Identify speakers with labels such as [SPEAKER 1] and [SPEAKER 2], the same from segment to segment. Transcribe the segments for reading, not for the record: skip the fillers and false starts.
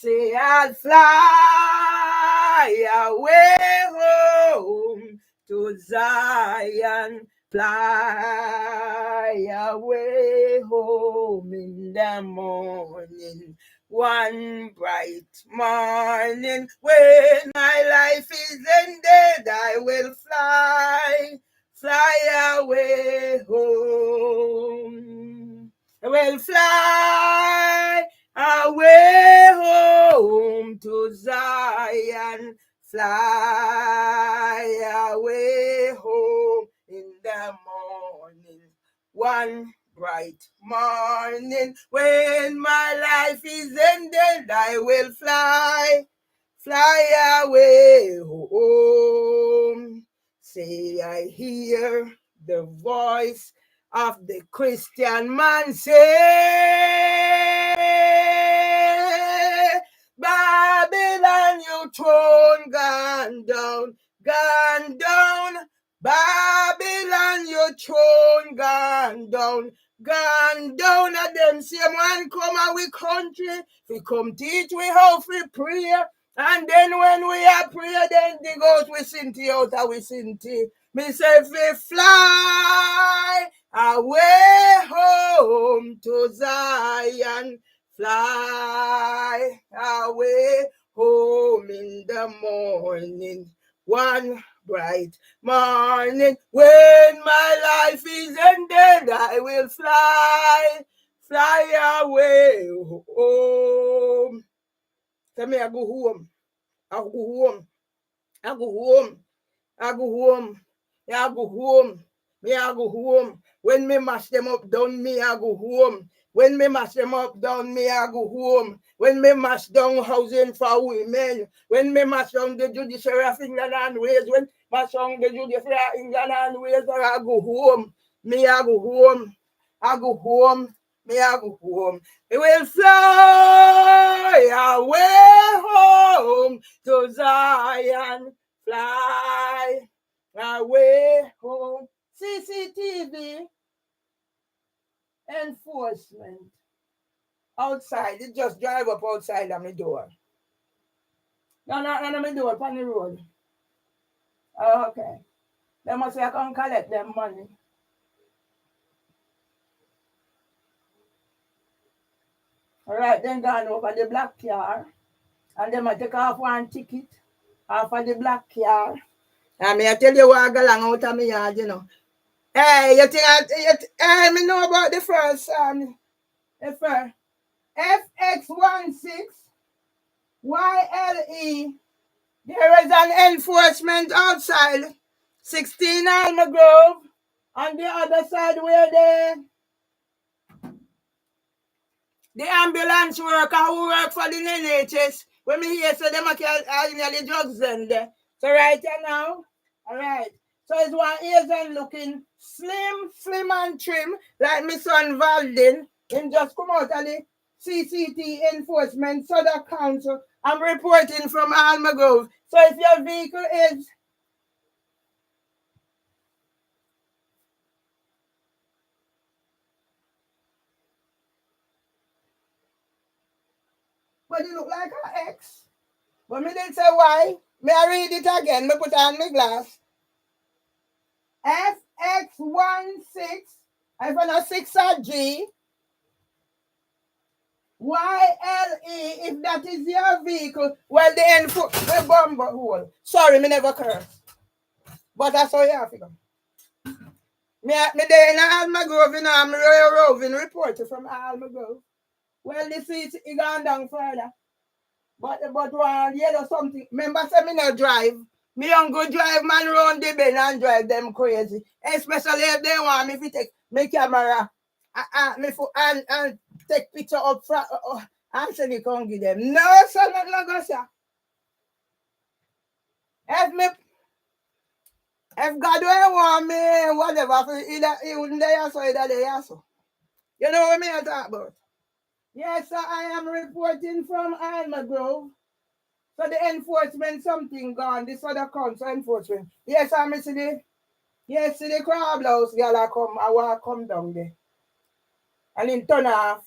[SPEAKER 1] Say I'll fly away home to Zion, fly away home in the morning. One bright morning, when my life is ended, I will fly away home. I will fly away home to Zion, fly away home in the morning. One bright morning, when my life is ended, I will fly away home. Say I hear the voice of the Christian man say, Babylon, your throne gone down, gone down. Babylon, your throne gone down, gone down. And them same one come and we country, we come teach we how we pray. And then when we are pray, then the ghost we sing to out and we sing to. Me say we fly away home to Zion, fly away home in the morning. One bright morning, when my life is ended, I will fly away home. Tell me I go home. I go home. I go home. I go home. Yeah, I go home. Me, I go home. When me mash them up down, me, I go home. When me mash them up down, me, I go home. When me mash down housing for women. When me mash down the judiciary of England and Wales. When mash down the judiciary of England and Wales, I go home. Me, I go home. I go home. Me, I go home. It will fly away home to Zion. Fly away home. CCTV enforcement outside. It just drive up outside of my door. No, not on my door, on the road. Oh, okay. They must say I can collect them money. All right, then gone over the black car. And they might take off one ticket off of the black car. I mean, I tell you what I go along out of my yard, you know. Hey, you think I know about the first FX16 YLE. There is an enforcement outside 16 Alma Grove. On the other side where the ambulance worker who work for the NHS. When me hear so them are the drugs then there. So right here now, all right. So it's one Asian looking slim and trim, like my son Valdin. Him just come out of the CCT enforcement Southern Council. I'm reporting from Alma Grove. So if your vehicle is but it look like an X. But me didn't say why. May I read it again? Me put on my glass. FX16, I found a 6 G. YLE, if that is your vehicle, well, the bumper hole. Sorry, me never curse. But that's how you have to go. Me there in Alma Grove, you know, I'm roving reporter from Alma Grove. Well, the seat is gone down further. But one yellow something. Remember, say me no drive. Me don't go drive man round the bend and drive them crazy. Especially if they want me to take my camera and take picture up front and say they can't give them. No, sir, not go, sir. If God don't want me, whatever, either he wouldn't there so either there so. You know what I talk about? Yes, sir, I am reporting from Alma Grove. So the enforcement something gone, this other council enforcement. Yes, I see the crab house girl I want to come down there. And then turn off.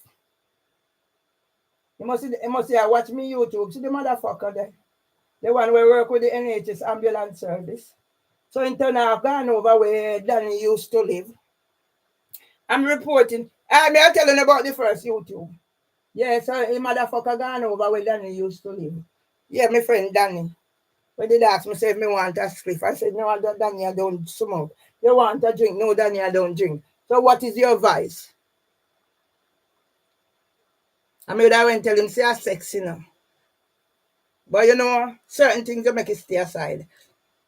[SPEAKER 1] He must say, I watch me YouTube. See the motherfucker there. The one where work with the NHS ambulance service. So in turn, I've gone over where Danny used to live. I'm reporting. I'm telling about the first YouTube. Yeah, so the motherfucker gone over where Danny used to live. Yeah, my friend Danny. When they asked me, say, if me want a spliff, I said, no, Danny, I don't smoke. You want a drink? No, Danny, I don't drink. So what is your vice? I mean, I went tell him, say, I sex, you know. But you know, certain things you make it stay aside.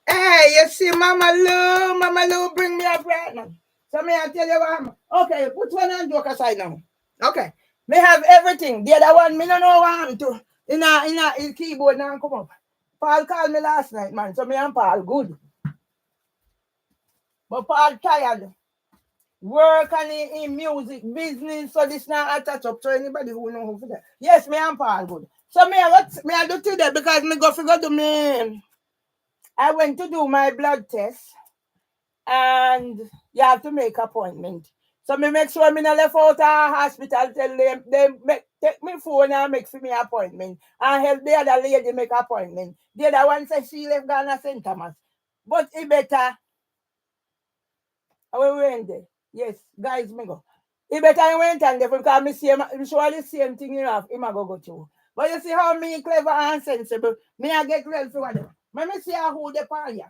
[SPEAKER 1] Hey, you see, Mama Lou, bring me up right now. So me, I tell you what, okay, put one and joke aside now. Okay, me have everything. The other one, me no know what I'm to. In keyboard now come up. Paul called me last night, man. So me and Paul good. But Paul tired. Work and in music business, so this now attach up to anybody who know who for that. Yes, me and Paul good. So me I do today because me go figure to me. I went to do my blood test and you have to make appointment. So me make sure me not left out a hospital till they make, take me phone and make for me appointment. And help the other lady make appointment. The other one says she left Ghana St. Thomas. But it better we went there. Yes, guys, me go. It better I went and there because me see him sure the same thing you have him a go through. But you see how me clever and sensible. Me I get well for whatever. Me see how who the pan ya.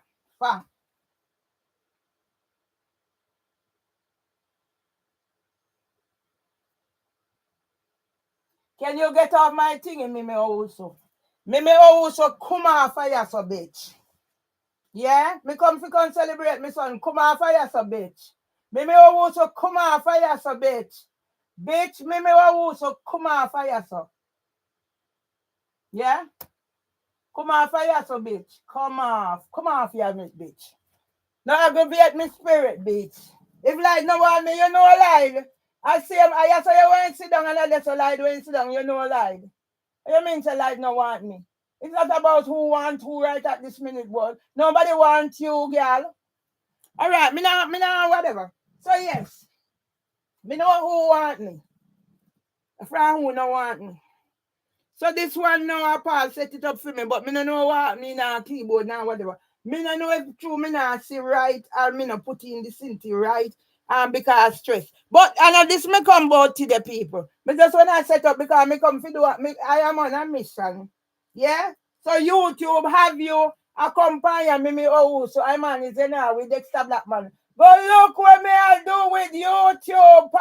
[SPEAKER 1] Can you get off my thing in me also? Me also come off fire so bitch. Yeah? Me come to come celebrate me son. Come off fire so bitch. Me also come off fire so bitch. Bitch, me also come off fire so. Yeah? Come off fire so bitch. Come off. Come off here, bitch. Now aggravate me spirit, bitch. If light no want me, you know lied. I say I say you want to sit down and I just lied when you sit down, you know lied. You mean to life no want me? It's not about who wants who right at this minute, boy. Nobody wants you, girl. All right, me now, whatever. So yes, me know who want me. A friend who no want me. So this one now, Paul set it up for me, but me no know what me now keyboard now whatever. Me no know if true me now see right or me no put in the synth right. Because stress. But I know this me come about to the people. Because when I set up because me come to do me I am on a mission. Yeah? So YouTube have you accompany me oh so I'm on it now with Dexter Blackman. But look what me I do with YouTube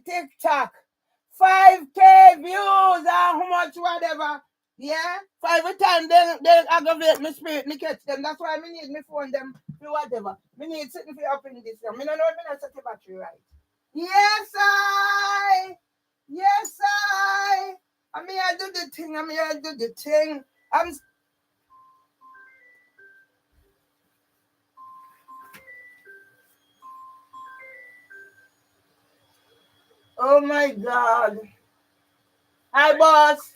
[SPEAKER 1] TikTok. 5K views and how much whatever. Yeah? For every time they aggravate my spirit, me catch them. That's why me need me phone them for whatever. Me need sitting for up in this. Me no know me not set the battery right. Yes, I. Yes, I mean I do the thing. I do the thing. I'm oh my god. Hi boss.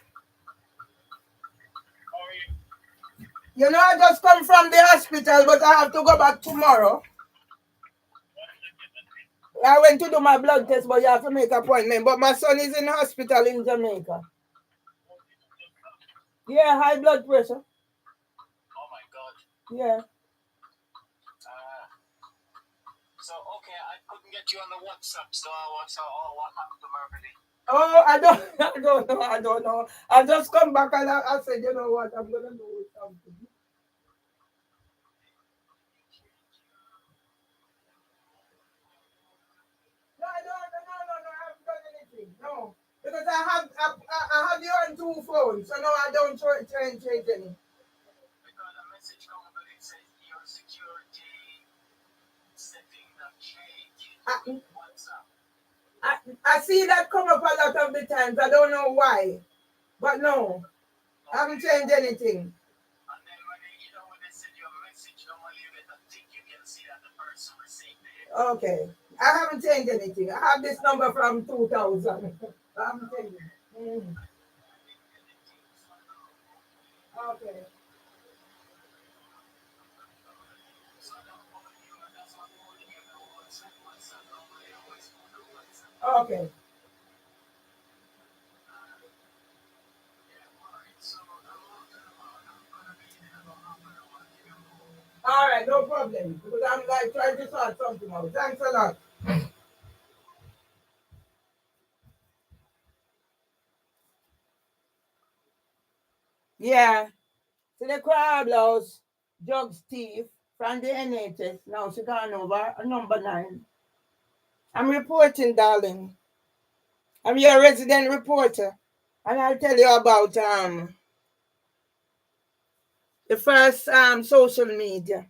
[SPEAKER 1] You know I just come from the hospital, but I have to go back tomorrow. I went to do my blood test, but you have to make an appointment. But my son is in hospital in Jamaica. Yeah, high blood pressure. Oh my God. Yeah. So okay, I couldn't get you on the WhatsApp, so I was what happened to Mercury? Oh, I don't know. I just come back and I said, you know what, I'm gonna do something. No, I haven't done anything. No. Because I have you on two phones, so no, I don't try and change any. Because a message comes up and it says your security setting not change. WhatsApp. I see that come up a lot of the times. I don't know why. But no, I haven't changed anything. And then when they send you a message, normally you get a tick, you can see that the person received it. Okay. I haven't changed anything. I have this number from 2000. I haven't changed it. Mm. Okay. Okay. right, no problem. Because I'm like trying to sort something out. Thanks a lot. Yeah. So the crab louse drugs thief from the NHS. Now she gone over number 9. I'm reporting, darling. I'm your resident reporter. And I'll tell you about the first social media.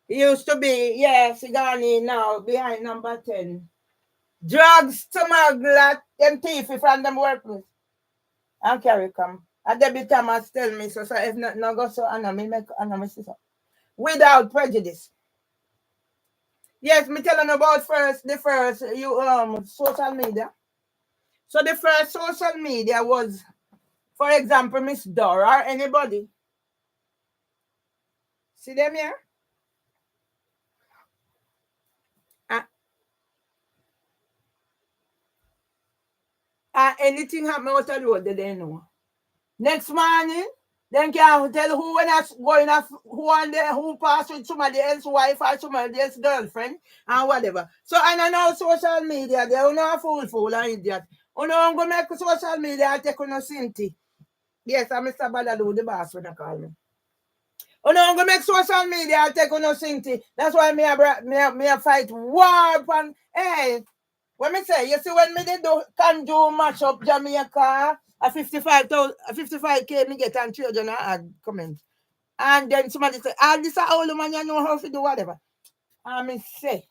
[SPEAKER 1] It used to be, yeah, she gone in now behind number 10. Drugs smuggler, them thief from them workplace. And carry come. And Debbie Thomas tell me so if not no go so and me make and me say so. Without prejudice. Yes, me telling about the first you social media. So the first social media was, for example, Miss Dora, anybody. See them here? Uh, anything happen out the road, they know. Next morning, then can tell who when I going off who on there who passed with somebody else's wife or somebody else's girlfriend and whatever. So I don't know social media, they don't know fool and idiot. You know I'm gonna make social media and take on Cinti. Yes, I'm Mr. Badaloo, the boss when I call me. You know I'm gonna make social media and take on Cinti. That's why me a fight war upon hey. When me say, you see when me did do can do match up Jamaica, a 55K me get and children add comment. And then somebody say, this a old man you know how to do whatever. And me say,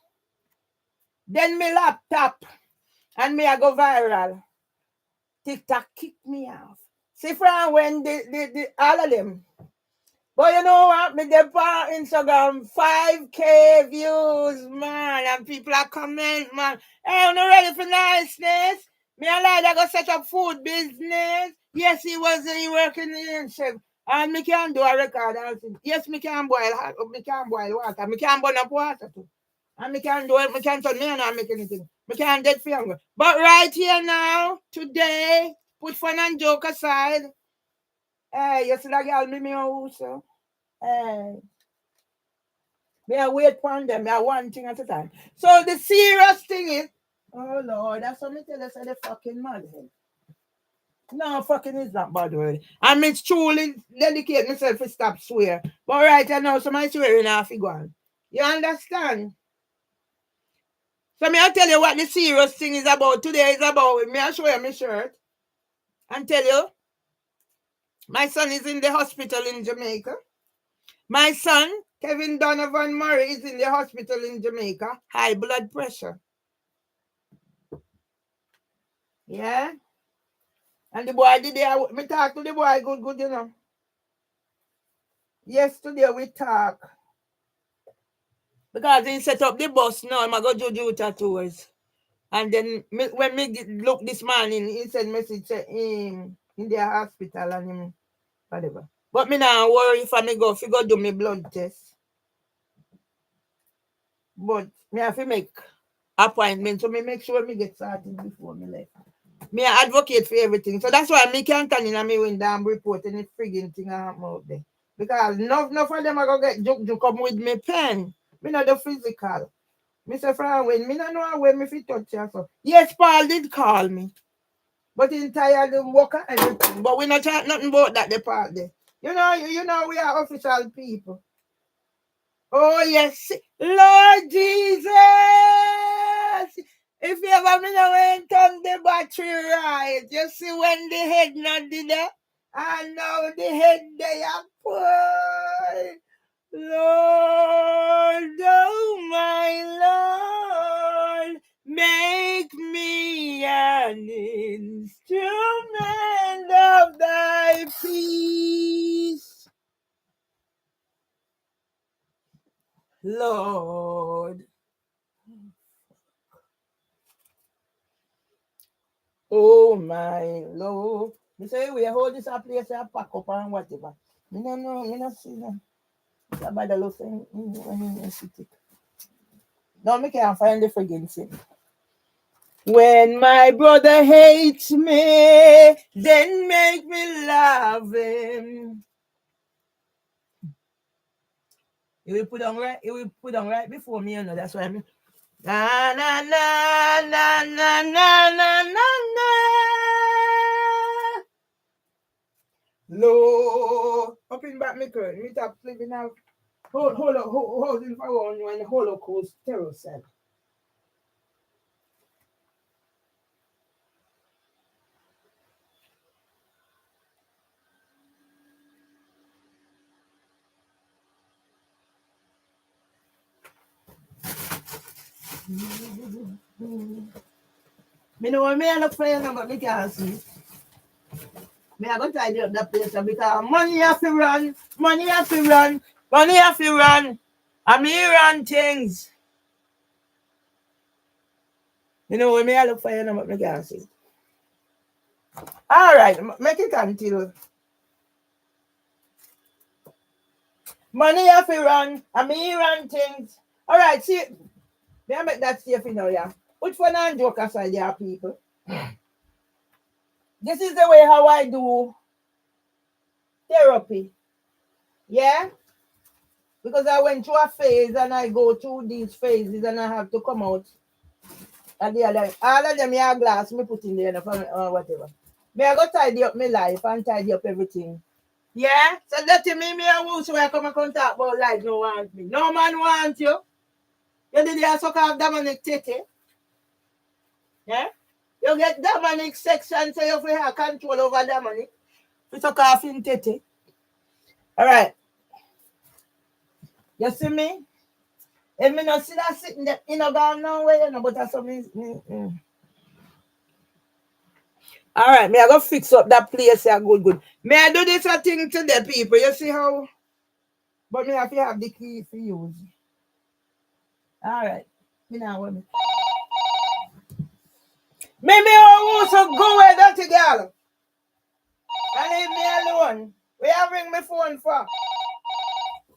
[SPEAKER 1] then me laptop and me I go viral. TikTok kick me off. See from when the all of them. But you know what? Me dey on Instagram 5K views, man, and people are comment, man. Hey, I'm not ready for niceness. Me and I go set up food business. Yes, he working in chef. And me can do a record. Yes, me can boil water. Me can burn up water too. And me can do it. Me can turn me and not make anything. Me can dead for younger. But right here now, today, put fun and joke aside. Hey, you see that girl me also. Hey. Me I wait for them. Me I one thing at a time. So the serious thing is, oh Lord, that's what me tell us the fucking mad. No, fucking is not bad word. I mean, truly dedicate myself to stop swear. But right now, so my swearing off go on. You understand? So me I tell you what the serious thing is about. Today is about me I show you my shirt and tell you my son is in the hospital in Jamaica. My son, Kevin Donovan Murray, is in the hospital in Jamaica. High blood pressure. Yeah? And the boy did me talk to the boy good, you know. Yesterday we talk. Because he set up the bus now, I'm going to do tours. And then when me look this morning, he sent message say him in the hospital and him whatever. But me now worry if I go do me blood test. But me have to make appointment, so me make sure me get started before me left. Me advocate for everything. So that's why me can't turn in me when damn reporting the frigging thing out there. Because enough of them are going to get joke come with me pen. Me not the physical. Mr. Frank, when me not know when me fit touch you. So. Yes, Paul did call me. But in tired of work and everything. But we not talk nothing about that the part there. You know we are official people. Oh yes. Lord Jesus. If you ever me know when turn the battery right, you see when the head not did that, and now the head they are poor. Lord, oh my Lord, make me an instrument of thy peace. Lord. Oh my Lord. You say we hold this up place and pack up and whatever. Me no know, me no see them. Somebody look in the city. No, me can't find the friggin' thing. When my brother hates me, then make me love him. It will put on right. It will put on right before me. You know. That's why I'm. Na na na na na na na na na. Low. Open back my curtain. Me stop sleeping now. Hold in for one when the Holocaust terror cell. Me know me I look for you, but me can't see. Me I go tidy up that place because money have to run, money have to run, money have to run. And me run things. You know when me I look for you, but me can't see. All right, make it until money have to run, and me run things. All right, see, me I make that safe, you know, yeah. Which one and joke aside, yeah, people. This is the way how I do therapy. Yeah? Because I went through a phase and I go through these phases and I have to come out at the other. All of them are glass, me put in there or whatever. Me I go tidy up my life and tidy up everything. Yeah? So that me a who so I come and talk about life no want me. No man want you. You did the suck off Dominic Tete. Yeah? You get Dominic section so you have control over Dominic. You suck off in Tete. Alright. You see me? If me not see that sitting there, you know, gone nowhere, you know, but that's something. All right, me I go fix up that place here, good. May I do this thing to the people? You see how? But me have to have the key for use. All right, me now want me. Maybe I also go with that girl and leave me alone. Where you bring my phone for?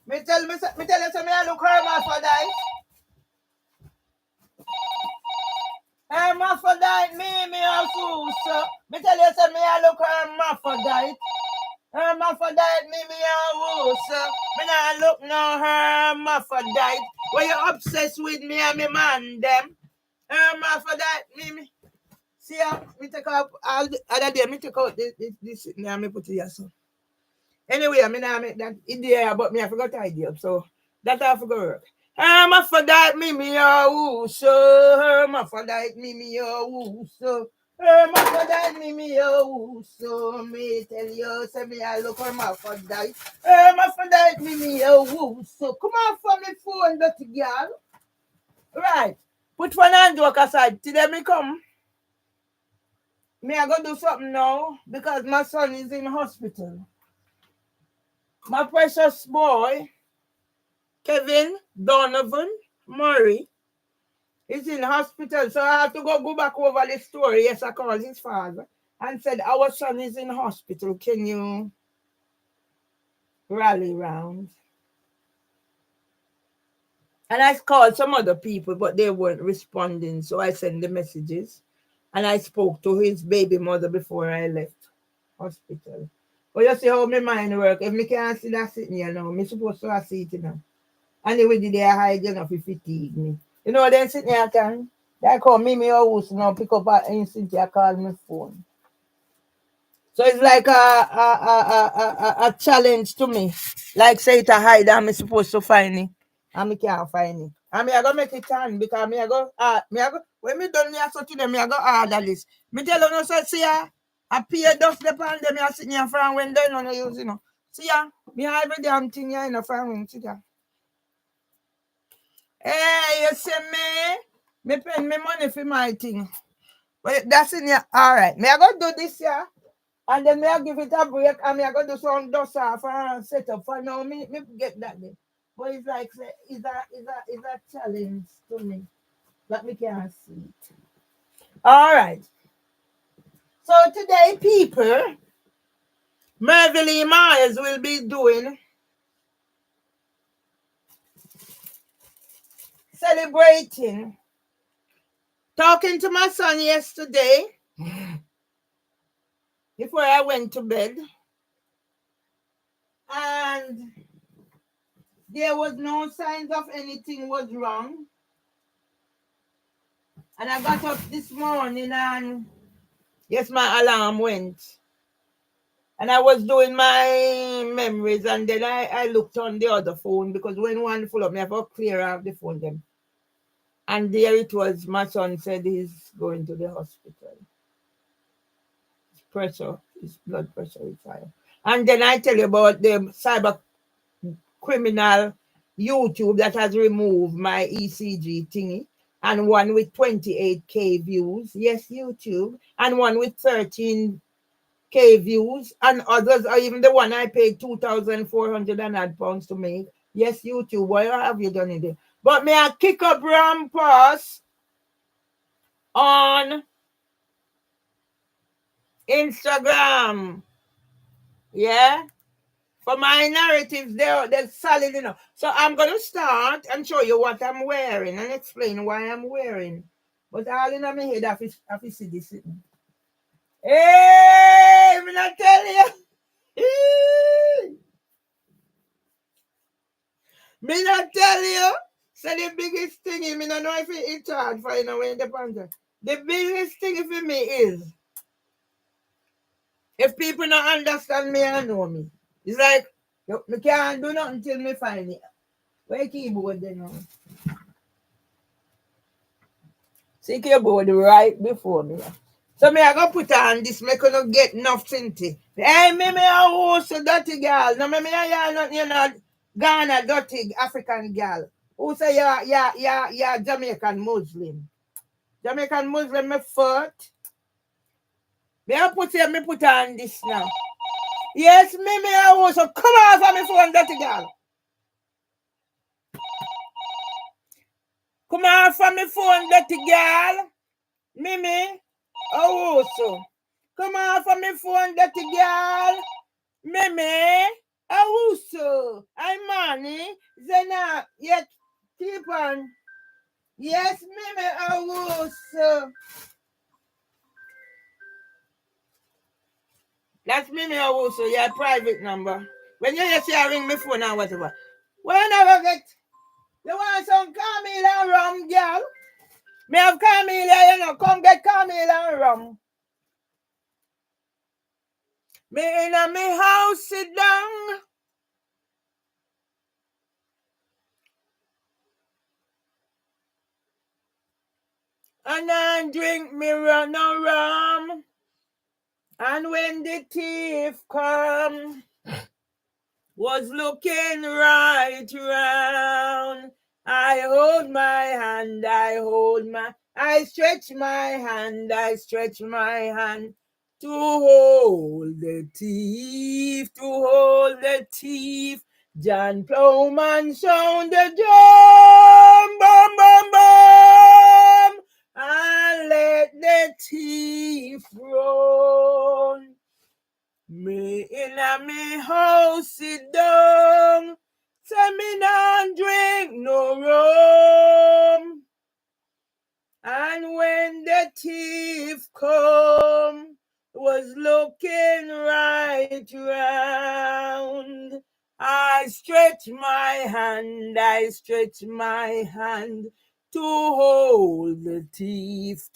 [SPEAKER 1] Me tell you, so me I look hermaphrodite. Hermaphrodite, me a fool, so. Me tell you, so me I look hermaphrodite. Hermaphrodite, me a woo, so. Me not look no hermaphrodite. When you obsessed with me and me man, them. Hermaphrodite, me. See how me take up all the other day, me take out this and me put it here, so. Anyway, I mean, I make that idea, but me I forgot the idea, so that I forgot work. Hermaphrodite, me a woo, so. Hermaphrodite, me a woo, so. Hermaphrodite, me a woo, so. Me tell you, say me I look hermaphrodite. Hermaphrodite, me a woo, so. Come on from the phone, dirty girl. Right. Put one and joke aside. Today me come. Me I go do something now because my son is in hospital. My precious boy, Kevin Donovan Murray, is in hospital. So I have to go back over the story. Yes, I called his father and said, our son is in hospital. Can you rally round? And I called some other people, but they weren't responding. So I sent the messages. And I spoke to his baby mother before I left hospital. But you see how my mind work. If me can't see that sitting here now, me supposed to see it now. And they will do their hide enough if fatigue me. You know, then sitting here can they call me house now pick up an instant I call my phone. So it's like a challenge to me. Like say it a hide and me supposed to find it. And me can't find it. And me I go make it turn because me I go when me done me a so to them, me I go order this. Me tell you no so see ya. I pay dust the pan them me sitting here from when they no use, you know. See ya, me every damn thing here in the front room, see ya. Hey, you see me? Me pay me money for my thing. But that's in here. All right. Me I go do this here. And then me I give it a break and me I go do some dust off and set up for now. Me get that day. But it's like say, it's a challenge to me. But me can't see it. All right. So today, people, Merville Myers will be doing celebrating. Talking to my son yesterday before I went to bed. And there was no signs of anything was wrong. And I got up this morning and yes, my alarm went. And I was doing my memories and then I looked on the other phone because when one full up, I have to clear out the phone then. And there it was. My son said he's going to the hospital. His pressure, his blood pressure is high. And then I tell you about the cyber criminal YouTube that has removed my ECG thingy, and one with 28K views. Yes, YouTube. And one with 13K views, and others are even the one I paid 2,400 and odd pounds to make. Yes, YouTube. Why have you done it? But may I kick up Rampass on Instagram. Yeah. For my narratives, they're solid enough. So I'm gonna start and show you what I'm wearing and explain why I'm wearing. But all in my head, I see this sitting. Hey, me not tell you. Me not tell you. So the biggest thing, me not know if it's hard for you know when the pants. The biggest thing for me is if people don't understand me and know me. It's like me can't do nothing until me find it. Where keyboard then now? See keyboard right before me. So me I go put on this, me gonna get enough tinty. Hey, me a host dirty girl. No, me a nothing, you know, Ghana dirty African girl. Who say you're Jamaican Muslim? Jamaican Muslim, me foot. Me put on this now. Yes, me a host. So come off of me phone, dirty girl. Come off of me phone, dirty girl. Mimi, oh, so. Come on for me phone, dirty girl. Mimi, oh, so. I'm money. Zena, yet keep on. Yes, Mimi, oh, so. That's Mimi, oh, so. Your private number. When you say I ring my phone or whatever. When I get, you want some Camila rum, girl? Me have Camila, you know. Come get Camila rum. Me in a me house sit down. And I drink me run rum. And when the thief come, was looking right round. I hold my hand, I stretch my hand, to hold the thief, John Plowman sound the drum, bum, bum, bum, and let the thief run. Me in a me house sit down, say me not drink no rum. And when the thief come, was looking right round. I stretch my hand, to hold the thief,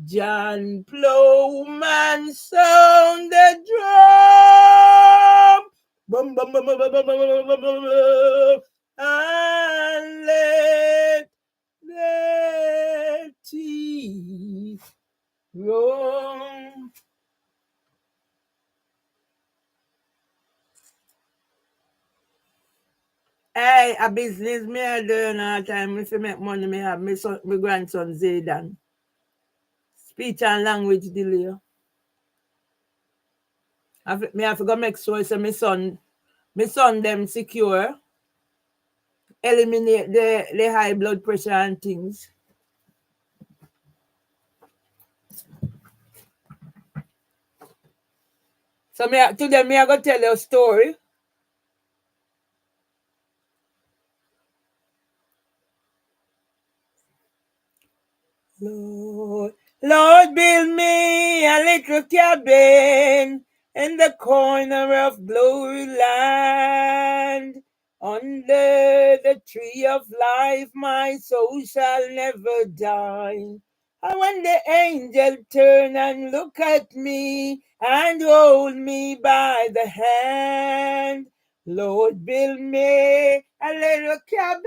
[SPEAKER 1] John Plowman sound the drum, bum, bum, bum, bum, bum, bum, bum, bum, bum, and let the thief run. Hey, a business me I do all time. If you make money, me have my grandson Zaydan. Speech and language delay. Me have to go make sure so my son them secure, eliminate the high blood pressure and things. So today me I go tell you a story. Lord, build me a little cabin in the corner of glory land. Under the tree of life, my soul shall never die. And when the angel turn and look at me and hold me by the hand, Lord, build me a little cabin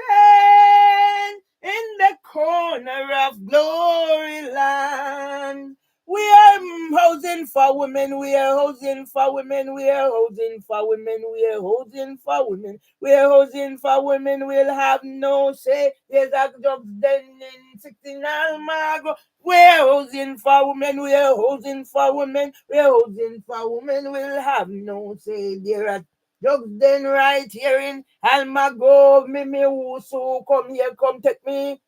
[SPEAKER 1] in the corner of glory land. We are housing for women, we are housing for women, we are housing for women, we are housing for women, we are housing for women, we'll have no say. There's a job then in 16 Almagro. We are housing for women, we are housing for women, we are housing for women, we'll have no say. There are jobs then right here in Almagro. Me who so come here, come take me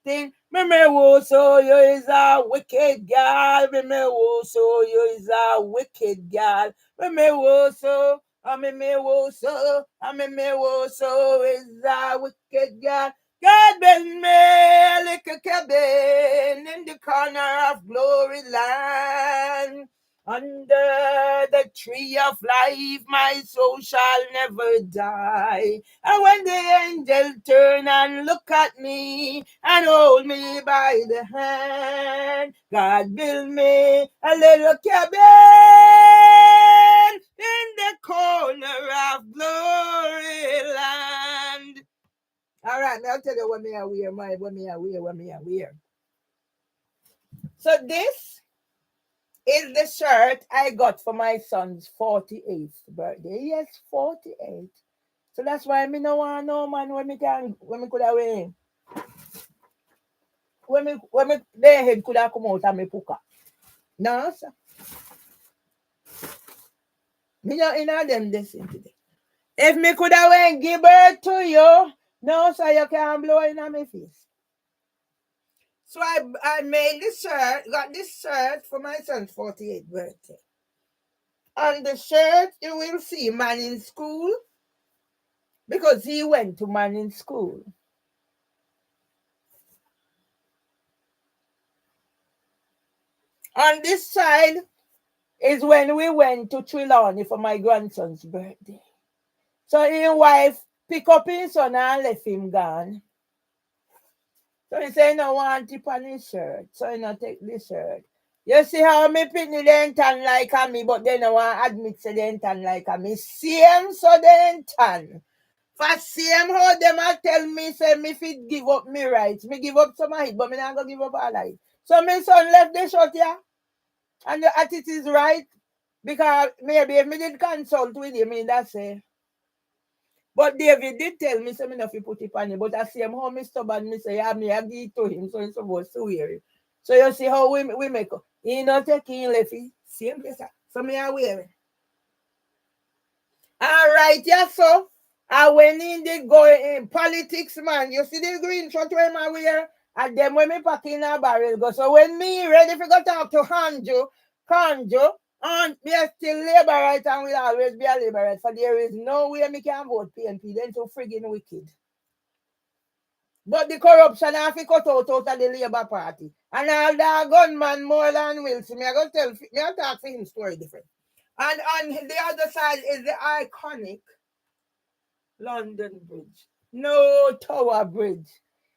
[SPEAKER 1] thing. Me wo so you is a wicked girl. Me wo so you is a wicked girl. Me wo so, me wo so, me wo so is a wicked girl. God build me a little cabin in the corner of glory land. Under the tree of life, my soul shall never die. And when the angel turn and look at me and hold me by the hand, God build me a little cabin in the corner of glory land. All right, now I'll tell you what me I wear, what me I wear. So this is the shirt I got for my son's 48th birthday. Yes, 48. So that's why me no want no man when me could have wear. When me their head could have come out and me puka. No, sir. Me not in them this today. If me could have went give birth to you, no, sir, you can't blow in on my face. So I made this shirt, got this shirt for my son's 48th birthday. On the shirt, you will see man in school because he went to man in school. On this side is when we went to Trelawney for my grandson's birthday. So his wife pick up his son and left him gone. So he say he no want it on his shirt. So he no take the shirt. You see how me pitney they tan like a me, but they no want admit say they tan like a me. Same so they tan. For same how them a tell me say me fit give up me rights. Me give up some of it, but me not gonna give up all of it. So my son left the shot here. And the attitude is right. Because maybe if me did consult with him, that's it. But David did tell me, so me not put it on him. But I see him how me stubborn, me say, yeah, me I give it to him, so he's supposed to wear it. So you see how we make it. He not taking left it. Same place. So me I wear it. All right, yeah, so I went in the go in politics, man. You see the green shirt where I wear? And then when me pack in a barrel go. So when me ready for go talk to Kanjo, and me are still labor right and will always be a labor right. So there is no way me can vote PNP. Then too friggin' wicked. But the corruption have to cut out of the Labour Party. And all the gunman more than Wilson. Me I go tell me I talk for him story different. And on the other side is the iconic London Bridge. No Tower Bridge.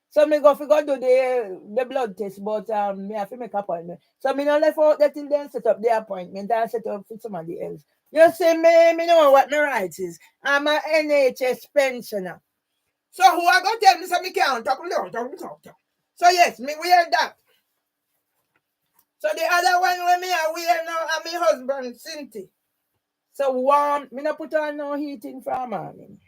[SPEAKER 1] So me go do the blood test, but me have to make appointment. So me not left out that till then set up the appointment and set up for somebody else. You see me know what my rights is. I'm a NHS pensioner. So who I go tell me so me can't talk. So yes, me wear that. So the other one when me I wear now and my husband Cinti. So warm, me not put on no heating for morning.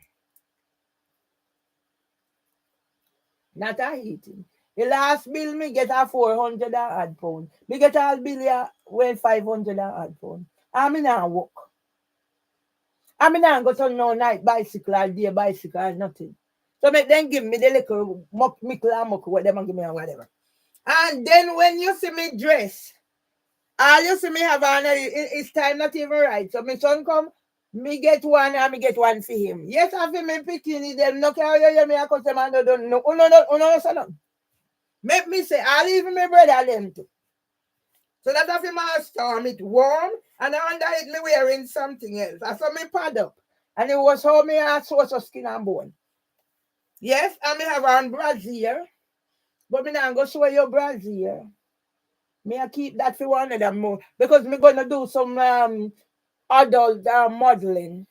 [SPEAKER 1] Not a heating. The last bill me get a 400 and odd pound. Me get a bill here when 500 and odd pound. I mean I walk. I mean I go to no night bicycle or day bicycle or nothing. So make them give me the little mickle and muck what them give me or whatever. And then when you see me dress, all you see me have on it's time not even right. So my son come, me get one and me get one for him. Yes, I feel me picking them. No carry you me a customer and don't know. No. Make me say, I'll even my brother them too. So that I feel my storm it warm And under it, me wearing something else. I saw me pad up. And it was how me a source of skin and bone. Yes, and me have on brazier. But me not go show you brazier. Me I keep that for one of them more. Because me gonna do some adult modeling.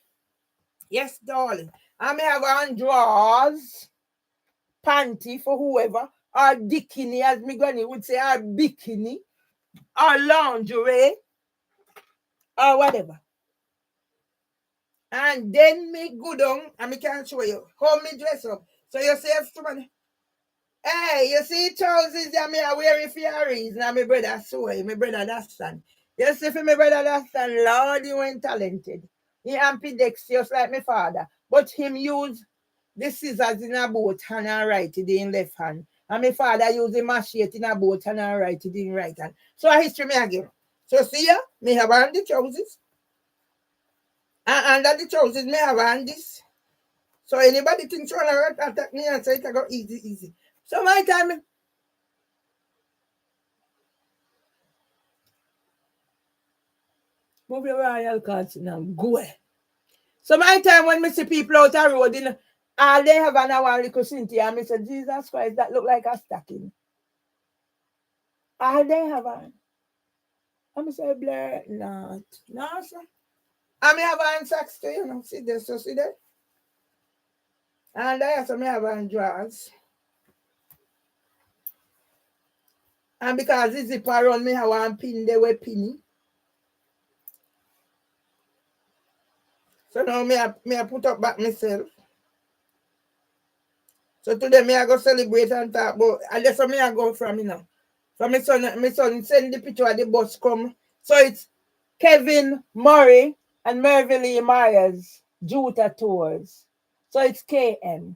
[SPEAKER 1] Yes, darling. And me have on drawers, panty for whoever, or bikini, as me granny would say, or bikini, or lingerie, or whatever. And then me go down and me can show you how me dress up. So you say if somebody, hey, you see trousers that me are wearing for a reason, and my brother Soy, my brother Dastan. You see for my brother Dastan, Lord, he went talented. He ambidextrous like my father. But him use the scissors in a both hand and right it in left hand. And my father use the machete in a both hand and right it in right hand. So a history me again. So see ya, me have on the trousers. And under the trousers me have on this. So anybody thinks you want to attack me and say it I go easy, easy. So my time, move your royal cards now, go. So my time when me see people out the road, in, all they have an hour little Cynthia, and me say, Jesus Christ, that look like a stocking. All they have on. And me say, blur, not. No, sir. And me have on socks too, you know. See this, so see that? And I also me have on drawers. And because this zip around me, I want pin, they were pinny. So now me I put up back myself. So today me I go celebrate and talk about, and that's where me I go from, you know. So my son send the picture of the bus come. So it's Kevin Murray and Mervyn Lee Myers, Juta Tours. So it's KM.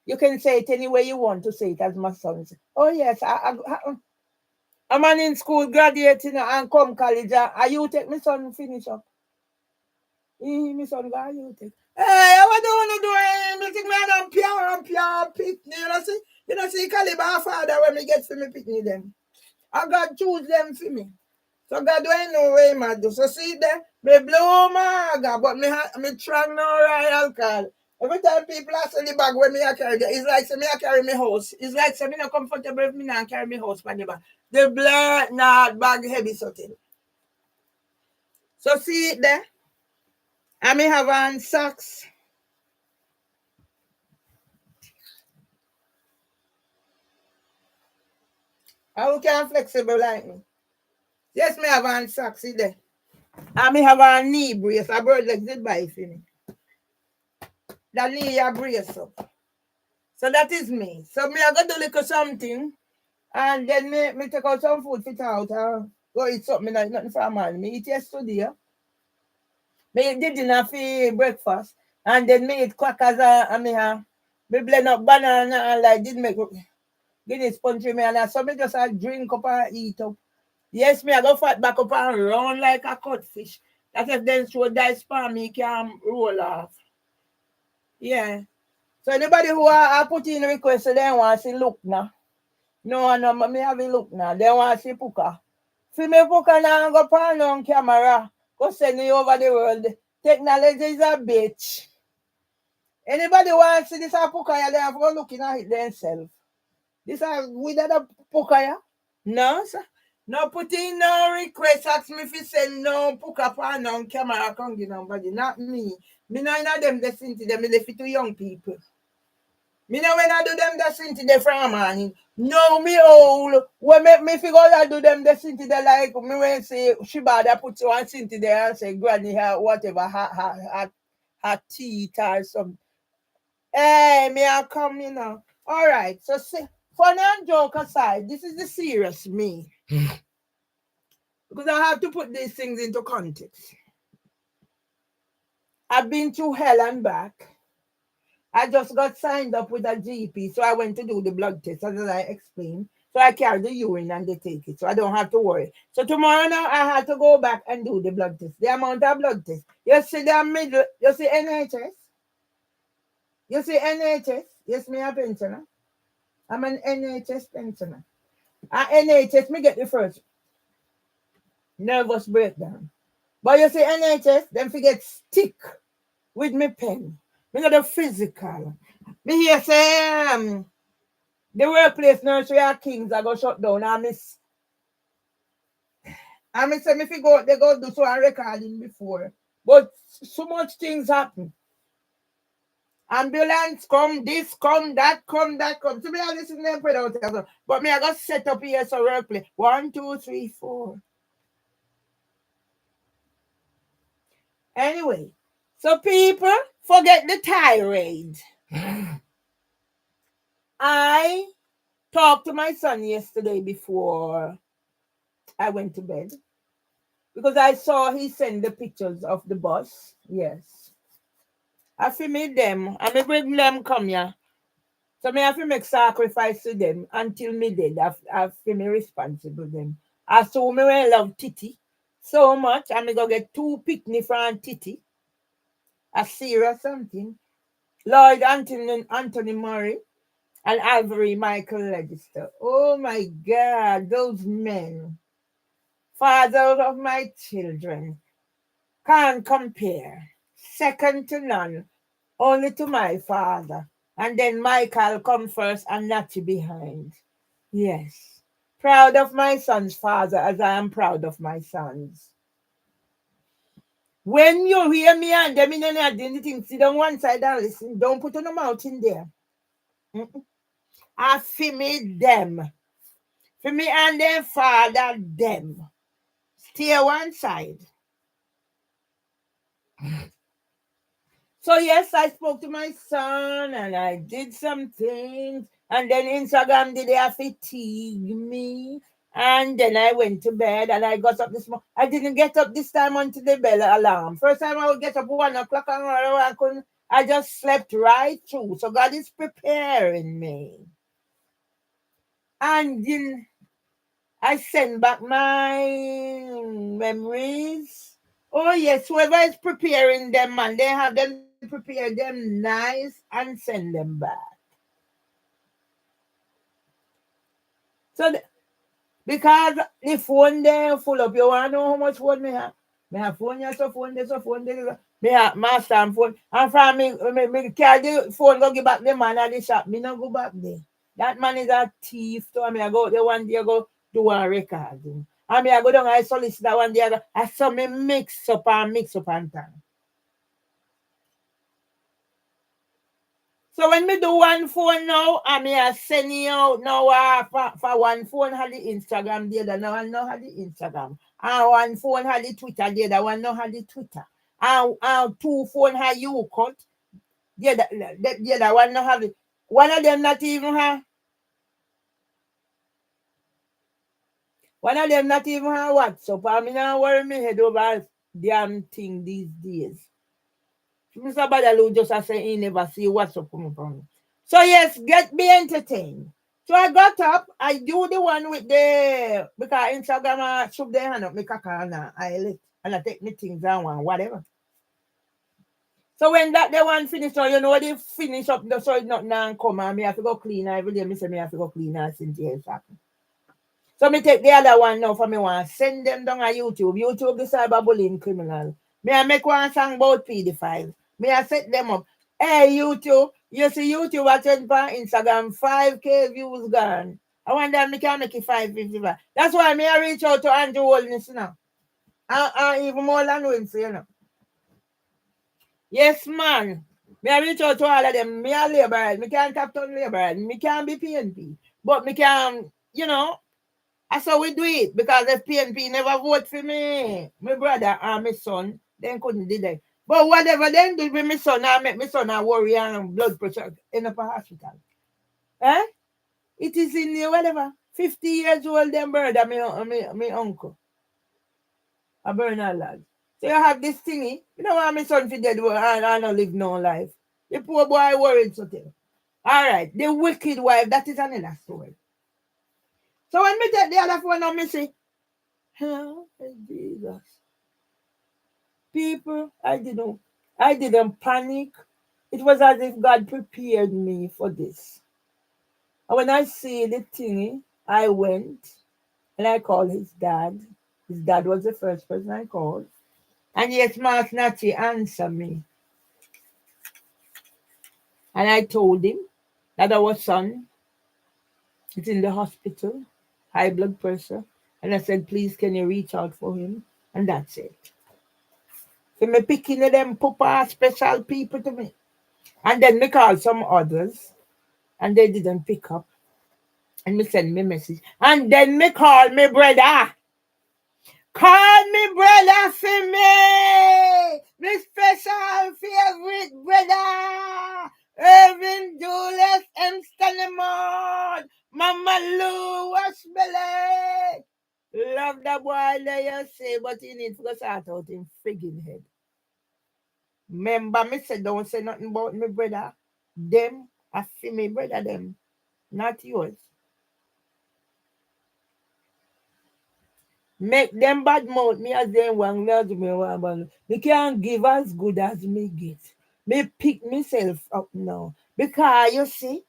[SPEAKER 1] You can say it any way you want to say it, as my son said. Oh yes, I'm an in school graduating and come college. Are you take my son finish up? My son go, you take. Hey, what do you want to do? Me think me and pure pitney. You know see caliber father when me get for me pitney them. I God choose them for me. So God don't know way man do. So see there, me blow my God, but me try no royal call. Every time people ask the bag when me I carry it's like say me I carry me house. It's like say me not comfortable if me not carry me house on the bag. The blood not bag heavy something. So see it there. I may have on socks. How can flexible like me? Yes, me have on socks see there. I may have on knee brace. A bird legs it by for me. That knee a brace up. So that is me. So me I go do little something and then me take out some food fit out go eat something like nothing for a man. Me eat yesterday. Me did dinner for breakfast and then me eat crackers and me blend up banana and like did make Guinness punch me and so me just drink up and eat up. Yes, me I go fat back up and run like a codfish. That if then show that spam me can roll off. Yeah. So anybody who I put in request, so they want to see look now. No, me have a look now. They want to see Puka. See me Puka now go pan on camera. Go send me over the world. Technology is a bitch. Anybody want to see this Puka, they have to go looking at it themselves. This is with the Puka. No, sir. No put in no request. Ask me if you send no Puka pan on camera. Can't give nobody. Not me. Me no in them listen to them. Me left it to young people. Me know when I do them the sin to the from man. No, me old. When me figure I do them the sin to the like me when say Shibada put one sin to there and say granny her whatever her teeth or something. Hey, me I come, you know. All right. So see, fun and joke aside, this is the serious me. Because I have to put these things into context. I've been through hell and back. I just got signed up with a GP, so I went to do the blood test, as I explained. So I carry the urine and they take it, so I don't have to worry. So tomorrow now I had to go back and do the blood test. The amount of blood test. You see the middle, you see NHS? You see NHS? Yes, me a pensioner. I'm an NHS pensioner. At NHS, me get the first nervous breakdown. But you see, NHS, them forget stick with me pen. Me got the physical. Me here say, the workplace nursery at Kings I go shut down. I miss say me fi go, they go do so a recording before. But so much things happen. Ambulance come, this come, that come, that come. To be honest, in them put out there. But me, I got set up here so workplace. 1, 2, 3, 4. Anyway, so people forget the tirade. I talked to my son yesterday before I went to bed because I saw he sent the pictures of the bus. Yes. I feel me them. I me bring them come here. So me have to make sacrifice to them until me dead. I feel me responsible them. I saw me when I love Titi so much. I me go get 2 picnic from Titi. A serious something. Lloyd Anthony Murray and Ivory Michael Register. Oh my God, those men, fathers of my children, can't compare. Second to none, only to my father. And then Michael come first and Natty behind. Yes. Proud of my son's father as I am proud of my sons. When you hear me and them in any identity, sit on one side and listen. Don't put on a mouth in there. Mm-mm. I feel me them. For me and their father them. Stay one side. So yes, I spoke to my son and I did some things. And then Instagram did they fatigue me. And then I went to bed and I got up this morning. I didn't get up this time until the bell alarm. First time I would get up 1 o'clock and I couldn't. I just slept right through. So God is preparing me. And then I send back my memories. Oh yes, whoever is preparing them, man, they have them prepare them nice and send them back. So because the phone there full up, you wanna know how much phone me have? Me have phone here, so phone there, so phone there. Me have master and phone. And from me carry the phone go give back the man at the shop. Me no go back there. That man is a thief. So I go the one day go do a recording. And me I go down I solicit that one day. I saw me mix up and time. So when me do one phone now, I me a send you out now for one phone had the Instagram, the other one no had the Instagram. And one phone had the Twitter, the other one no had the Twitter. And 2 phone had you cut, the other one no have it. One of them not even have WhatsApp. I mean I worry me head over damn thing these days. Mr. Badalu just a say he never see WhatsApp coming from. So yes, be entertained. So I got up, I do the one with the because Instagram shook their hand up, me kaka and I let and I take me things down one, whatever. So when that the one finish, so you know they finish up the so it's not now come and me have to go clean every day. Me say me have to go clean and since here happen. So me take the other one now for me want send them down on YouTube. YouTube the cyberbullying criminal. Me I make one song about PD5. Me I set them up. Hey YouTube, you see YouTube at Instagram 5K views gone. I wonder me can make it 555. That's why me I reach out to Andrew Holness now. Even more than Wednesday, you know. Yes, man. Me I reach out to all of them. Me a labor. Me can't tap on labor. Me can't be PNP. But me can, that's how we do it. Because if PNP never vote for me, my brother and my son, then couldn't do that. But whatever them do with my son, I make my son a worry and blood pressure in a hospital. Eh? It is in the whatever. 50 years old, them brother, my uncle. A Bernard lad. So you have this thingy. You know why my son for dead I don't live no life. The poor boy worried so tell. Alright, the wicked wife, that is another story. So when me take the other phone now, me say, oh, Jesus. People, I didn't panic. It was as if God prepared me for this. And when I see the thingy, I went and I called his dad. His dad was the first person I called. And yes, Mas Natty answered me. And I told him that our son is in the hospital, high blood pressure. And I said, please, can you reach out for him? And that's it. So me picking them papa special people to me. And then me call some others and they didn't pick up. And me send me message. And then me call me brother. Call me brother for me. My special favorite brother. Irvin Julius M. Stanimon. Mama Lou Washbelly. Love the boy there you say, but he need to go sort out him friggin' head. Remember me say don't say nothing about me brother. Them, I feel me brother them, not yours. Make them bad mouth me as them one love me one. Me can't give as good as me get. Me pick myself up now. Because you see,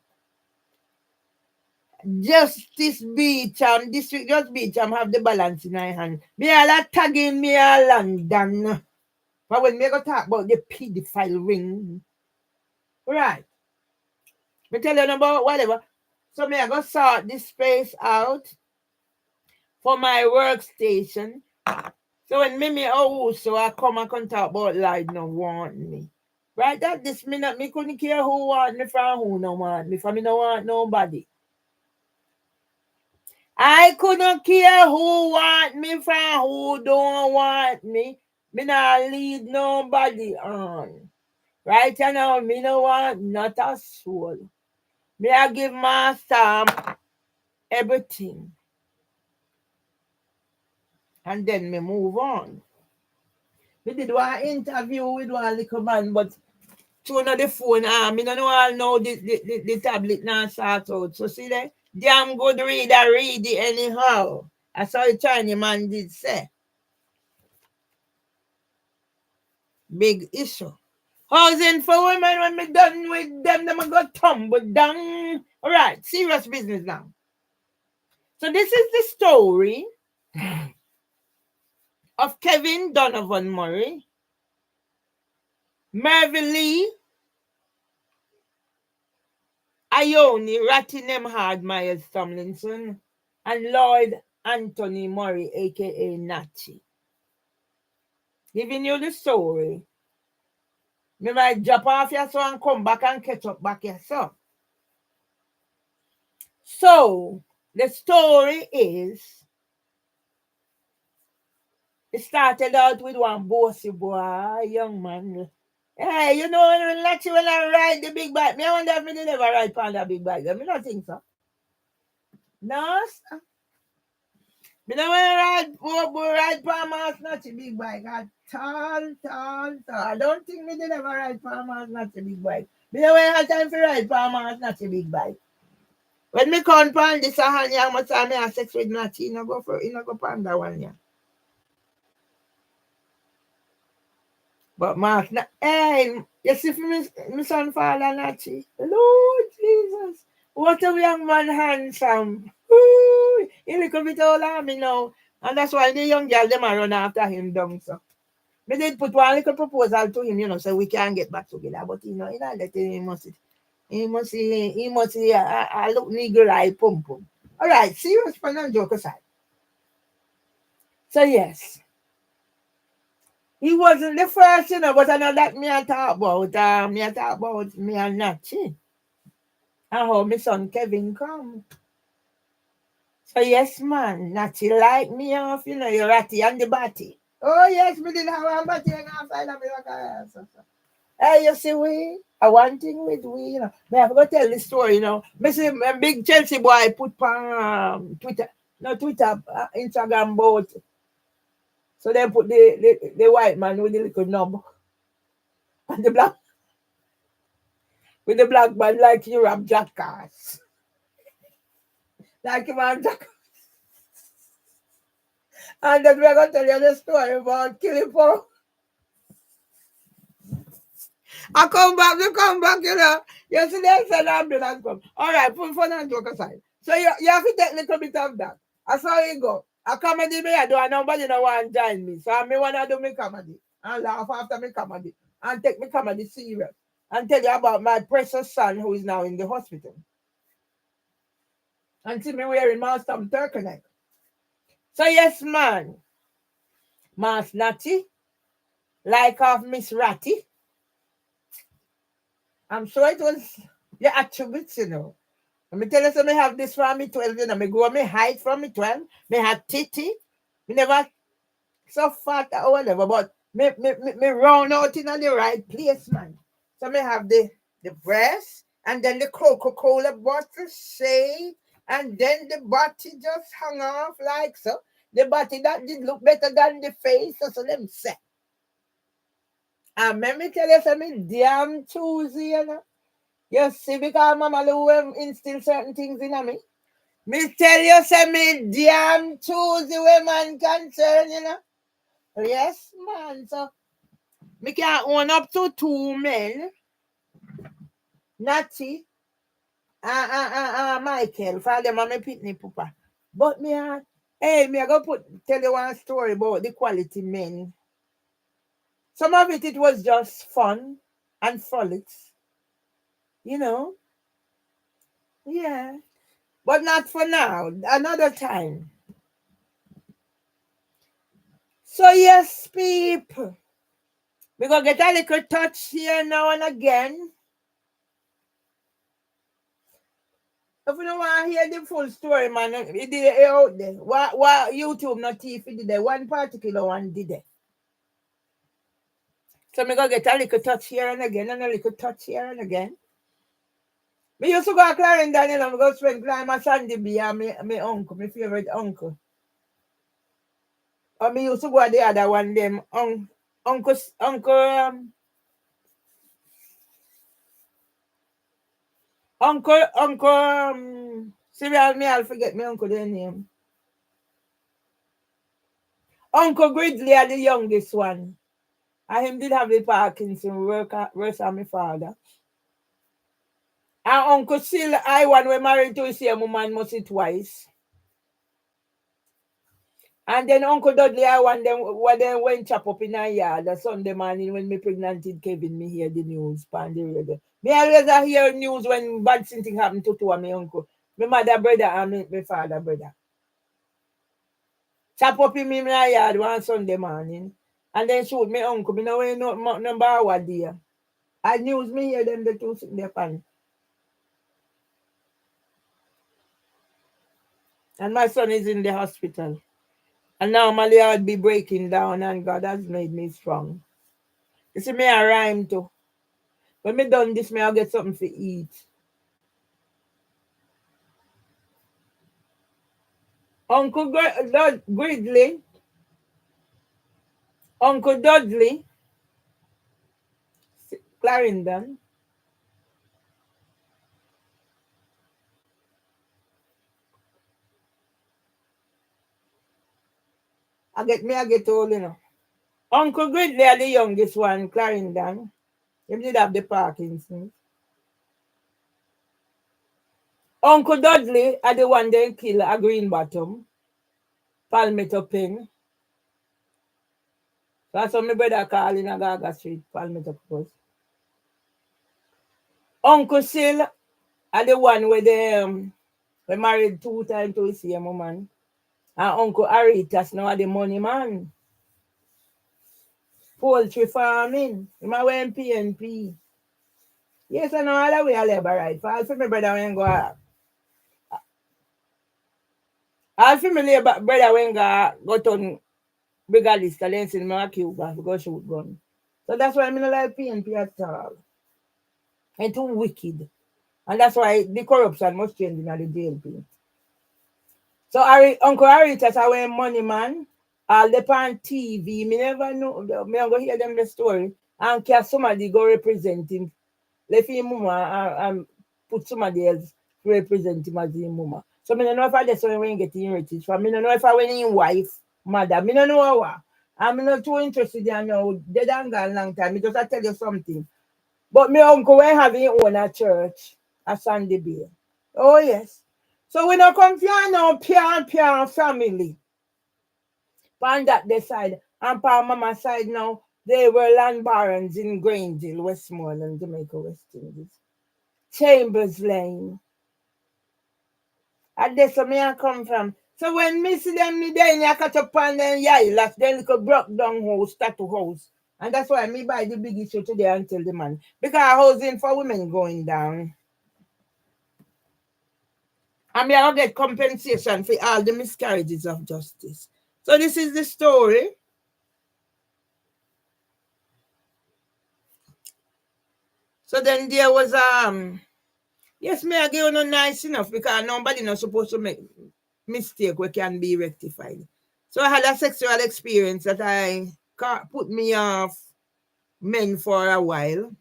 [SPEAKER 1] just this beach district just beach have the balance in my hand. Me all a tagging me a London. But when me go talk about the pedophile ring, right? Me tell you about whatever. So me I go sort this space out for my workstation. So when me oh so I come and can talk about life no want me. Right that this minute me couldn't care who want me from who no want me. For me no want nobody. I couldn't care who want me from who don't want me. Me not lead nobody on. Right now, me no want not a soul. Me I give my stamp everything. And then me move on. We did one interview with one little man, but through the phone, me no know all know the tablet now sort out. So see that damn good reader read it anyhow. That's how the Chinese man did say. Big issue. Housing for women when me done with them I go tumble down. Alright, serious business now. So this is the story of Kevin Donovan Murray, Mervyn Lee, Ione Rattingham Myers Tomlinson, and Lloyd Anthony Murray, aka Natty. Giving you the story. Me might drop off here so and come back and catch up back here. So the story is it started out with one bossy boy, young man. Hey, you know when I ride the big bike, me I wonder if me never ride on that big bike. Me not think so. No, sir. Me don't want to ride Palmas, not a big bike. Tall. I don't think me did ever ride Palmas, not a big bike. Me don't want time for ride Palmas, not a big bike. When me come pan this hand, I must have me have sex with Natty. You know go pan that one, yeah. But Mark, hey, you see for me son father Natty. Lord Jesus. What a young man handsome. Ooh, he look a bit old on me now. And that's why the young girl them are run after him down. So me did put one little proposal to him, so we can get back together. But he not let him must I look nigger eye pum. Alright, serious fun and joke aside. So yes. He wasn't the first, but I know that me I talk about. Me I talk about me and Natty. And how my son Kevin come. So yes, man, Natty like me off, you're ratty and the batty. Oh yes, me did have a batty and I find out me like a hey, you see we? I one thing with we, Me have to tell the story, Me see a big Chelsea boy put on Twitter, Instagram boat. So they put the white man with the little knob and the black with the black man like you have jackass. Like you have jackass. And then we're going to tell you the story about killing for. I come back, You see, they said ambulance come. All right, put fun and joke aside. So you have to take a little bit of that. I saw you go. A comedy me I do and nobody no want to join me. So I me wanna do me comedy and laugh after me comedy and take me comedy serious and tell you about my precious son who is now in the hospital. And see me wearing mask from turtleneck. So yes, man, Mas Natty, like of Miss Ratty. I'm sure it was your attributes, you know. Let me tell you, so me have this from me 12, you know. Me grow me height from me 12. Me had titty. Me never so fat or whatever, but me round out in the right place, man. So me have the breast and then the Coca-Cola bottle shade, and then the body just hung off like so. The body that did look better than the face, so them say. And let me tell you something damn choosy, you know. You see, because Mama Lou instill certain things in me. Me tell you, say me damn choosy woman concern, you know. Yes, man. So me can own up to two men, Natty and Michael, for them and me pitney papa. But hey, me I go tell you one story about the quality men. Some of it was just fun and frolics, you know. Yeah. But not for now. Another time. So yes, people. We gonna get a little touch here now and again. If you don't want to hear the full story, man, it did it out there. What YouTube not TV did there. One particular one did it. So me gonna get a little touch here and again and a little touch here and again. Me used to go to Clarendon, you know, me go spend time with Sandy B and my uncle, my favorite uncle. Or me used to go to the other one, them uncle Cyril, me I'll forget my uncle their name. Uncle Gridley are the youngest one. And him did have the Parkinson, worse than my father. And Uncle Sil, I one we married to the same woman must it twice. And then Uncle Dudley, I one them when they went chop up in a yard that Sunday morning when me pregnanted Kevin, me hear the news on the radio. Me always hear news when bad thing happen to two of my uncle. My mother brother and my father brother. Chop up in me in a yard one Sunday morning. And then shoot me uncle. Me know no number one day. I news me hear them the two sitting there pan. And my son is in the hospital. And normally I would be breaking down, and God has made me strong. You see, me a rhyme too. When me done this, me I'll get something to eat. Uncle Gridley, Uncle Dudley, Clarendon. I get old, you know. Uncle Gridley are the youngest one, Clarendon. He did have the Parkinson. Uncle Dudley are the one they kill a Green Bottom, Palmetto Pen. That's what my brother call in Agaga Street, Palmetto Post. Uncle Sil are the one where they married 2 times to the same woman. And Uncle Aritas now are the money man. Poultry farming. Him a wearing PNP. Yes, I know all the way I labor right. For all for my brother when go all for my labor brother when go turn brigadist and then send me a Cuba to go shoot gun. So that's why I don't like PNP at all. It's too wicked. And that's why the corruption must change in the JLP. So Uncle Aritas are wearing money man. All the on TV. Me never know. Me go hear them the story. And can somebody go represent him. Let him mama and put somebody else to represent him as his mama. So me don't know if I just when get him riches from. Me don't know if I when him wife, mother. Me don't know what. I'm not too interested in now. They don't go a long time. Me just I tell you something. But my uncle when having own a church at Sandy Bay. Oh yes. So we don't come here now, pure family. On that their side. And on mama side now, they were land barons in Granville, Westmoreland, Jamaica, West Indies. Chambers Lane. And that's where me I come from. So when me see them, me then I catch up on them, yeah, that's then little broke down house, tattoo house. And that's why me buy the big issue today and tell the man. Because housing for women going down. And me I'll get compensation for all the miscarriages of justice. So this is the story. So then there was yes, me I give you no nice enough because nobody not supposed to make mistake where can be rectified. So I had a sexual experience that I put me off men for a while.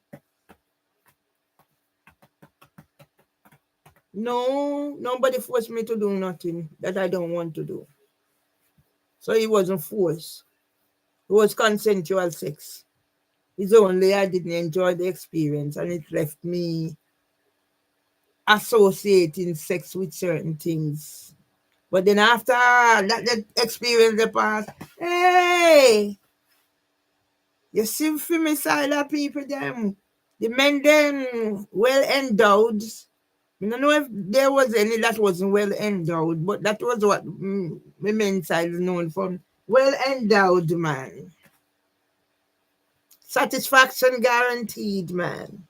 [SPEAKER 1] No, nobody forced me to do nothing that I don't want to do. So it wasn't force. It was consensual sex. It's only I didn't enjoy the experience and it left me associating sex with certain things. But then after that experience the past, hey, you see for me side of people them, the men them well endowed. I don't know if there was any that wasn't well endowed, but that was what the men's side is known for. Well endowed man. Satisfaction guaranteed man.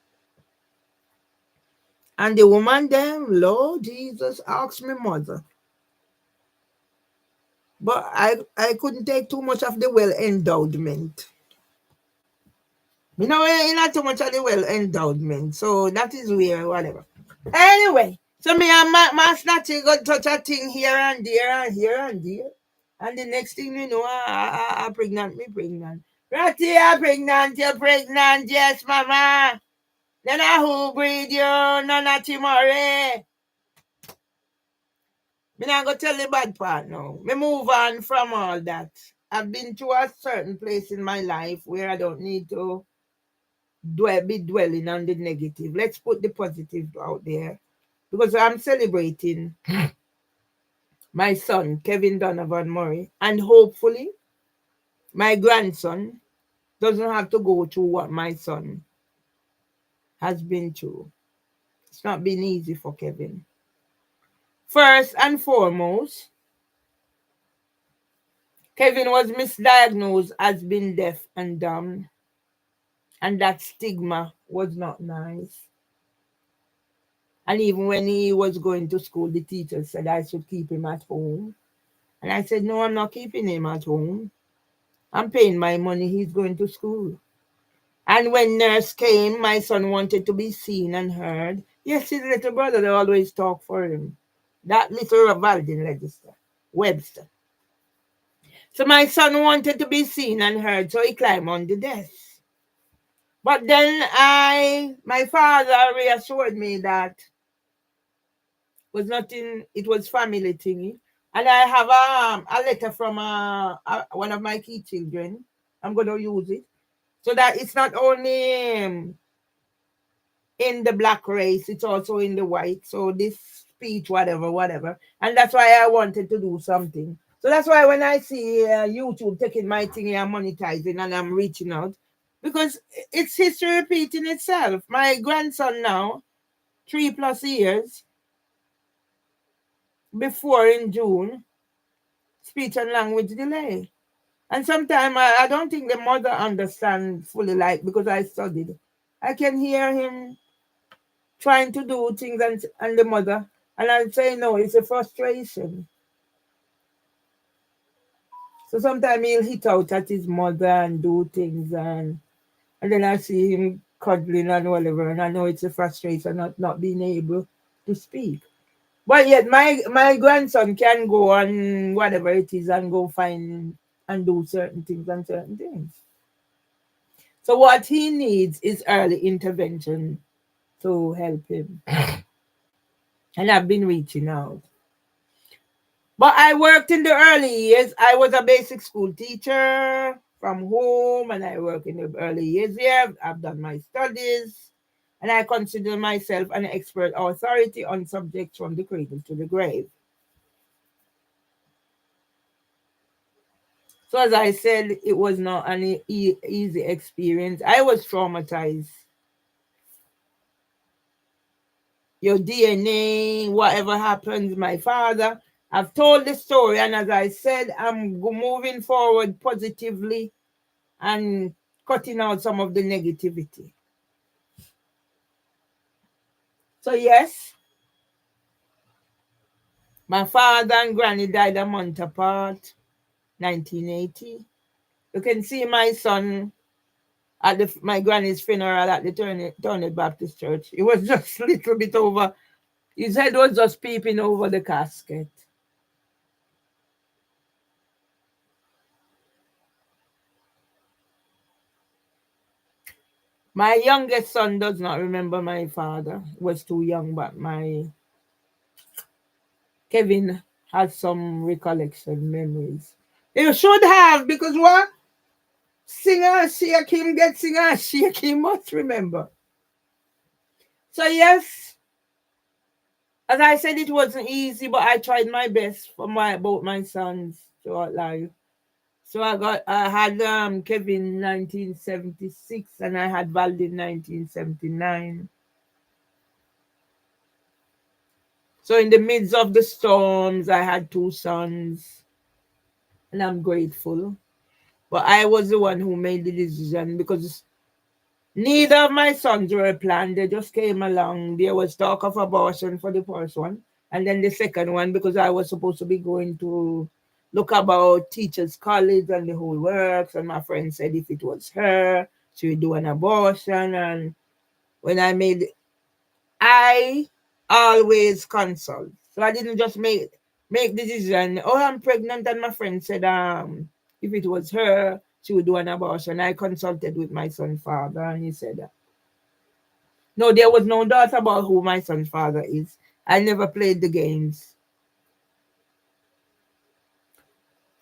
[SPEAKER 1] And the woman them, Lord Jesus, asked me mother. But I couldn't take too much of the well endowment. You know, not too much of the well endowment. So that is where, whatever. Anyway, so me and my snatching got touch a thing here and there and here and there. And the next thing you know, I pregnant, me pregnant. Ratty, I pregnant, you're pregnant, yes, mama. Then I who breed you, none of tomorrow. Me not go tell the bad part now. Me move on from all that. I've been to a certain place in my life where I don't need to be dwelling on the negative. Let's put the positive out there. Because I'm celebrating my son, Kevin Donovan Murray, and hopefully my grandson doesn't have to go through what my son has been through. It's not been easy for Kevin. First and foremost, Kevin was misdiagnosed as being deaf and dumb, and that stigma was not nice. And even when he was going to school, the teacher said I should keep him at home. And I said, no, I'm not keeping him at home. I'm paying my money. He's going to school. And when nurse came, my son wanted to be seen and heard. Yes, his little brother, they always talk for him. That little Valdin Register, Webster. So my son wanted to be seen and heard, so he climbed on the desk. But then my father reassured me that was nothing, it was family thingy. And I have a letter from one of my key children. I'm going to use it. So that it's not only in the black race, it's also in the white. So this speech, whatever, whatever. And that's why I wanted to do something. So that's why when I see YouTube taking my thing and monetizing and I'm reaching out, because it's history repeating itself. My grandson now, 3+ years before in June, speech and language delay. And sometimes I don't think the mother understands fully, like, because I studied. I can hear him trying to do things and the mother, and I say, no, it's a frustration. So sometimes he'll hit out at his mother and do things, and then I see him cuddling and whatever, and I know it's a frustration not being able to speak. But yet my grandson can go on whatever it is and go find and do certain things and certain things. So what he needs is early intervention to help him. And I've been reaching out. But I worked in the early years. I was a basic school teacher from home, and I work in the early years here. I've done my studies, and I consider myself an expert authority on subjects from the cradle to the grave. So as I said, it was not an easy experience. I was traumatized. Your DNA, whatever happens, my father. I've told the story, and as I said, I'm moving forward positively and cutting out some of the negativity. So yes, my father and granny died a month apart, 1980. You can see my son at my granny's funeral at the Turner Baptist Church. It was just a little bit over. His head was just peeping over the casket. My youngest son does not remember my father. He was too young, but my Kevin has some recollection memories. You should have, because what? Singer Shake him get singer Shake him must remember. So yes, as I said, it wasn't easy, but I tried my best for both my sons throughout life. So I had Kevin 1976 and I had Valdi 1979. So in the midst of the storms, I had two sons, and I'm grateful. But I was the one who made the decision because neither of my sons were planned. They just came along. There was talk of abortion for the first one, and then the second one because I was supposed to be going to look about teachers' college and the whole works. And my friend said if it was her, she would do an abortion. And when I always consult. So I didn't just make the decision. Oh, I'm pregnant, and my friend said if it was her, she would do an abortion. I consulted with my son's father, and he said no, there was no doubt about who my son's father is. I never played the games.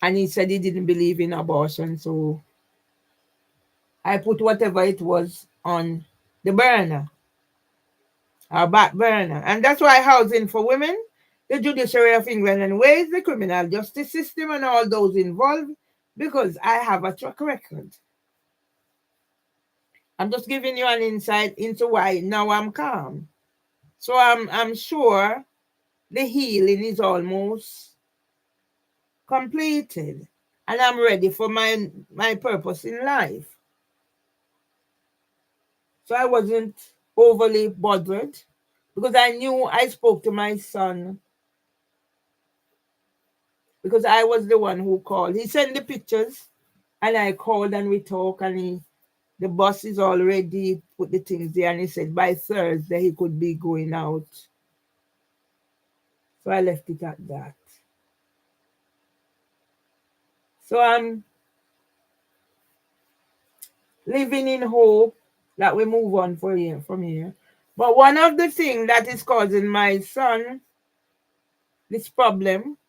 [SPEAKER 1] And he said he didn't believe in abortion, so I put whatever it was on the burner, our back burner. And that's why housing for women, the judiciary of England and Wales, the criminal justice system, and all those involved, because I have a track record. I'm just giving you an insight into why now I'm calm. So I'm sure the healing is almost completed, and I'm ready for my purpose in life. So I wasn't overly bothered because I knew I spoke to my son because I was the one who called. He sent the pictures and I called and we talked, and the boss is already put the things there, and he said by Thursday he could be going out. So I left it at that. So I'm living in hope that we move on from here. But one of the things that is causing my son this problem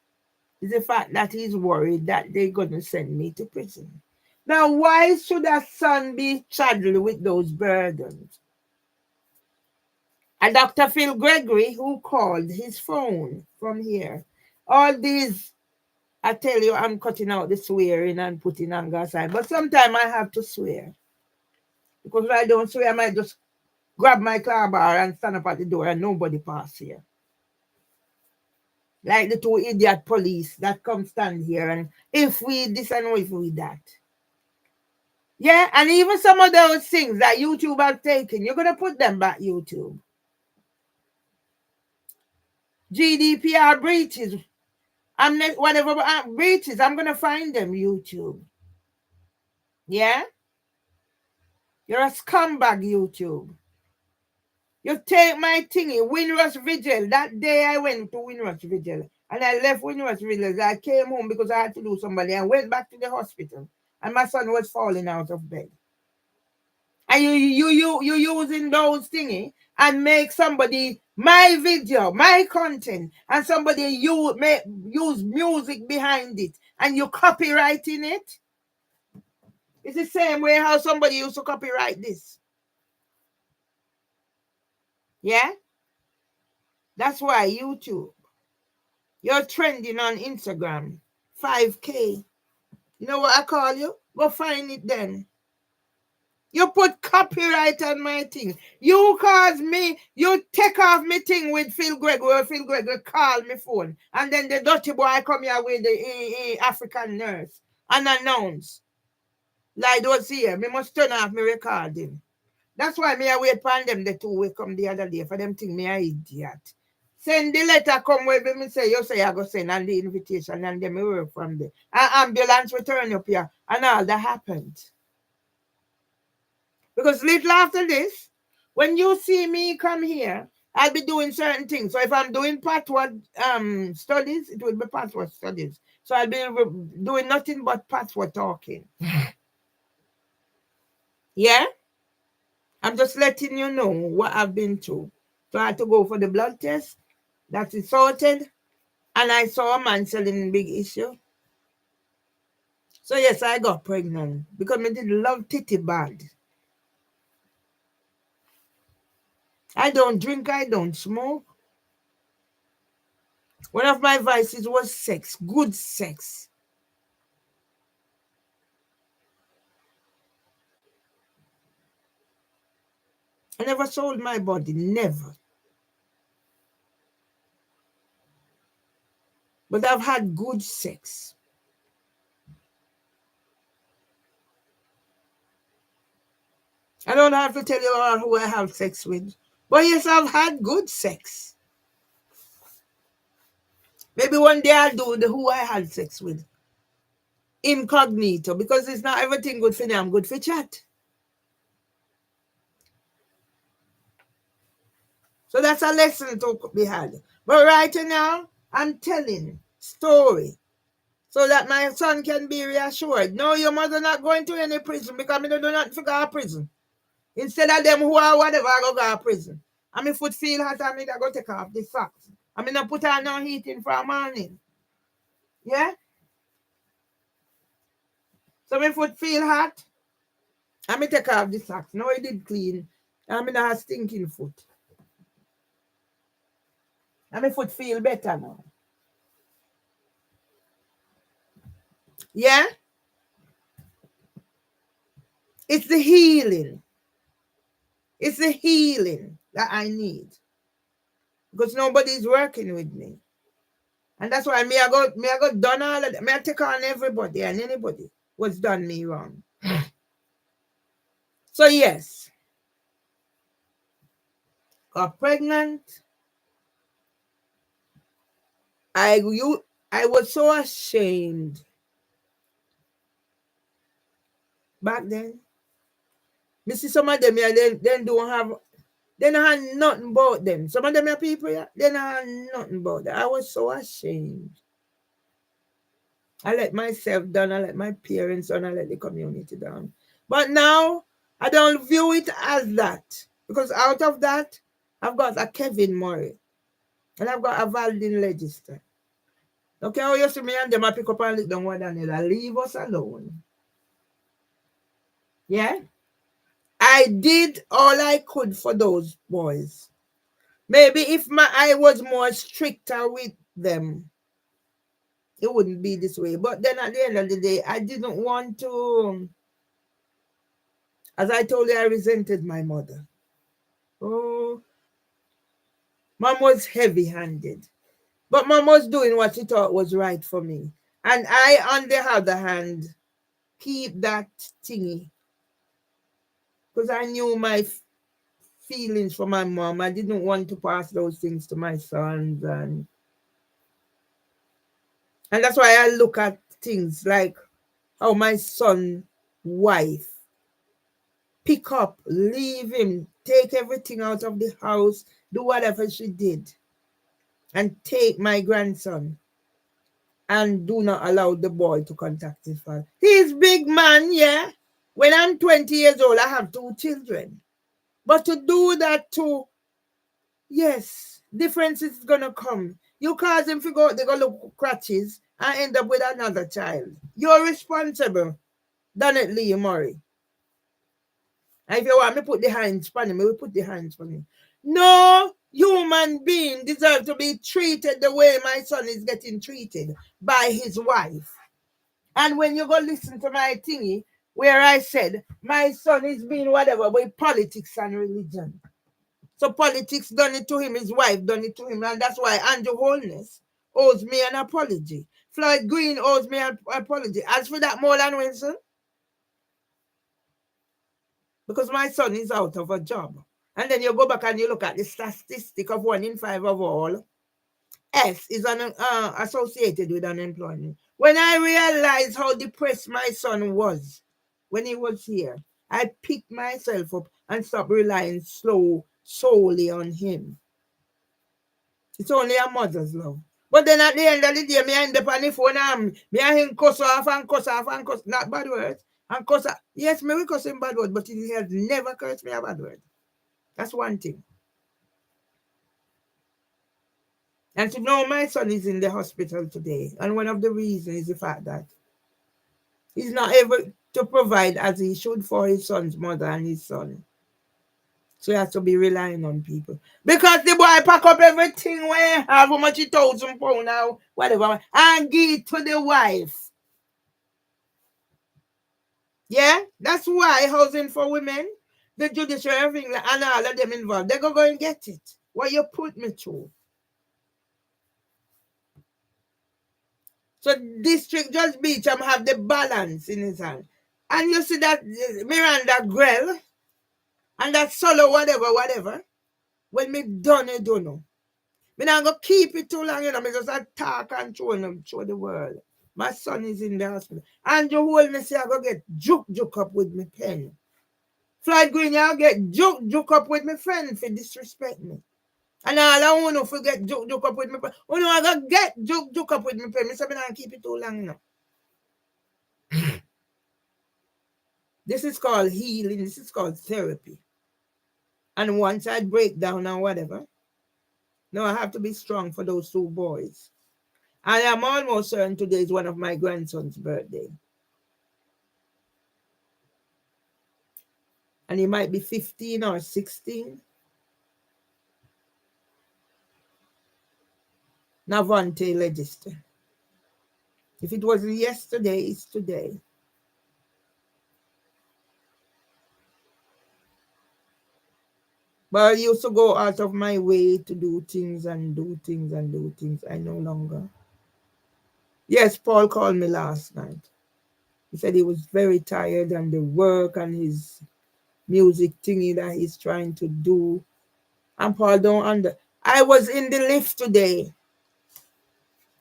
[SPEAKER 1] is the fact that he's worried that they're going to send me to prison. Now, why should a son be saddled with those burdens? And Dr. Phil Gregory, who called his phone from here, all these, I tell you, I'm cutting out the swearing and putting anger aside. But sometimes I have to swear. Because if I don't swear, I might just grab my car bar and stand up at the door and nobody pass here. Like the two idiot police that come stand here and if we this and if we that. Yeah, and even some of those things that YouTube has taken, you're gonna put them back YouTube. GDPR breaches. I'm not whatever breaches, I'm gonna find them YouTube. Yeah? You're a scumbag, YouTube. You take my thingy, Windrush Vigil. That day I went to Windrush Vigil and I left Windrush Vigil. I came home because I had to do somebody and went back to the hospital. And my son was falling out of bed. And you using those thingy and make somebody my video, my content, and somebody use music behind it and you copywriting it. It's the same way how somebody used to copyright this. Yeah? That's why YouTube. You're trending on Instagram. 5K. You know what I call you? Go find it then. You put copyright on my thing. You cause me, you take off me thing with Phil Gregory. Phil Gregory call me phone. And then the dirty boy come here with the African nurse. Unannounced. Like those here. Me must turn off me recording. That's why me I wait for them the two will come the other day for them think me a idiot. Send the letter come where me say you say I go send and the invitation and then me work from there. And ambulance return up here and all that happened. Because little after this, when you see me come here, I'll be doing certain things. So if I'm doing pathward studies, it will be pathward studies. So I'll be doing nothing but pathward talking. Yeah? I'm just letting you know what I've been through. So I had to go for the blood test. That is sorted. And I saw a man selling Big Issue. So yes, I got pregnant because I did love titty bad. I don't drink, I don't smoke. One of my vices was sex, good sex. I never sold my body, never. But I've had good sex. I don't have to tell you all who I have sex with. But yes, I've had good sex. Maybe one day I'll do the who I had sex with. Incognito, because it's not everything good for me. I'm good for chat. So that's a lesson to be had. But right now, I'm telling story so that my son can be reassured. No, your mother not going to any prison because I do not figure a prison. Instead of them who are whatever, I go to prison. And my foot feel hot, I mean, I go take off the socks. I mean, I put on no heating for a morning. Yeah? So my foot feel hot, I mean, take off the socks. No, it did clean. I mean, I have stinking foot. And my foot feel better now. Yeah? It's the healing. It's the healing that I need. Because nobody's working with me. And that's why me I got done all of that. Me I take on everybody and anybody what's done me wrong. So yes. Got pregnant. I was so ashamed back then. Me see some of them here, they don't have nothing about them. Some of them are people here, they don't have nothing about them. I was so ashamed. I let myself down, I let my parents down, I let the community down. But now I don't view it as that. Because out of that, I've got a Kevin Murray. And I've got a Valdin Legister. Okay, how you see me and them I pick up and lick down one another. Leave us alone. Yeah? I did all I could for those boys. Maybe if I was more stricter with them, it wouldn't be this way. But then at the end of the day, I didn't want to. As I told you, I resented my mother. Oh, mom was heavy-handed. But mom was doing what she thought was right for me. And I, on the other hand, keep that thingy. Because I knew my feelings for my mom. I didn't want to pass those things to my sons. And that's why I look at things like how my son's wife pick up, leave him, take everything out of the house, do whatever she did, and take my grandson and do not allow the boy to contact his father. He's big man, yeah. When I'm 20 years old, I have 2 children. But to do that too, yes, difference is gonna come. You cause him to go, they go look crutches and end up with another child. You're responsible. Done it, Lee Murray. And if you want me put the hands on him, we put the hands on him. No human being deserves to be treated the way my son is getting treated by his wife. And when you go listen to my thingy, where I said, my son is being whatever with politics and religion. So politics done it to him, his wife done it to him, and that's why Andrew Holness owes me an apology. Floyd Green owes me an apology. As for that, Moreland Wilson, because my son is out of a job. And then you go back and you look at the statistic of 1 in 5 of all S is associated with unemployment. When I realized how depressed my son was when he was here, I picked myself up and stopped relying solely on him. It's only a mother's love. But then at the end of the day, me end up on the phone and me and him cuss off and cuss off and cuss, not bad words. And cuss off. Yes, me will cuss him bad words, but he has never cursed me a bad word. That's one thing. And to know my son is in the hospital today, and one of the reasons is the fact that he's not able to provide as he should for his son's mother and his son. So he has to be relying on people. Because the boy pack up everything where have how much £1,000 now, whatever, and give it to the wife. Yeah, that's why housing for women, the judiciary of England, and all of them involved, they go and get it. What you put me through. So District Judge Beecham have the balance in his hand. And you see that Miranda Grell and that solo whatever, when me done it, don't know. Me not go keep it too long, me just talk and show the world. My son is in the hospital. And you hold me say I go get juke up with me pen. Floyd Green, I'll get juke up with my friend for disrespect me. And all I want to forget joke up with me. Oh no, I got get joke up with me. Me say I keep it too long now. This is called healing. This is called therapy. And once I break down and whatever, no, I have to be strong for those 2 boys. I am almost certain today is one of my grandson's birthday. And he might be 15 or 16. Navante Legister. If it wasn't yesterday, it's today. But I used to go out of my way to do things and do things and do things. I no longer. Yes, Paul called me last night. He said he was very tired and the work and his music thingy that he's trying to do. And Paul don't I was in the lift today,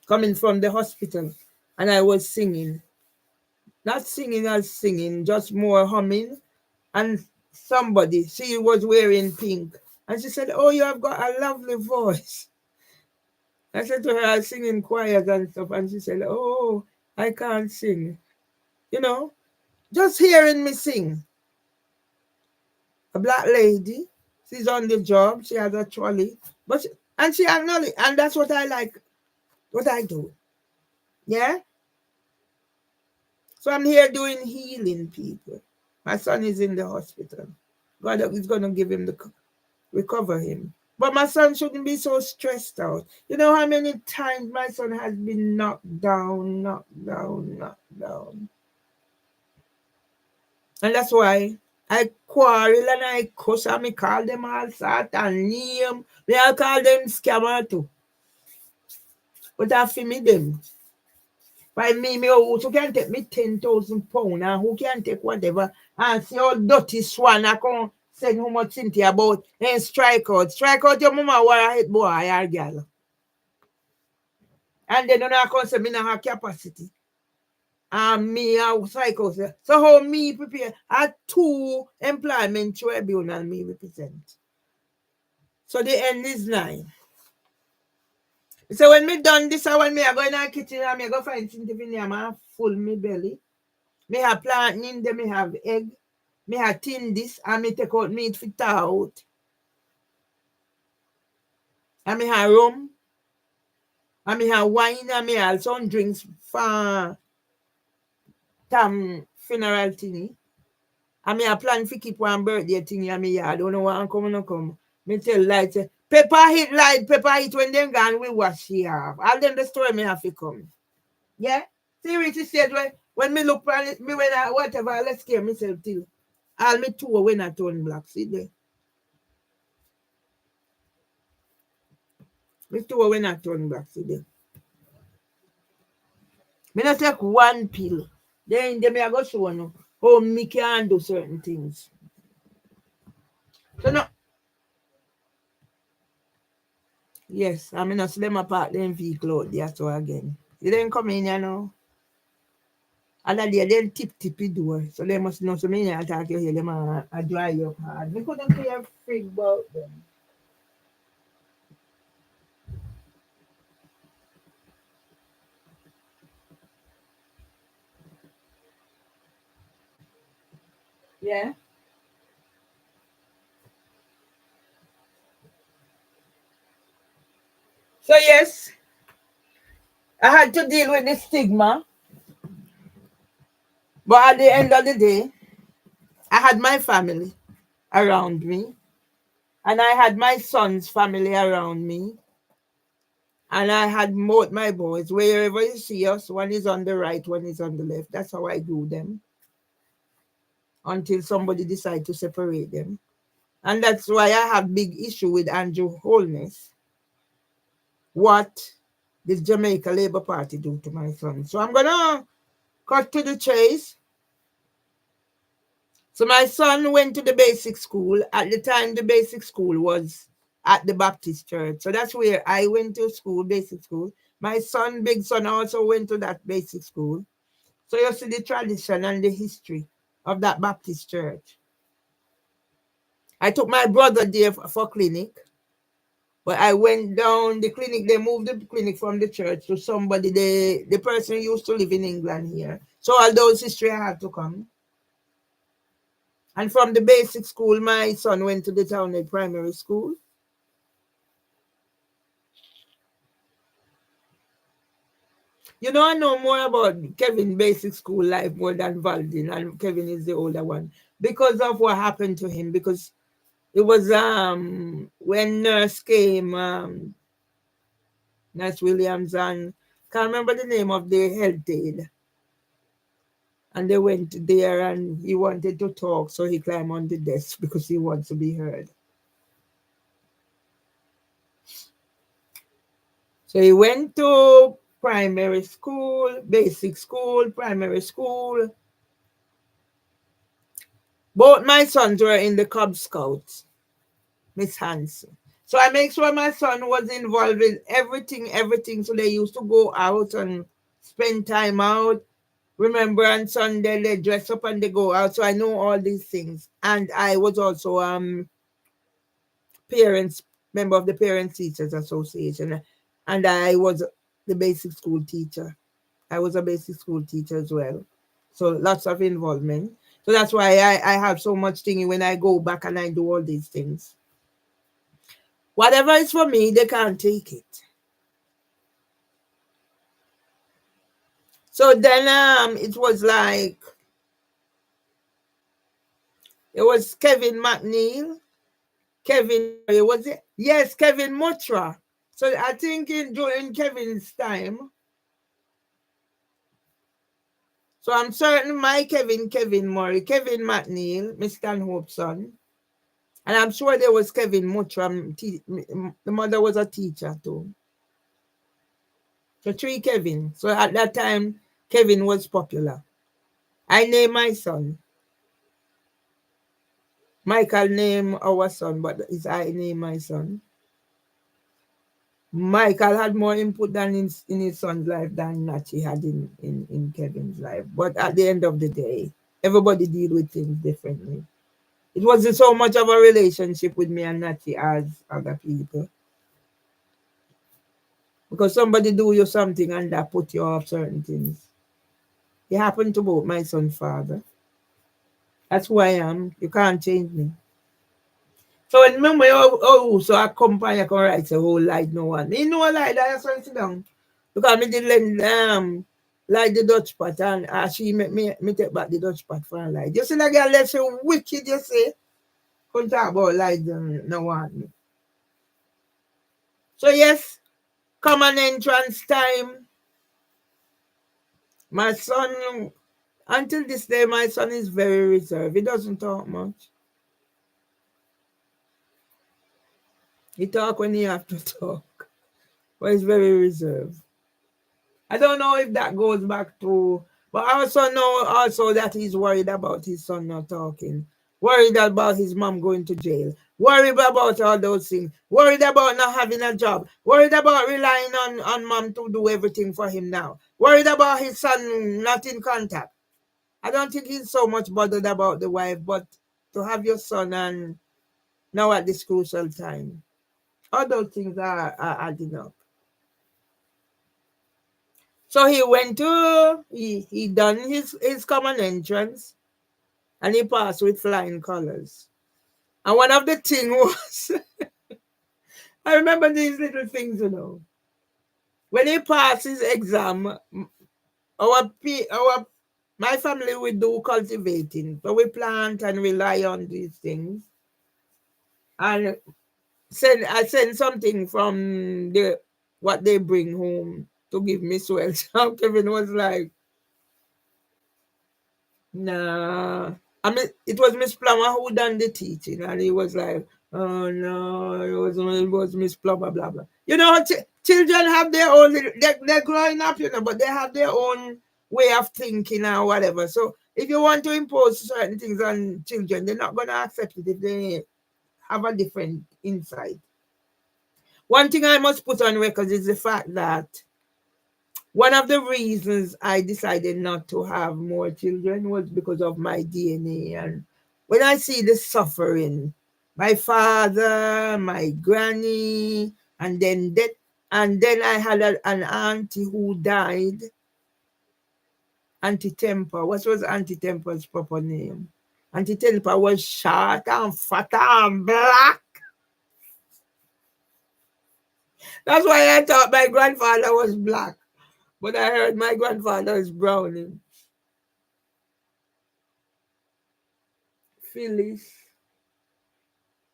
[SPEAKER 1] coming from the hospital, and I was singing. Not singing as singing, just more humming. And somebody, she was wearing pink. And she said, oh, you have got a lovely voice. I said to her, I sing in choirs and stuff. And she said, oh, I can't sing. You know, just hearing me sing. A black lady, she's on the job, she has a trolley. And she acknowledged, and that's what I like, what I do. Yeah? So I'm here doing healing people. My son is in the hospital. God is going to give him recover him. But my son shouldn't be so stressed out. You know how many times my son has been knocked down. And that's why I quarrel and I cuss and I call them all sort and name. I call them scammer too. But I feel me them. By me who can take me £10,000 and who can take whatever and see how dirty swan I can send how much Cynthia about and strike out. Strike out your mama war a hit boy or girl. And then I can say me not have capacity. And me a psycho. So how me prepare a 2 employment tribunal me represent. So the end is 9. So when me done this, when me I go in the kitchen and me go find Cynthia and full me belly. Me have plantain in there, me have egg, me have tin this, and me take out meat for out. And me have rum, and me have wine, and me have some drinks for Tam funeral thingy. And me have plan to keep one birthday thingy in me yard. Don't know what I'm coming to come. Me tell Light, say, pepper hit when them gone, we wash here. All them the story me have to come. Yeah? Seriously said, well, When me look at it, me when I whatever, let's scare myself till. All me two when I turn black. See there. Me two when I turn black. See there. Me not take one pill. Then me I go show you how me can do certain things. So no, yes, I mean, not them apart them vehicle out there so again. They didn't come in, you know. And that they then tip the door. So they must know so many attack you here, them a dry up hard. We couldn't care a freak about them. Yeah. So yes, I had to deal with the stigma, but at the end of the day, I had my family around me, and I had my son's family around me, and I had both my boys. Wherever you see us, one is on the right, one is on the left. That's how I do them until somebody decide to separate them. And that's why I have big issue with Andrew Holness, what this Jamaica Labour Party do to my son. So I'm gonna cut to the chase. So my son went to the basic school. At the time, the basic school was at the Baptist church. So that's where I went to school, basic school. My son, big son, also went to that basic school. So you see the tradition and the history of that Baptist church. I took my brother there for clinic. But I went down the clinic, they moved the clinic from the church to somebody, the person used to live in England here. So all those history I had to come. And from the basic school, my son went to the Townhead Primary School. You know, I know more about Kevin basic school life more than Valdin, and Kevin is the older one because of what happened to him. Because it was when nurse came, Nurse Williams, and can't remember the name of the health aide. And they went there and he wanted to talk, so he climbed on the desk because he wants to be heard. So he went to primary school, basic school, primary school. Both my sons were in the Cub Scouts, Miss Hanson. So I make sure my son was involved with everything. So they used to go out and spend time out. Remember on Sunday they dress up and they go out. So I know all these things. And I was also parents, member of the Parents Teachers Association, and I was the basic school teacher. I was a basic school teacher as well. So lots of involvement. So that's why I have so much thinking when I go back and I do all these things. Whatever is for me, they can't take it. So then it was like it was Kevin McNeil. Kevin, was it? Yes, Kevin Mutra. So I think during Kevin's time, so I'm certain my Kevin Murray, Kevin McNeil, Miss Stanhope's son. And I'm sure there was Kevin Mutra. The mother was a teacher too. So three Kevin. So at that time, Kevin was popular. I named my son. Michael named our son, but it's I named my son. Michael had more input than in his son's life than Nachi had in Kevin's life. But at the end of the day, everybody deal with things differently. It wasn't so much of a relationship with me and Nachi as other people. Because somebody do you something and that put you off certain things. It happened to both my son's father. That's who I am. You can't change me. So when remember, so I come and I can write a whole lie, no one. You know a lie that I saw sit down. Because me did lend like the Dutch pot and she make me take back the Dutch pot for a lie. You see that girl left so wicked, you see? Couldn't talk about lies, no one. So yes, common entrance time. My son until this day, my son is very reserved. He doesn't talk much. He talk when he have to talk, but he's very reserved. I don't know if that goes back to, but I also know also that he's worried about his son not talking, worried about his mom going to jail, worried about all those things, worried about not having a job, worried about relying on mom to do everything for him now, worried about his son not in contact. I don't think he's so much bothered about the wife, but to have your son and now at this crucial time, all those things are adding up. So he went to he done his common entrance and he passed with flying colors. And one of the thing was I remember these little things, you know. When he passed his exam, our my family we do cultivating. So we plant and rely on these things. And I send something from the what they bring home to give me swell. So Kevin was like, nah. I mean, it was Miss Plummer who done the teaching, and he was like, "Oh no, it was Miss Plummer, blah blah." You know, children have their own. They're growing up, you know, but they have their own way of thinking or whatever. So if you want to impose certain things on children, they're not gonna accept it if they have a different insight. One thing I must put on record is the fact that one of the reasons I decided not to have more children was because of my DNA. And when I see the suffering, my father, my granny, and then that, and then I had an auntie who died, Auntie Temper. What was Auntie Temper's proper name? Auntie Temper was short and fat and black. That's why I thought my grandfather was black. But I heard my grandfather is brown. Phyllis.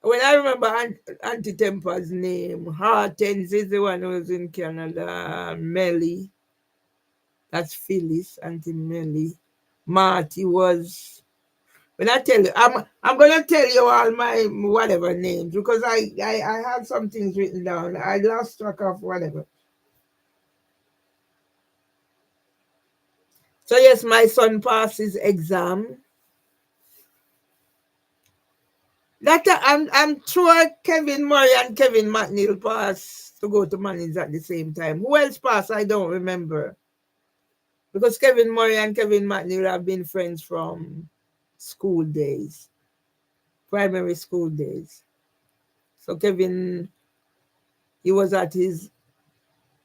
[SPEAKER 1] When I remember Auntie Temper's name, Hortense is the one who was in Canada. Melly, that's Phyllis, Auntie Melly. Marty was. When I tell you, I'm gonna tell you all my whatever names because I have some things written down. I lost track of whatever. So yes, my son passed his exam. That I'm sure Kevin Murray and Kevin McNeil passed to go to Mannings at the same time. Who else passed? I don't remember. Because Kevin Murray and Kevin McNeil have been friends from school days, primary school days. So Kevin, he was at his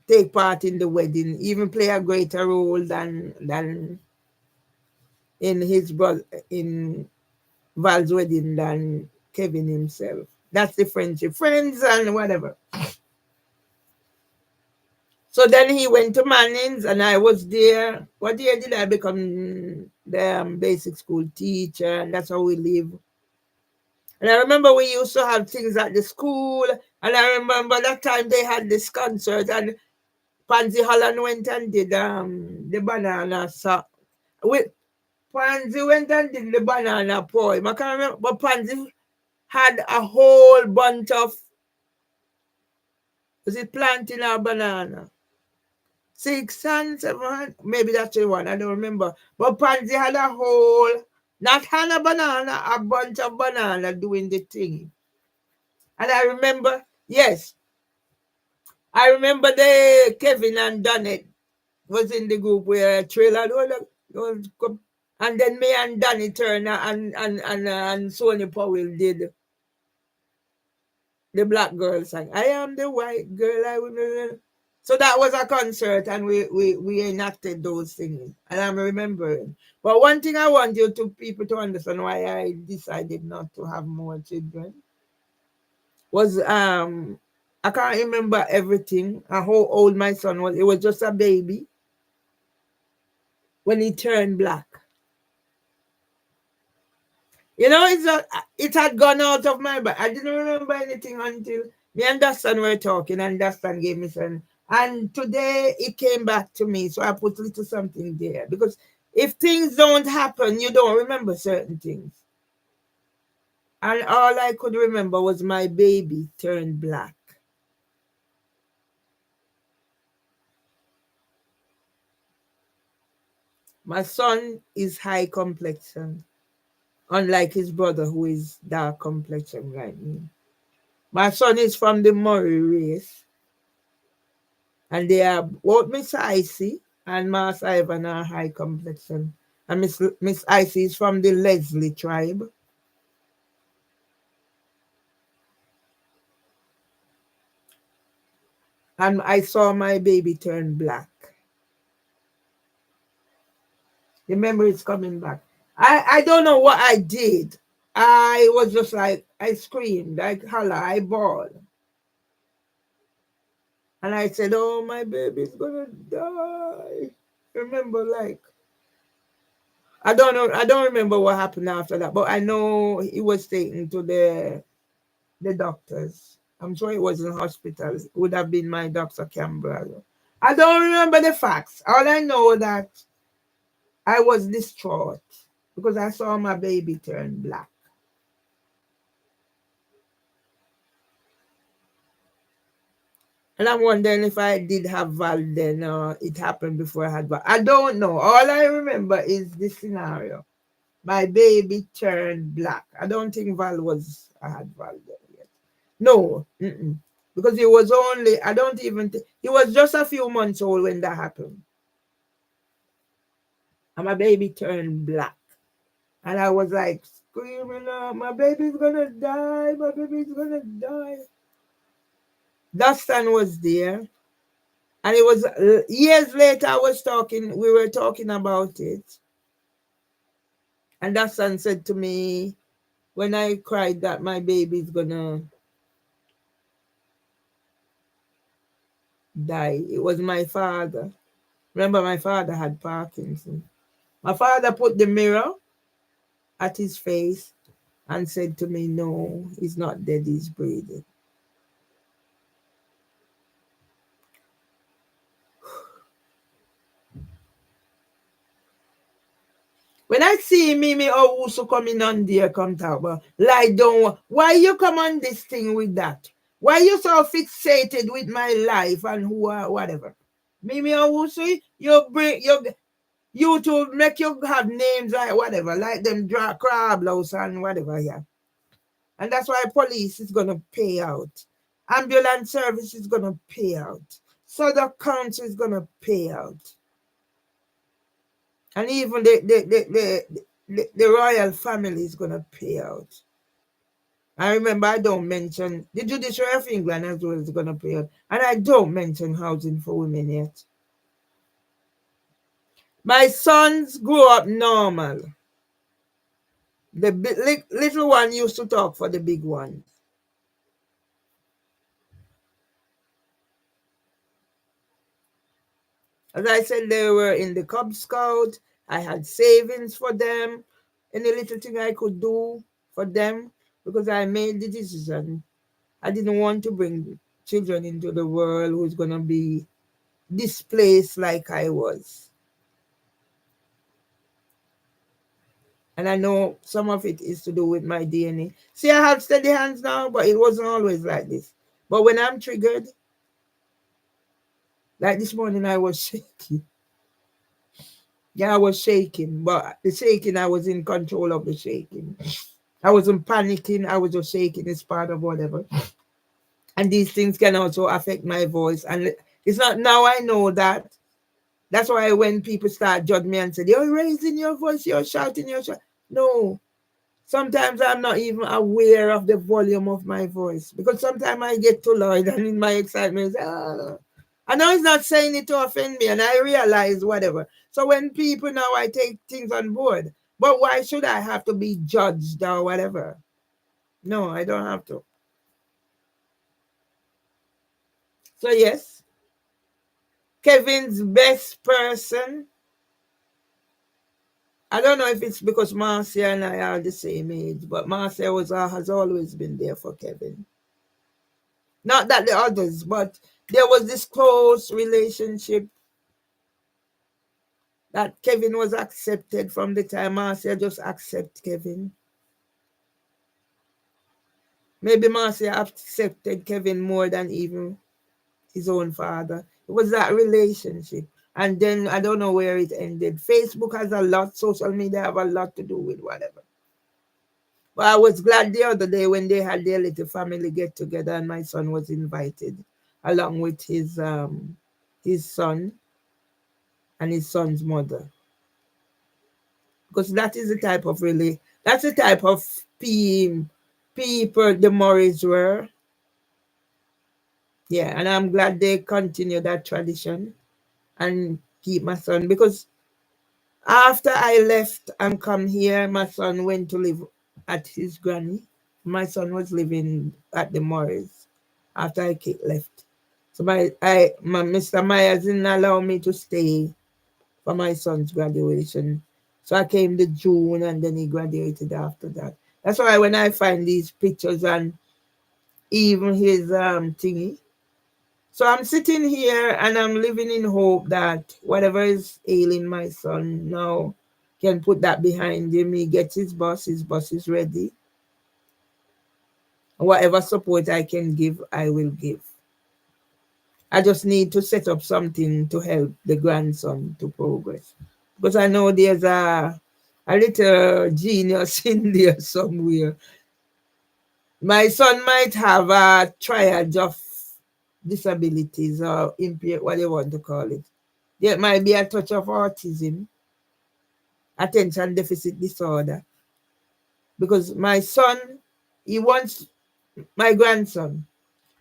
[SPEAKER 1] take part in the wedding, even play a greater role than in his brother in Val's wedding than Kevin himself. That's the friendship, friends and whatever. So then he went to Mannings and I was there. What year did I become the basic school teacher? And that's how we live. And I remember we used to have things at the school. And I remember that time they had this concert and Pansy Holland went and did the banana song. Pansy went and did the banana poem. I can't remember, but Pansy had a whole bunch of, was it planting a banana? 6 and 7, maybe that's the one, I don't remember. But Pansy had a whole, not Hannah banana, a bunch of banana doing the thing. And I remember, yes, I remember the Kevin and Donnet was in the group where trailer and then me and Danny Turner and Sonia Powell did the black girl song. I am the white girl. So that was a concert and we enacted those things. And I'm remembering. But one thing I want you to people to understand why I decided not to have more children was I can't remember everything. How old my son was. It was just a baby when he turned black. You know, it had gone out of my mind. I didn't remember anything until me and Dustin were talking, and Dustin gave me some. And today it came back to me, so I put little something there because If things don't happen, you don't remember certain things. And all I could remember was my baby turned black. My son is high complexion, unlike his brother who is dark complexion like me. My son is from the Murray race, and they are both Miss Icy and Mass Ivan are high complexion. And Miss Icy is from the Leslie tribe. And I saw my baby turn black. The memory is coming back. I don't know what I did. I was just like, I screamed, I holler, I bawled. And I said, oh, my baby's gonna die. Remember, like, I don't know, I don't remember what happened after that, but I know he was taken to the doctors. I'm sure it was in hospital. It would have been my Dr. Campbell. I don't remember the facts. All I know that I was distraught because I saw my baby turn black. And I'm wondering if I did have Val then or it happened before I had Val. I don't know. All I remember is this scenario. My baby turned black. I don't think I had Val then yet. No, because he was only, I don't even think, he was just a few months old when that happened. And my baby turned black. And I was like screaming out, my baby's gonna die, my baby's gonna die. Dustin was there. And it was years later we were talking about it. And Dustin said to me, when I cried that my baby's gonna die, it was my father. Remember, my father had Parkinson. My father put the mirror at his face and said to me, no, he's not dead, he's breathing. When I see Mimi Owusu coming on there, come talk about, lie down. Why you come on this thing with that? Why you so fixated with my life and who or whatever? Mimi Owusu, you to make you have names like whatever, like them crab louse and whatever, yeah. And that's why police is gonna pay out. Ambulance service is gonna pay out. So the council is gonna pay out. And even the royal family is going to pay out. I remember I don't mention the Judiciary of England as well is going to pay out. And I don't mention housing for women yet. My sons grew up normal. The little one used to talk for the big ones. As I said, they were in the Cub Scout. I had savings for them. Any little thing I could do for them because I made the decision. I didn't want to bring children into the world who's going to be displaced like I was. And I know some of it is to do with my DNA. See, I have steady hands now, but it wasn't always like this. But when I'm triggered, like this morning, I was shaking. Yeah, I was shaking, but the shaking, I was in control of the shaking. I wasn't panicking, I was just shaking. It's part of whatever. And these things can also affect my voice. And it's not now I know that. That's why when people start judging me and say, you're raising your voice, you're shouting, no. Sometimes I'm not even aware of the volume of my voice because sometimes I get too loud and in my excitement, I know he's not saying it to offend me and I realize whatever. So when people now, I take things on board. But why should I have to be judged or whatever? No, I don't have to. So yes, Kevin's best person. I don't know if it's because Marcia and I are the same age, but Marcia has always been there for Kevin. Not that the others, but there was this close relationship that Kevin was accepted from the time Marcia just accept Kevin. Maybe Marcia accepted Kevin more than even his own father. It was that relationship. And then I don't know where it ended. Facebook has a lot, social media have a lot to do with whatever. But I was glad the other day when they had their little family get together and my son was invited along with his son and his son's mother. Because that is the type of really that's the type of people the Morris were. Yeah, and I'm glad they continue that tradition and keep my son because after I left and come here, my son went to live at his granny. My son was living at the Morris after I left. So my Mr. Myers didn't allow me to stay for my son's graduation. So I came to June and then he graduated after that. That's why when I find these pictures and even his thingy. So I'm sitting here and I'm living in hope that whatever is ailing my son now can put that behind him. He gets his bus is ready. Whatever support I can give, I will give. I just need to set up something to help the grandson to progress. Because I know there's a little genius in there somewhere. My son might have a triad of disabilities or impair, what you want to call it. There might be a touch of autism, attention deficit disorder. Because my son, he wants my grandson.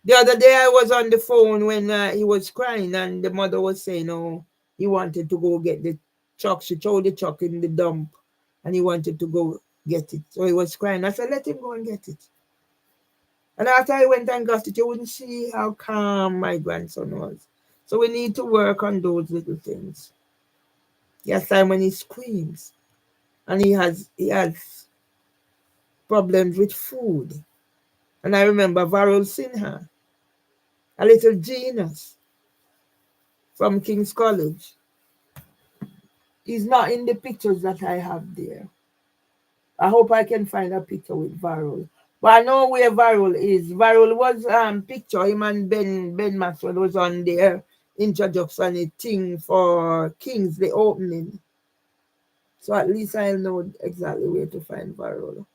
[SPEAKER 1] The other day I was on the phone when he was crying and the mother was saying, oh, he wanted to go get the truck. She threw the truck in the dump and he wanted to go get it. So he was crying. I said, let him go and get it. And after I went and got it, you wouldn't see how calm my grandson was. So we need to work on those little things. Yes, time when he screams and he has problems with food. And I remember Varul Sinha, a little genius from King's College. He's not in the pictures that I have there. I hope I can find a picture with Varul. But I know where Varul is. Varul was picture him and Ben Maxwell was on their introduction thing for Kings, the opening. So at least I'll know exactly where to find Varul.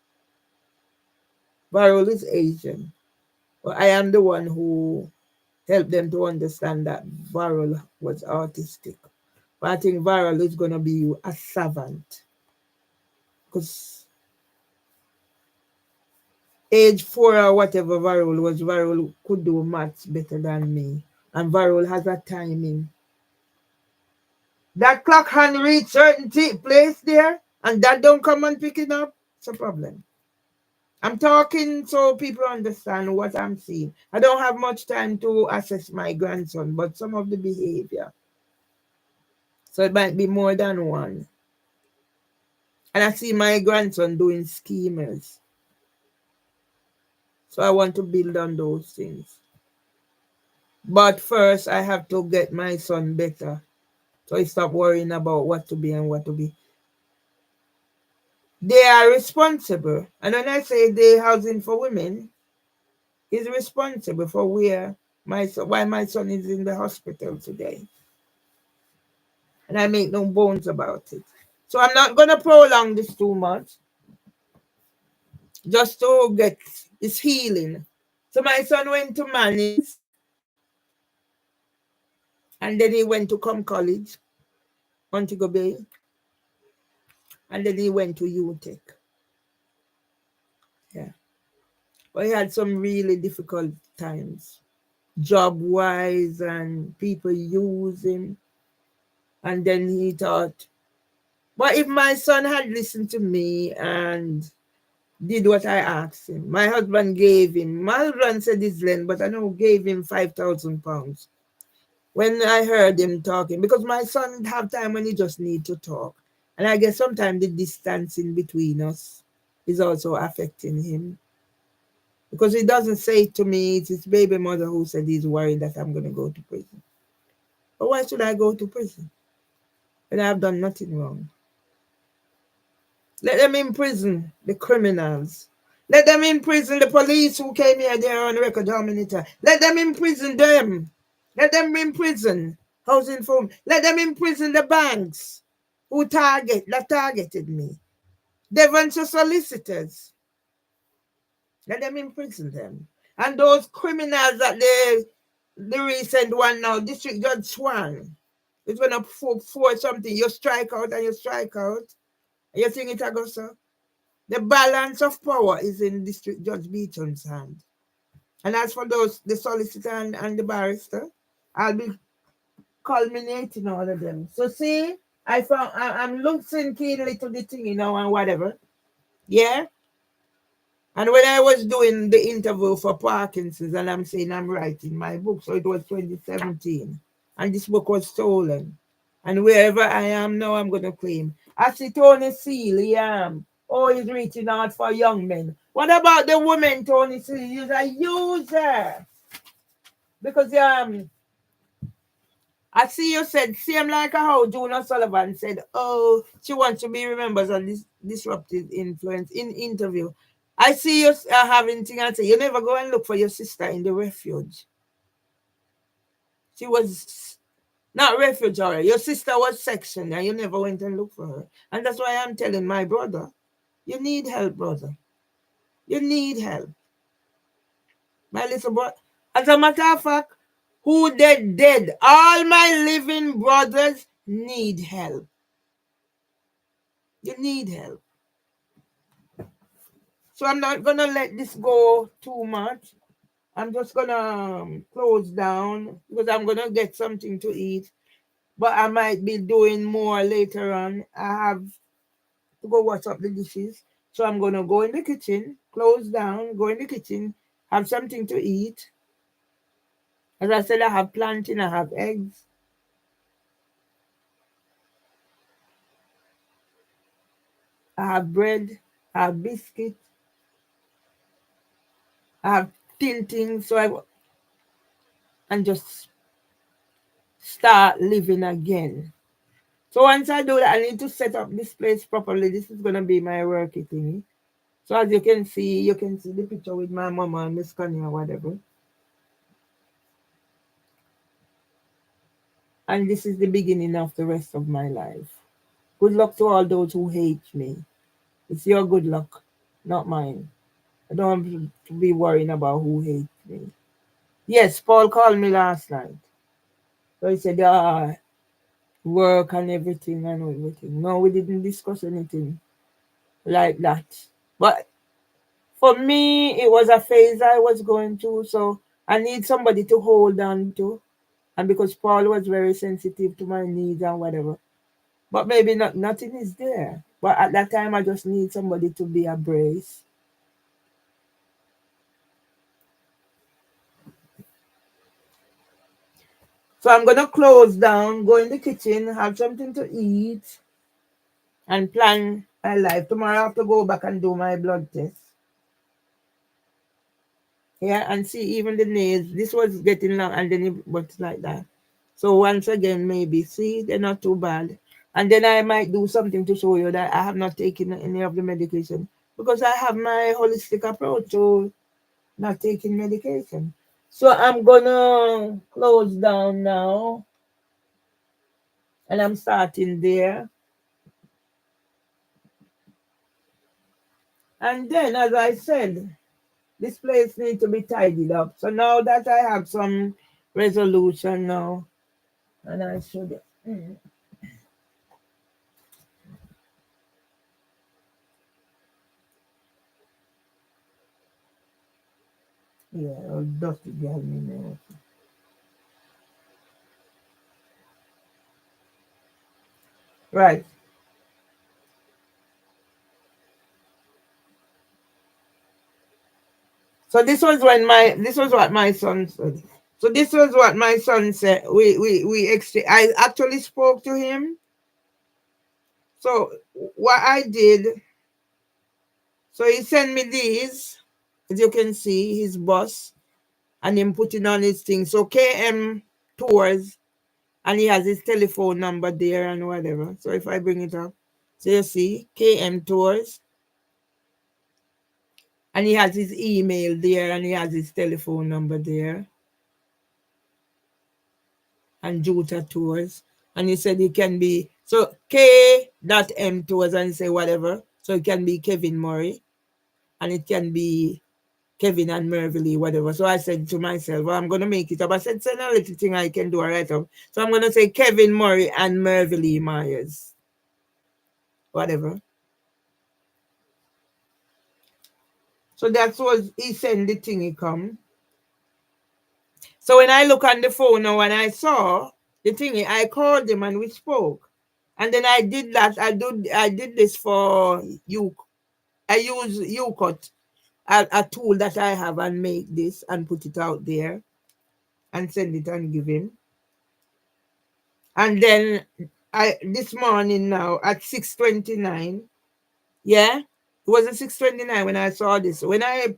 [SPEAKER 1] Varul is Asian. But I am the one who helped them to understand that Varul was autistic. But I think Varul is gonna be a savant. Because age 4 or whatever Varul could do maths better than me. And Varul has a timing. That clock hand reach certain place there, and that don't come and pick it up, it's a problem. I'm talking so people understand what I'm seeing. I don't have much time to assess my grandson, but some of the behavior. So it might be more than one. And I see my grandson doing schemers. So I want to build on those things. But first, I have to get my son better. So he stop worrying about what to be and what to be. They are responsible. And when I say the housing for women, is responsible for why my son is in the hospital today. And I make no bones about it. So I'm not going to prolong this too much. Just to get his healing. So my son went to Mannings. And then he went to College, Montego Bay. And then he went to UTech. Yeah. But he had some really difficult times, job-wise, and people use him. And then he thought, what if my son had listened to me and did what I asked him? My husband said his land, but I know gave him £5,000. When I heard him talking, because my son have time when he just need to talk. And I guess sometimes the distance in between us is also affecting him. Because he doesn't say it to me, it's his baby mother who said he's worried that I'm going to go to prison. But why should I go to prison? when I have done nothing wrong. Let them imprison the criminals. Let them imprison the police who came here there on record how many times. Let them imprison them. Let them imprison housing firm. Let them imprison the banks that targeted me. Devonshire solicitors. Let them imprison them. And those criminals that the recent one now, District Judge Swan, is gonna for something. You strike out and you strike out. You think it a go so? The balance of power is in District Judge Beecham's hand. And as for those, the solicitor and the barrister, I'll be culminating all of them. So see, I'm looking keenly to the thing, and whatever. Yeah. And when I was doing the interview for Parkinson's, and I'm saying I'm writing my book, so it was 2017, and this book was stolen. And wherever I am now, I'm going to claim. I see Tony Seal, oh, he's reaching out for young men. What about the woman, Tony Seal? He's a user. Because I see you said, same like how June Sullivan said, oh, she wants to be remembered as this disruptive influence in interview. I see you having thing and say, you never go and look for your sister in the refuge. She was not refuge, or your sister was sectioned and you never went and looked for her. And that's why I'm telling my brother, you need help, brother. You need help. My little brother. As a matter of fact, who dead. All my living brothers need help. You need help. So I'm not going to let this go too much. I'm just going to close down because I'm going to get something to eat. But I might be doing more later on. I have to go wash up the dishes. So I'm going to go in the kitchen, close down, go in the kitchen, have something to eat. As I said, I have plantain, I have eggs. I have bread, I have biscuit, I have things. And just start living again. So once I do that, I need to set up this place properly. This is going to be my worky thingy. So as you can see the picture with my mama and Miss Connie or whatever. And this is the beginning of the rest of my life. Good luck to all those who hate me. It's your good luck, not mine. I don't want to be worrying about who hates me. Yes, Paul called me last night. So he said, work and everything and everything. No, we didn't discuss anything like that. But for me, it was a phase I was going through. So I need somebody to hold on to. And because Paul was very sensitive to my needs and whatever. But maybe nothing is there. But at that time, I just need somebody to be a brace. So I'm going to close down, go in the kitchen, have something to eat, and plan my life. Tomorrow I have to go back and do my blood test. Yeah, and see even the nails. This was getting long and then it was like that. So once again, maybe, see, they're not too bad. And then I might do something to show you that I have not taken any of the medication because I have my holistic approach to not taking medication. So I'm gonna close down now and I'm starting there. And then, as I said, this place needs to be tidied up. So now that I have some resolution now, and I should. Yeah, I'll dust it behind me now. Right. So this was what my son said. So this was what my son said. I actually spoke to him. So what I did, so he sent me these, as you can see, his bus, and him putting on his thing. So KM Tours And he has his telephone number there and whatever. So if I bring it up, so you see, KM Tours, and he has his email there and he has his telephone number there, and Juta Tours. And he said it can be, so K.M Tours, and he say whatever. So it can be Kevin Murray, and it can be Kevin and Mervily, whatever. So I said to myself, well, I'm going to make it up. I said, send a little thing I can do right up. So I'm going to say Kevin Murray and Mervily Myers, whatever. So that's what he sent the thing he come. So when I look on the phone now, when I saw the thing, I called him and we spoke. And then I did that. I did this for you. I use UCut, a tool that I have, and make this and put it out there and send it and give him. And then this morning now at 6:29, yeah, it was at 6:29 when I saw this. When I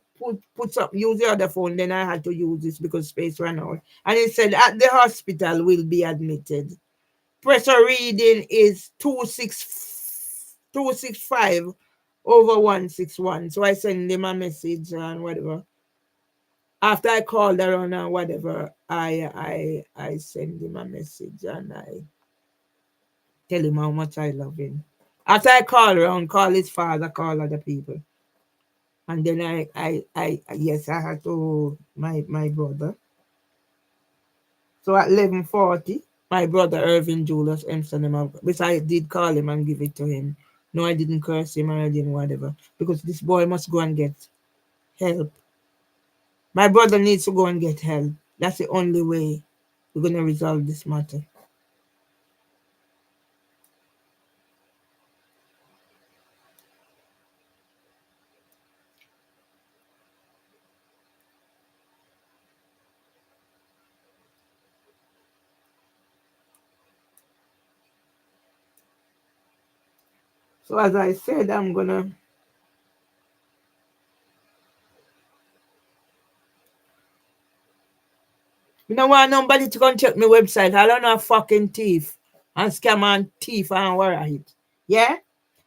[SPEAKER 1] use the other phone, then I had to use this because space ran out. And it said at the hospital will be admitted. Pressure reading is 265 over 161. So I send him a message and whatever. After I called around and whatever, I send him a message and I tell him how much I love him. After I call around, call his father, call other people. And then yes, I had to my brother. So at 11:40, my brother Irvin Julius Emerson, which I did call him and give it to him. No, I didn't curse him or I didn't whatever. Because this boy must go and get help. My brother needs to go and get help. That's the only way we're going to resolve this matter. So as I said, I'm going to you don't want nobody to come check my website. I don't know a fucking thief and scam and thief and what it. Yeah?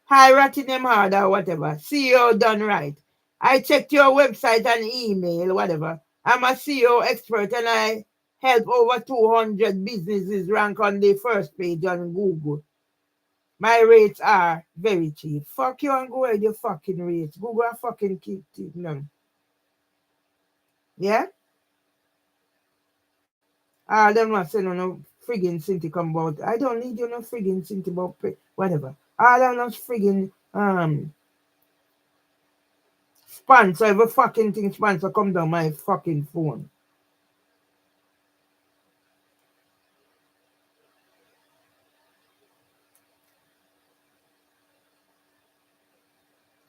[SPEAKER 1] High ratting them hard or whatever. CEO done right. I checked your website and email, whatever. I'm a CEO expert and I help over 200 businesses rank on the first page on Google. My rates are very cheap. Fuck you and go with your fucking rates. Google a fucking keep them. Yeah? Them not saying no friggin' Cinti come about. I don't need you no friggin' Cinti about whatever. Them not friggin' sponsor, every fucking thing sponsor come down my fucking phone.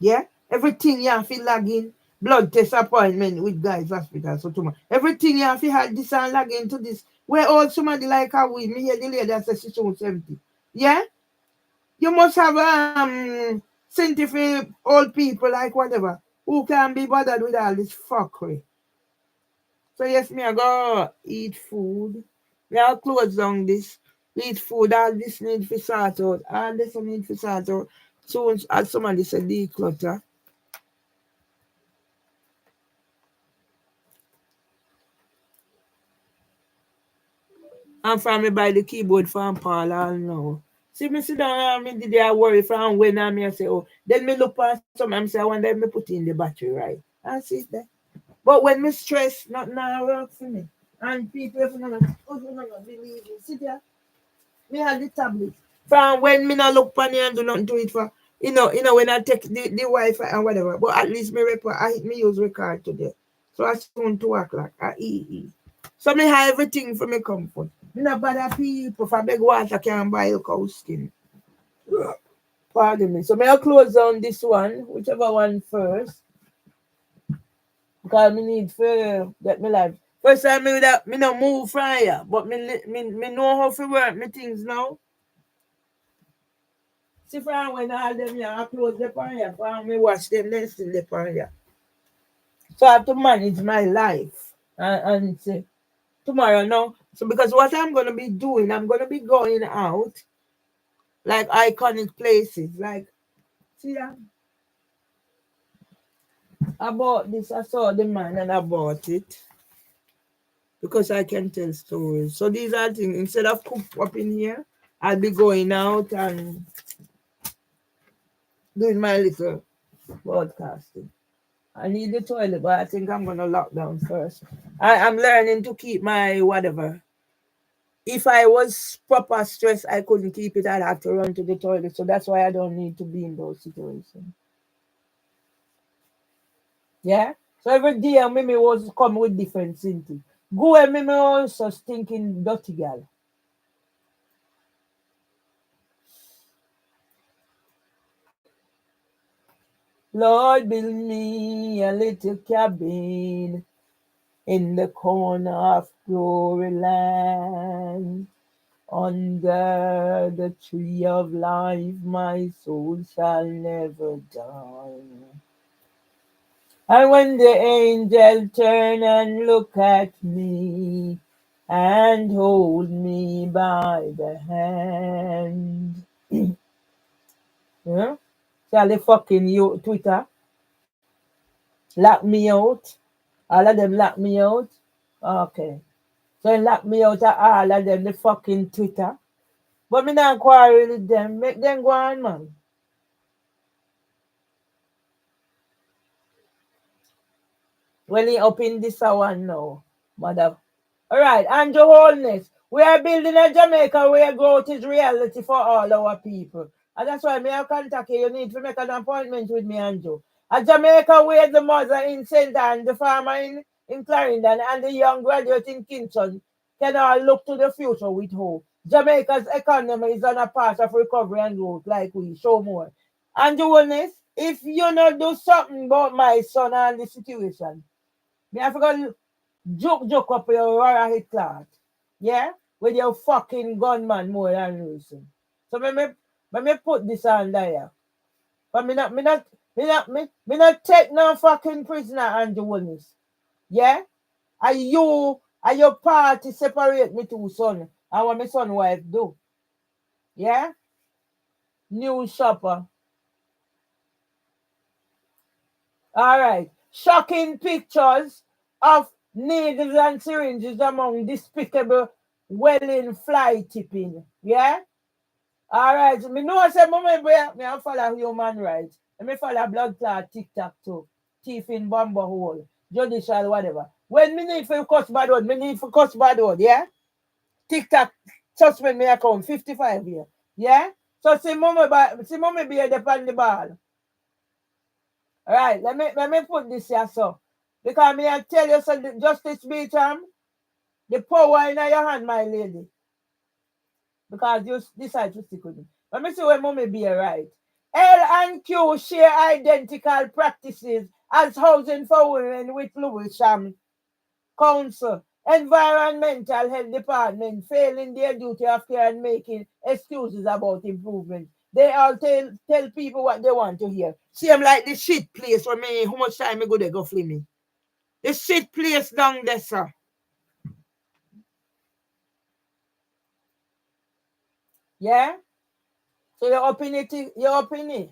[SPEAKER 1] Yeah? Everything you have to log in. Blood test appointment with Guys Hospital. So tomorrow. Everything you have to have this and log into this. Where all somebody like her with me here, the lady that says she's 70. Yeah? You must have scientific old people like whatever who can be bothered with all this fuckery. So yes, me I go eat food. Me I close down this. Eat food. All this need to sort out. All this need to sort out. Soon as somebody said declutter. And from me buy the keyboard from Paul all now. See me sit down and me did I worry from when I me I say, oh, then me look past some and say I wonder if me put in the battery right. And see that. But when me stress, nothing now work for me. And people if you not believe me, sit there. Me have the tablet. From when me not look pan and do nothing to it for when I take the Wi-Fi and whatever. But at least me use record today. So I soon 2 o'clock at EE. So me have everything for me comfort. Me not bother people for beg water can buy a cow skin. Pardon me. So me I'll close down this one, whichever one first. Because me need to get my life. First time me no move from here, but me know how to work me things now. See from when all them here I close the pan here, from me watch them then still the pan here. So I have to manage my life and say tomorrow now. So because what I'm gonna be doing, I'm gonna be going out like iconic places. Like, see that? I bought this, I saw the man and I bought it because I can tell stories. So these are things, instead of coop up in here, I'll be going out and doing my little broadcasting. I need the toilet, but I think I'm gonna lock down first. I'm learning to keep my whatever. If I was proper stressed, I couldn't keep it. I'd have to run to the toilet. So that's why I don't need to be in those situations. Yeah. So every day, me was come with different things. Go and me also stinking dirty girl. Lord, build me a little cabin in the corner of glory land. Under the tree of life, my soul shall never die. And when the angel turn and look at me and hold me by the hand. Yeah? Shall they fucking you Twitter lock me out? All of them lock me out? Okay. So they lock me out of all of them, the fucking Twitter. But me not quarrel with them. Make them go on, man. Well, he up in this one now, mother. All right, Andrew Holness. We are building a Jamaica where growth is reality for all our people. And that's why me I contact you. You need to make an appointment with me, Andrew. A Jamaica where the mother in St. Anne, the farmer in Clarendon, and the young graduate in Kingston can all look to the future with hope. Jamaica's economy is on a path of recovery and growth, like we show more. Andrew Holness, if you not do something about my son and the situation, me I forgot joke up your Rara hit clot. Yeah? With your fucking gunman more than reason. So me put this on there. But me not take no fucking prisoner and the witness. Yeah? Are your party separate me two son and what my son wife do. Yeah? New shopper. All right. Shocking pictures of needles and syringes among despicable welling fly tipping. Yeah? All right. Me know I say, me I follow human rights. And me follow blood clot TikTok too. Thief in bumble hole. Judicial whatever. When me need for cuss bad word, me need for cuss bad word. Yeah? TikTok suspend me account 55 here. Yeah? So see mommy be a depend the ball. All right, let me put this here so. Because me I tell you so the Justice Beacham, the power in your hand, my lady. Because you decide to stick with me. Let me see where mommy be right. L and Q share identical practices as housing for women with Lewisham Council. Environmental Health Department failing their duty of care and making excuses about improvement. They all tell people what they want to hear. See, I'm like the shit place for me. How much time I go there go flee me? The shit place down there, sir. Yeah? So you're up in it, you're up in it.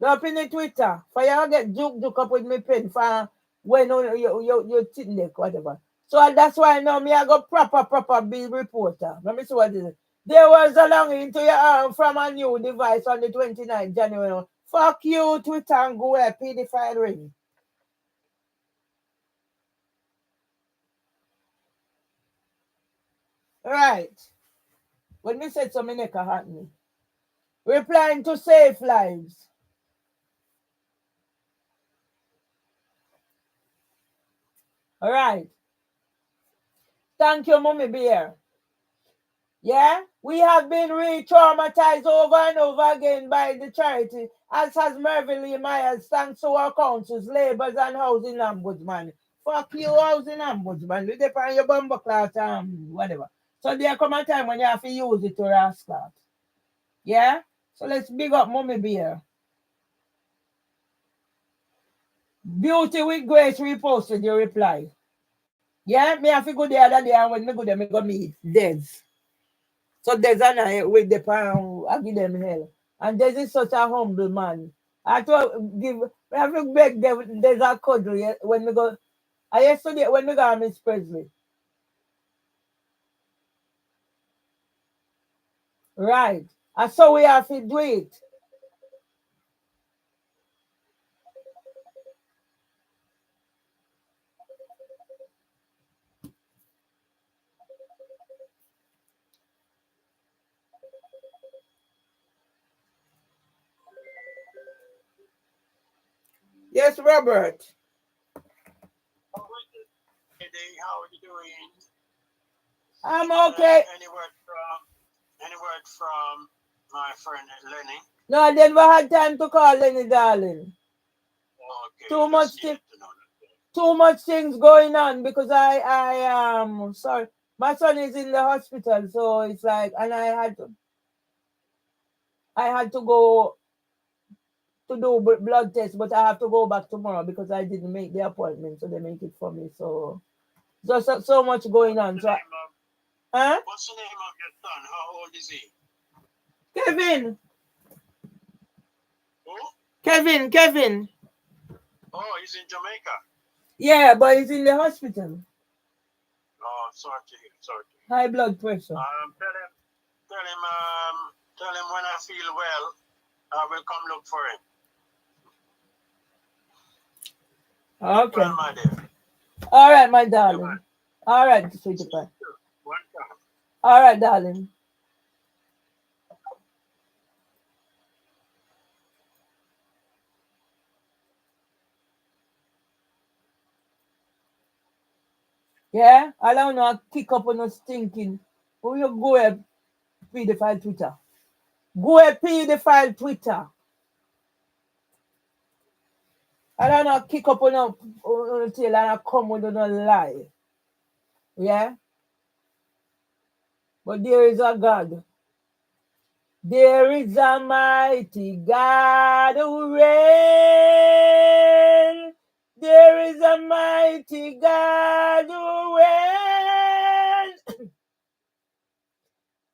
[SPEAKER 1] You're up in the Twitter. For you get joke up with me pen for when you sitting there, whatever. So that's why now me I go proper be reporter. Let me see what it is. There was a longing to your arm from a new device on the 29th January. Fuck you, Twitter, and go where pedophile ring. Right. When me said so, me neck a hot me. Replying to save lives. All right. Thank you, Mommy Bear. Yeah, we have been re-traumatized over and over again by the charity, as has Mervyn Lee Myers, thanks to our councils, labours and housing ombudsman. Fuck you, housing ombudsman. You depend on your bumper class, whatever. So there come a time when you have to use it to rascal. Yeah? So let's big up Mommy Bear. Beauty with Grace reposted your reply. Yeah, me have to go the other day, and when me go there, me go meet Des. So Des and I with the pound, I give them hell. And Des is such a humble man. I thought give I have to beg Des a cuddle when we go. I yesterday when we go to Miss Presley. Right. And so we have to do it. Yes, Robert.
[SPEAKER 2] How are you doing?
[SPEAKER 1] I'm okay.
[SPEAKER 2] Any word from my friend Lenny?
[SPEAKER 1] No, I never had time to call Lenny, darling.
[SPEAKER 2] Okay,
[SPEAKER 1] Too much
[SPEAKER 2] that's
[SPEAKER 1] thing,
[SPEAKER 2] needed to know that.
[SPEAKER 1] too much things going on because sorry, my son is in the hospital, so it's like, and I had to go to do blood test, but I have to go back tomorrow because I didn't make the appointment, so they make it for me. So so much going
[SPEAKER 2] What's
[SPEAKER 1] on.
[SPEAKER 2] the
[SPEAKER 1] So,
[SPEAKER 2] name of
[SPEAKER 1] huh?
[SPEAKER 2] What's the name of your son? How old is he?
[SPEAKER 1] Kevin,
[SPEAKER 2] Who?
[SPEAKER 1] Kevin.
[SPEAKER 2] Oh, he's in Jamaica.
[SPEAKER 1] Yeah, but he's in the hospital.
[SPEAKER 2] Oh, sorry to hear. Sorry to hear.
[SPEAKER 1] High blood pressure.
[SPEAKER 2] Tell him, tell him when I feel well, I will come look for him. Be
[SPEAKER 1] Okay.
[SPEAKER 2] well, my dear.
[SPEAKER 1] All right, my
[SPEAKER 2] Be well.
[SPEAKER 1] darling. All right, sweetie
[SPEAKER 2] See
[SPEAKER 1] pie.
[SPEAKER 2] you. Welcome.
[SPEAKER 1] All right, darling. Yeah, I don't know. Kick up on us thinking. Who you go and pay the file Twitter? Go and pay the file Twitter. I don't know. Kick up on tail and I come with no lie. Yeah, but there is a God. There is a mighty God who reigns. There is a mighty God who reigns.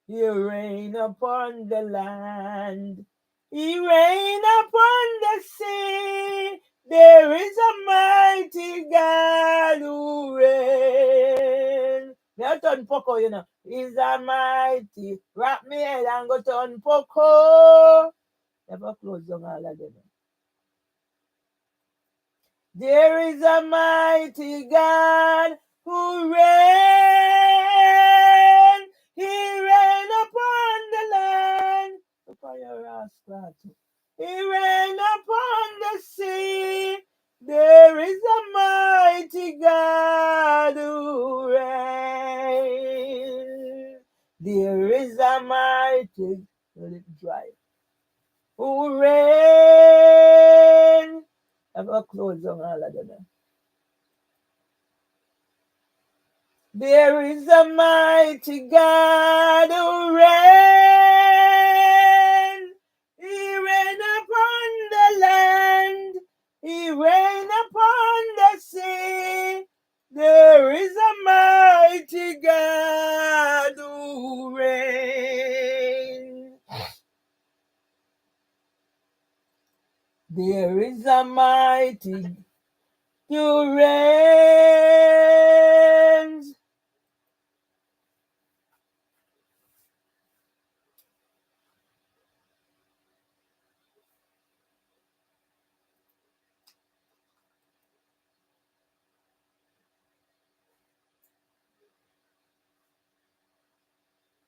[SPEAKER 1] He reign upon the land. He reign upon the sea. There is a mighty God who reigns. Now turn poco, you know. He's a mighty. Wrap me head and go turn poco. Never close down all of them. There is a mighty God who reigns. He reigns upon the land. Upon your rascal. He reigns upon the sea. There is a mighty God who reigns. There is a mighty, let it dry, who reigns. I'm going to close on all of them. There is a mighty God who reigns. He reigns upon the land. He reigns upon the sea. There is a mighty God who reigns. There is a mighty who reigns.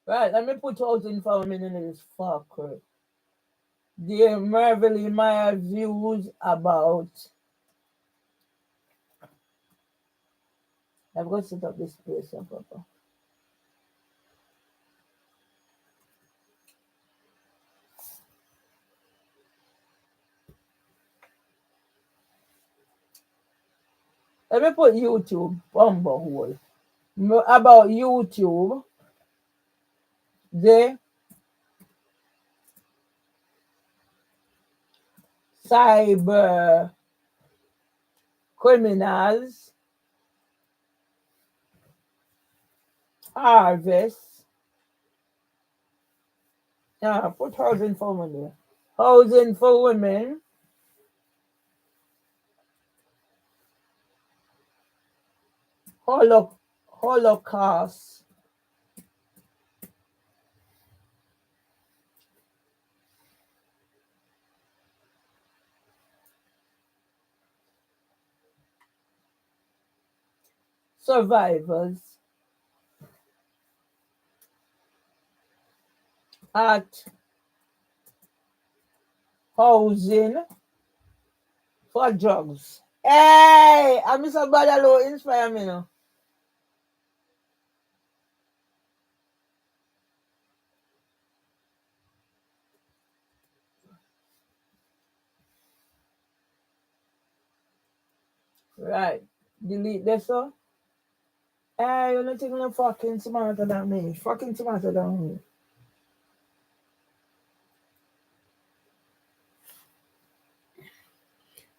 [SPEAKER 1] Right, let me put out in for a minute this fucker. Dear Marvelly, my views about. I'm going to set up this place here, Papa. Let me put YouTube Bumblehole. About YouTube, the cyber criminals Harvest. Put housing for women. Housing for women. Holocaust. Survivors at housing for drugs. Hey, I'm Mr. Badalo, inspire me now. Right. Delete this one. Hey, you're not taking a fucking smarter than me. Fucking smarter than me.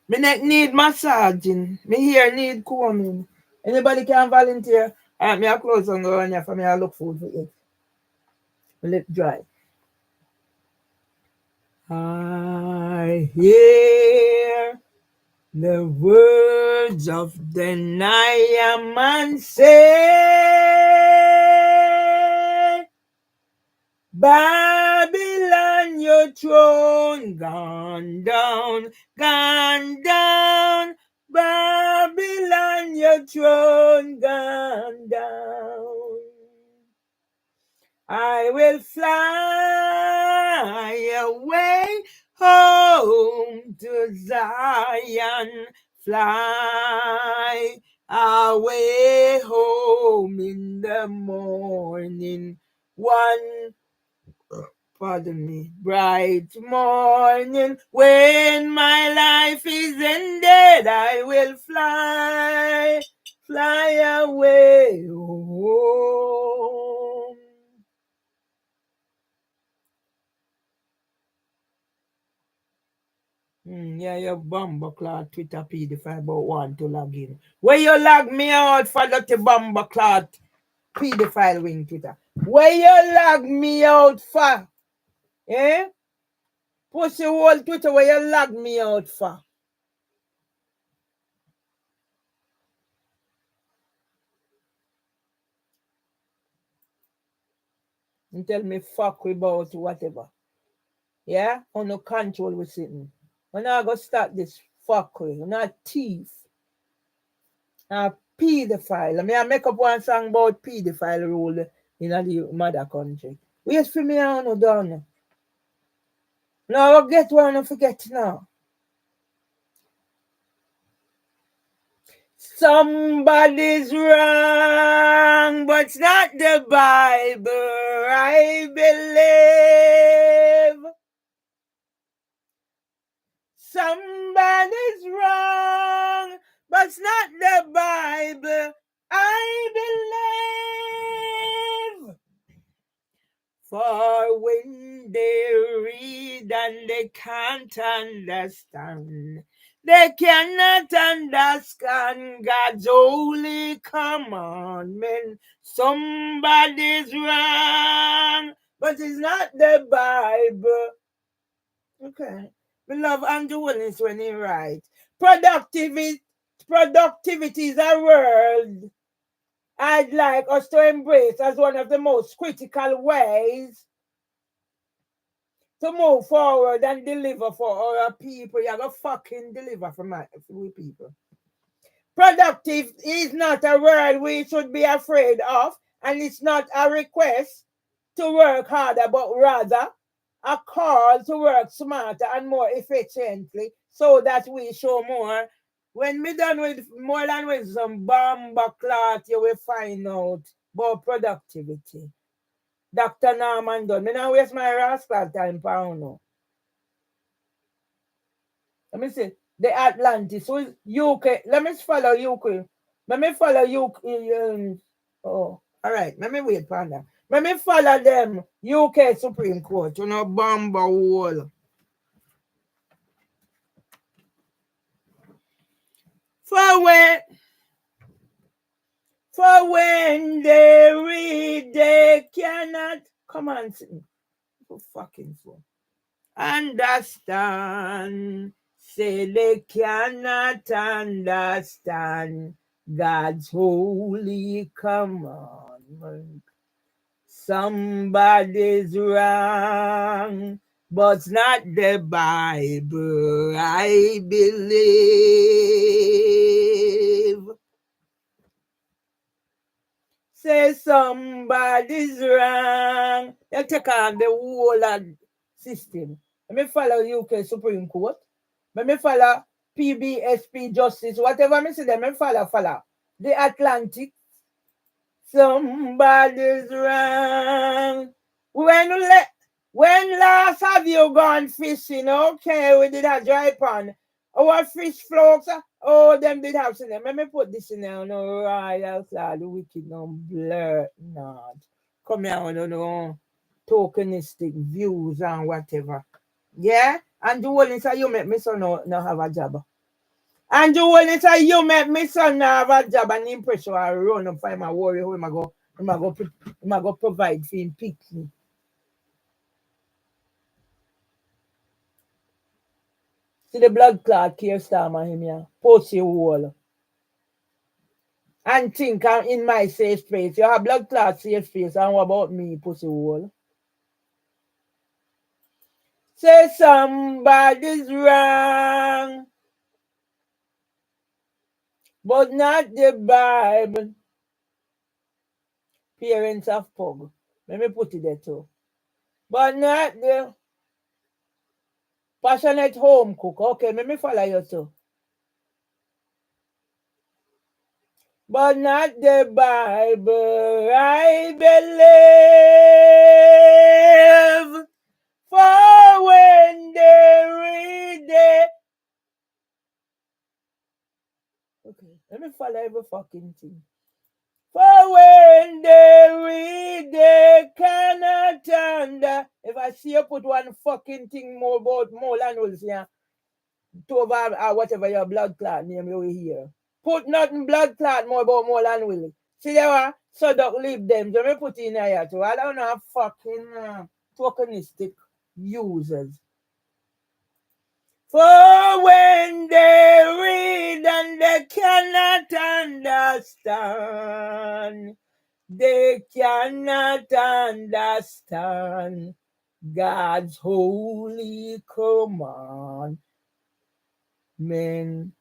[SPEAKER 1] My neck need massaging. My hair need combing. Anybody can volunteer? Me a close on go on here for me. I look food for it. Let it dry. I hear the words of the Naaman say, Babylon, your throne gone down, gone down. Babylon, your throne gone down. I will fly away home to Zion, fly away home in the morning. One, pardon me, bright morning, when my life is ended, I will fly away home. Yeah, your bomber clot Twitter pedophile about want to log in. Where you log me out for that bomber clot pedophile wing Twitter? Where you log me out for? Eh? Pussy whole Twitter where you log me out for? And tell me fuck about whatever. Yeah? On no control we sitting. When I go start this fuckery, you're not thief. A pedophile. I mean, I make up one song about pedophile rule in the mother country. Wait for me, I don't know. Now, I'll get one and forget now. Somebody's wrong, but it's not the Bible, I believe. Somebody's wrong, but it's not the Bible, I believe. For when they read and they can't understand, they cannot understand God's holy commandment. Somebody's wrong, but it's not the Bible. Okay. We love Andrew Willis when he writes. Productivity is a word I'd like us to embrace as one of the most critical ways to move forward and deliver for our people. You gotta fucking deliver for we people. Productive is not a word we should be afraid of, and it's not a request to work harder, but rather a call to work smarter and more efficiently so that we show more. When we done with more than with some bomber cloth, you will find out about productivity. Dr. Norman done. Me now waste my rascal time pound now. Let me see. The Atlantis. So UK. Let me follow UK. Let me follow UK. All right. Let me wait for that. Let me follow them. UK Supreme Court. You know, bomber wall. For when they read, they cannot come on, sing. For fucking phone. Understand. Say they cannot understand God's holy commandment. Somebody's wrong, but not the Bible, I believe. Say somebody's wrong. You take on the whole system. Let me follow UK Supreme Court. Let me follow PBSP Justice. Whatever me see them, me follow. The Atlantic. Somebody's wrong. When last have you gone fishing? Okay, we did a dry pond. Our fish floats, oh, them did have some. Let me put this in there. No, royal flag, the wicked, no blur, not. Come here, no tokenistic views and whatever. Yeah? And the one is you make me son no have a job. And the one is you make me son no have a job and impress I run up find my worry who am I go provide for him pick me. See the blood clot Keir Starmer him here. Pussy wall. And think I'm in my safe space. You have blood clot safe space. And what about me, pussy wall? Say somebody's wrong. But not the Bible. Parents of pug. Let me put it there too. But not the passionate home cook. Okay, let me follow you too. But not the Bible, I believe. For when they read it. Okay, let me follow every fucking thing. For when they read, they cannot under. If I see you put one fucking thing more about Molan Wilson, yeah, to over whatever your blood clot name you will hear. Put nothing blood clot more about Molan Wilson. See there, so don't leave them. Let me put in here too. I don't know fucking tokenistic users. For when they read and they cannot understand, they cannot understand God's holy command. Man.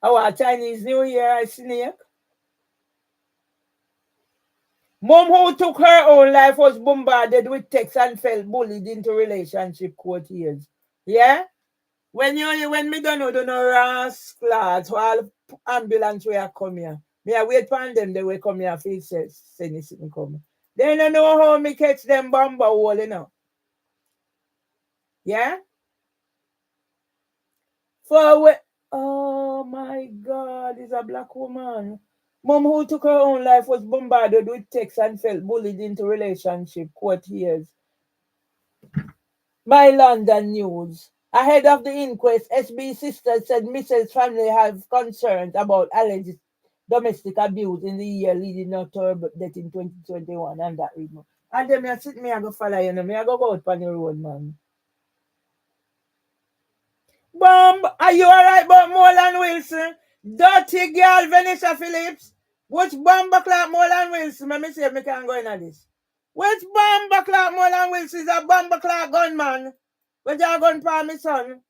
[SPEAKER 1] Our Chinese New Year, snake. Mom who took her own life was bombarded with texts and felt bullied into relationship court years. Yeah? When me don't know rascals, all ambulance will come here. Me I wait for them, they will come here for send something come. They don't know how me catch them bomber wall, you know. Yeah? Oh my God, it's a black woman. Mom who took her own life was bombarded with texts and felt bullied into relationship court years. By London News. Ahead of the inquest, SB sisters said Mrs. family have concerns about alleged domestic abuse in the year leading up to her death in 2021 and that reason. And then I sit me I go follow you know, me I go out on the road, man. Bomb, are you alright about Molan Wilson? Dirty girl Vanessa Phillips. Which bomber clock Molan Wilson? Let me see if I can go into this. Which bomber clock Molan Wilson is a bomber clock gunman? Where you gun for my son?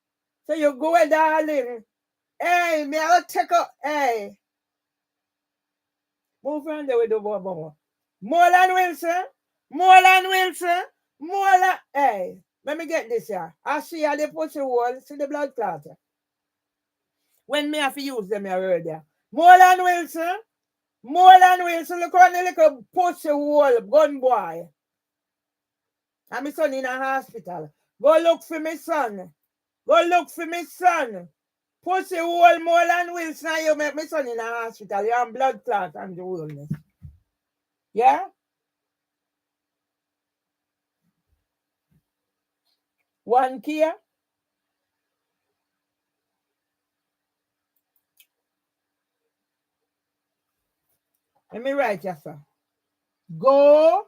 [SPEAKER 1] So you go where darling. Hey, me I'll take up. Hey. Move from there with the bomber. Molan Wilson. Molan Wilson. Molan. Hey. Let me get this here. I see how they pussy wall. See the blood clot. When me have to use them here. Molan Wilson. Molan Wilson. Look on the little pussy wall. Gun boy. And my son in a hospital. Go look for my son. Go look for my son. Pussy wall Molan Wilson. You make my son in a hospital. You're on blood clot and the wellness. Yeah? One Kia. Let me write you, sir. Go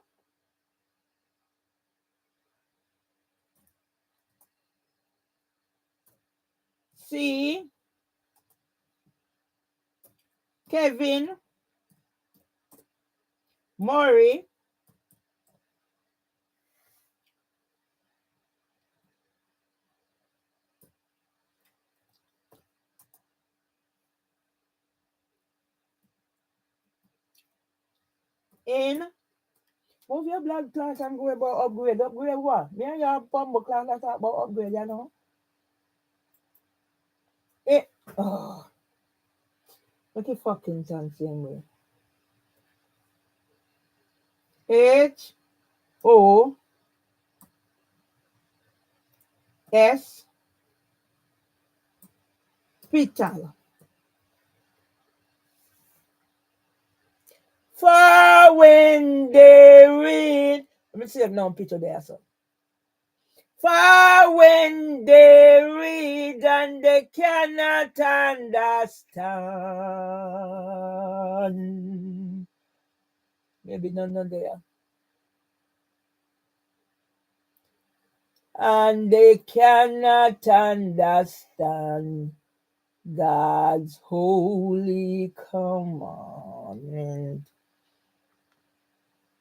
[SPEAKER 1] see Kevin Murray in. Move your blood class and go about upgrade. Upgrade what? Me and your bumble class that talk about upgrade, you know? It, oh, what a fucking chance same way. HOS Hospital. For when they read, let me see if no picture there, so. For when they read and they cannot understand. Maybe none there. And they cannot understand God's holy commandment.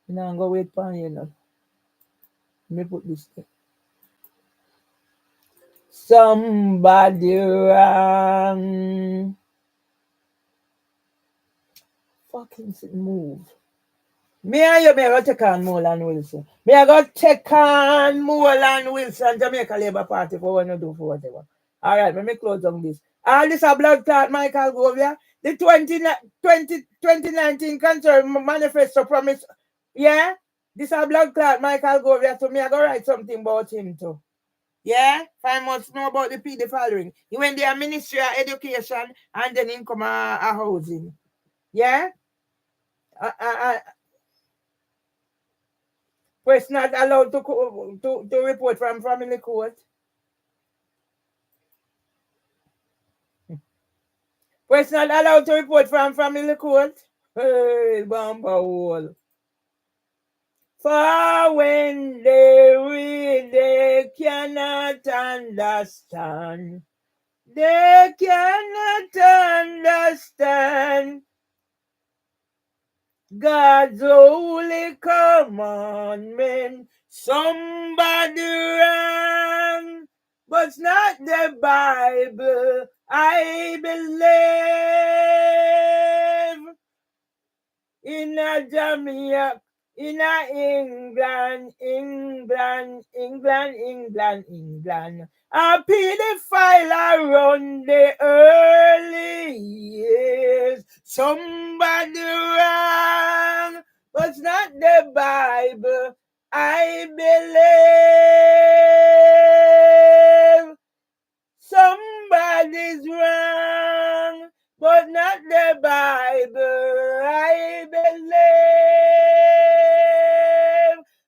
[SPEAKER 1] Now I'm going to wait for you now. Let me put this there. Somebody rang. Fucking move. Me and you, me I go take on Moreland Wilson. Me I go take on Moreland Wilson, Jamaica Labour Party for what you do for whatever. All right, let me close on this. All this a blood clot, Michael Govia. The 2019 concern manifesto promise. Yeah? This a blood clot, Michael Govia. So me I go write something about him too. Yeah? 5 months know about the PD following. He went there Ministry of Education and then he come a housing. Yeah? Was not allowed to report from family court. Was not allowed to report from family court. Hey, Bamba hole. For when they read, they cannot understand. They cannot understand God's holy commandment. Somebody ran, but it's not the Bible. I believe in a Jamaica, in a England. A pedophile around the early years. Somebody wrong, but it's not the Bible. I believe somebody's wrong, but not the Bible. I believe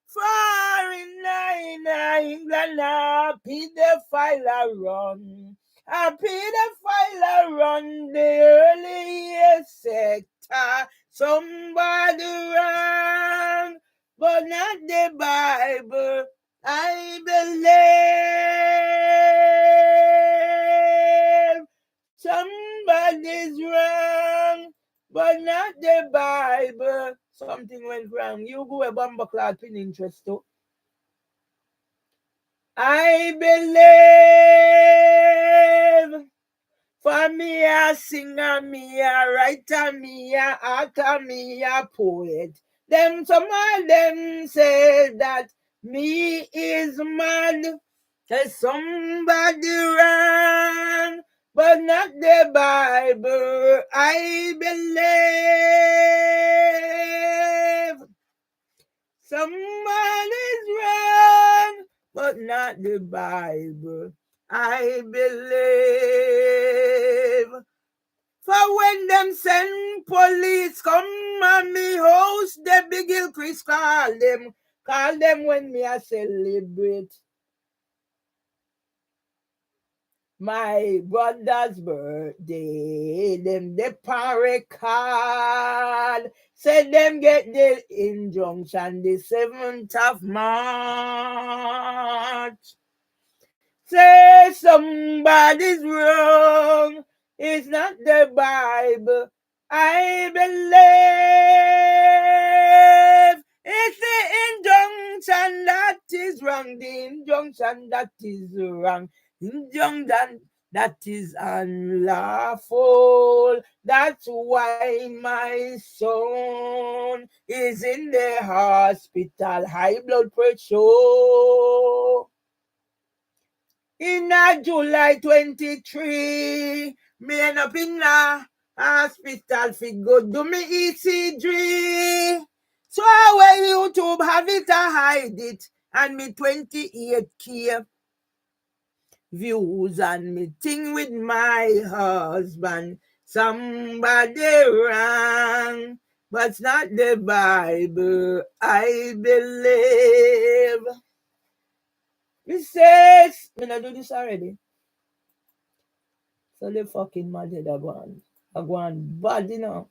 [SPEAKER 1] foreign England, a pedophile run. A pedophile run the early sector. Somebody wrong, but not the Bible. I believe somebody's wrong, but not the Bible. Something went wrong. You go a bomber cloud pin interest too. I believe for me a singer, me a writer, me a author, me a poet. Them some of them say that me is mad. Say somebody wrong, but not the Bible. I believe somebody's wrong, but not the Bible. I believe. For when them send police come and me house, the big Hill Chris call them when me a celebrate. my brother's birthday, them the parade card. Say them get the injunction the 7th of March. Say somebody's wrong. It's not the Bible. I believe it's the injunction that is wrong. The injunction that is wrong. Injunction that is unlawful. That's why my son is in the hospital. High blood pressure. In July 23, me end up in a hospital fi go do me ECG. So when YouTube have it, I hide it. And me 28K views and me thing with my husband. Somebody wrong, but it's not the Bible, I believe. It says, when I do this already. So the fucking mad head are going bad, you know.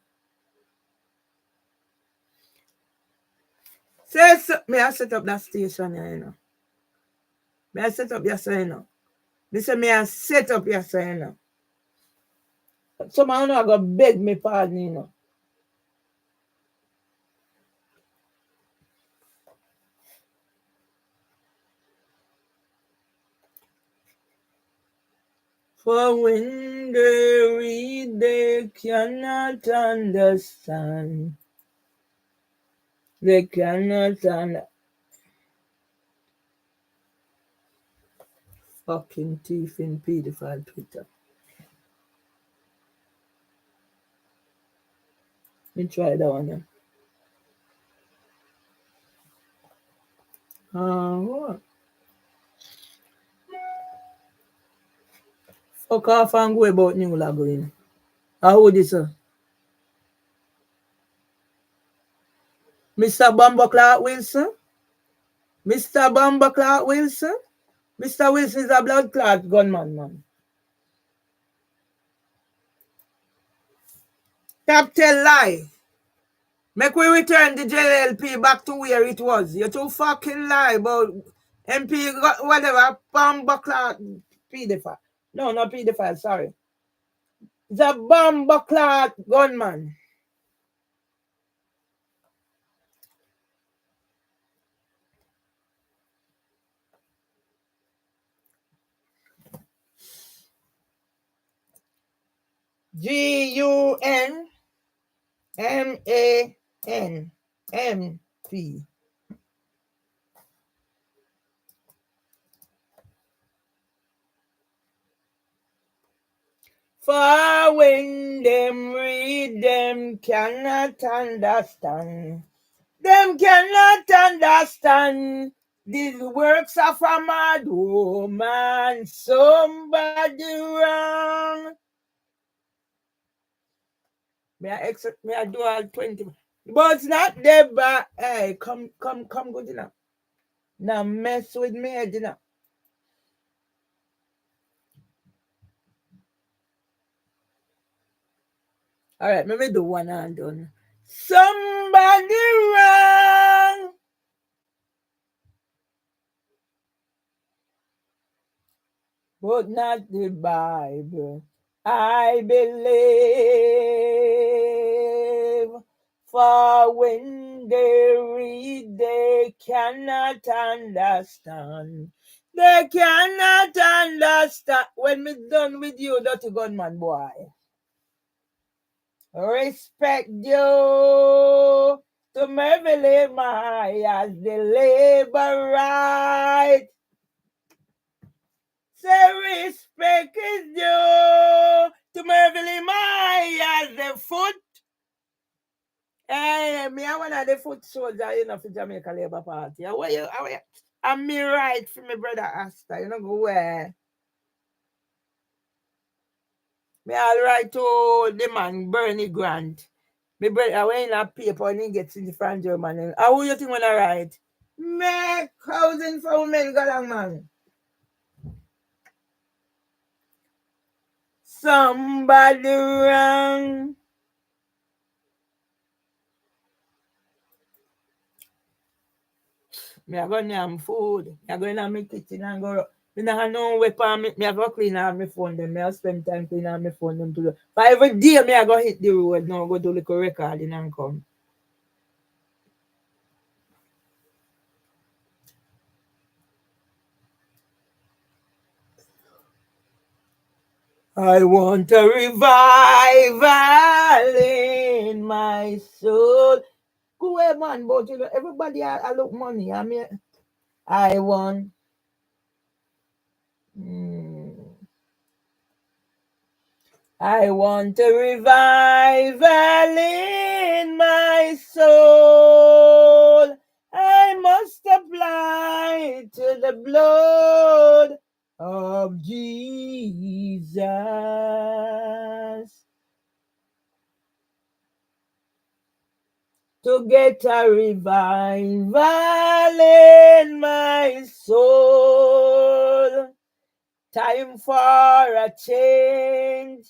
[SPEAKER 1] Says, may I set up that station here, you know. May I set up your say, you know. They say, may I set up your say, you know. Someone are going to beg me pardon, you know. For when they read, they cannot understand. They cannot understand. Fucking thief in pedophile Twitter. Let me try that one. What? Fuck off and go about new lagoon. How this, sir? Mr. Bumba Clark Wilson? Mr. Bumba Clark Wilson? Mr. Wilson is a blood clot gunman, man. Top tell lie. Make we return the JLP back to where it was. You too fucking lie about MP, whatever, Bumba Clark, pedophile. No, not pedophile, sorry. The Bumba Clark gunman. GUNMANMP. For when them read, them cannot understand. Them cannot understand these works of a mad woman. Somebody wrong. May I do all 20? But it's not there, but hey, come good enough. Now mess with me, you know. All right, let me do one and done. Somebody wrong. But not the Bible. I believe. For when they read, they cannot understand. They cannot understand. When we done with you, dirty gunman boy. Respect you to Merville Myers, the labor right. Say respect is due to Merville Myers, the foot. Hey, me I one of the foot soldier, you know, for Jamaica Labour Party. How are you? I'm me right for my brother Asta, you know, go where? Me all right to the man Bernie Grant. My brother when a paper and he gets in the front German. How you think when I write? Make housing for women go along, man. somebody wrong. Me I go name food. Me I go in my kitchen and go. Me not have no weapon. Me I go clean out my phone. Then me I spend time clean out my phone. Them to do. But every day me I go hit the road. Now go do little recording and come. I want a revival in my soul. Go away, man, but you know, everybody I look money. I mean, I want. I want a revival in my soul. I must apply to the blood of Jesus to get a revival in my soul. Time for a change.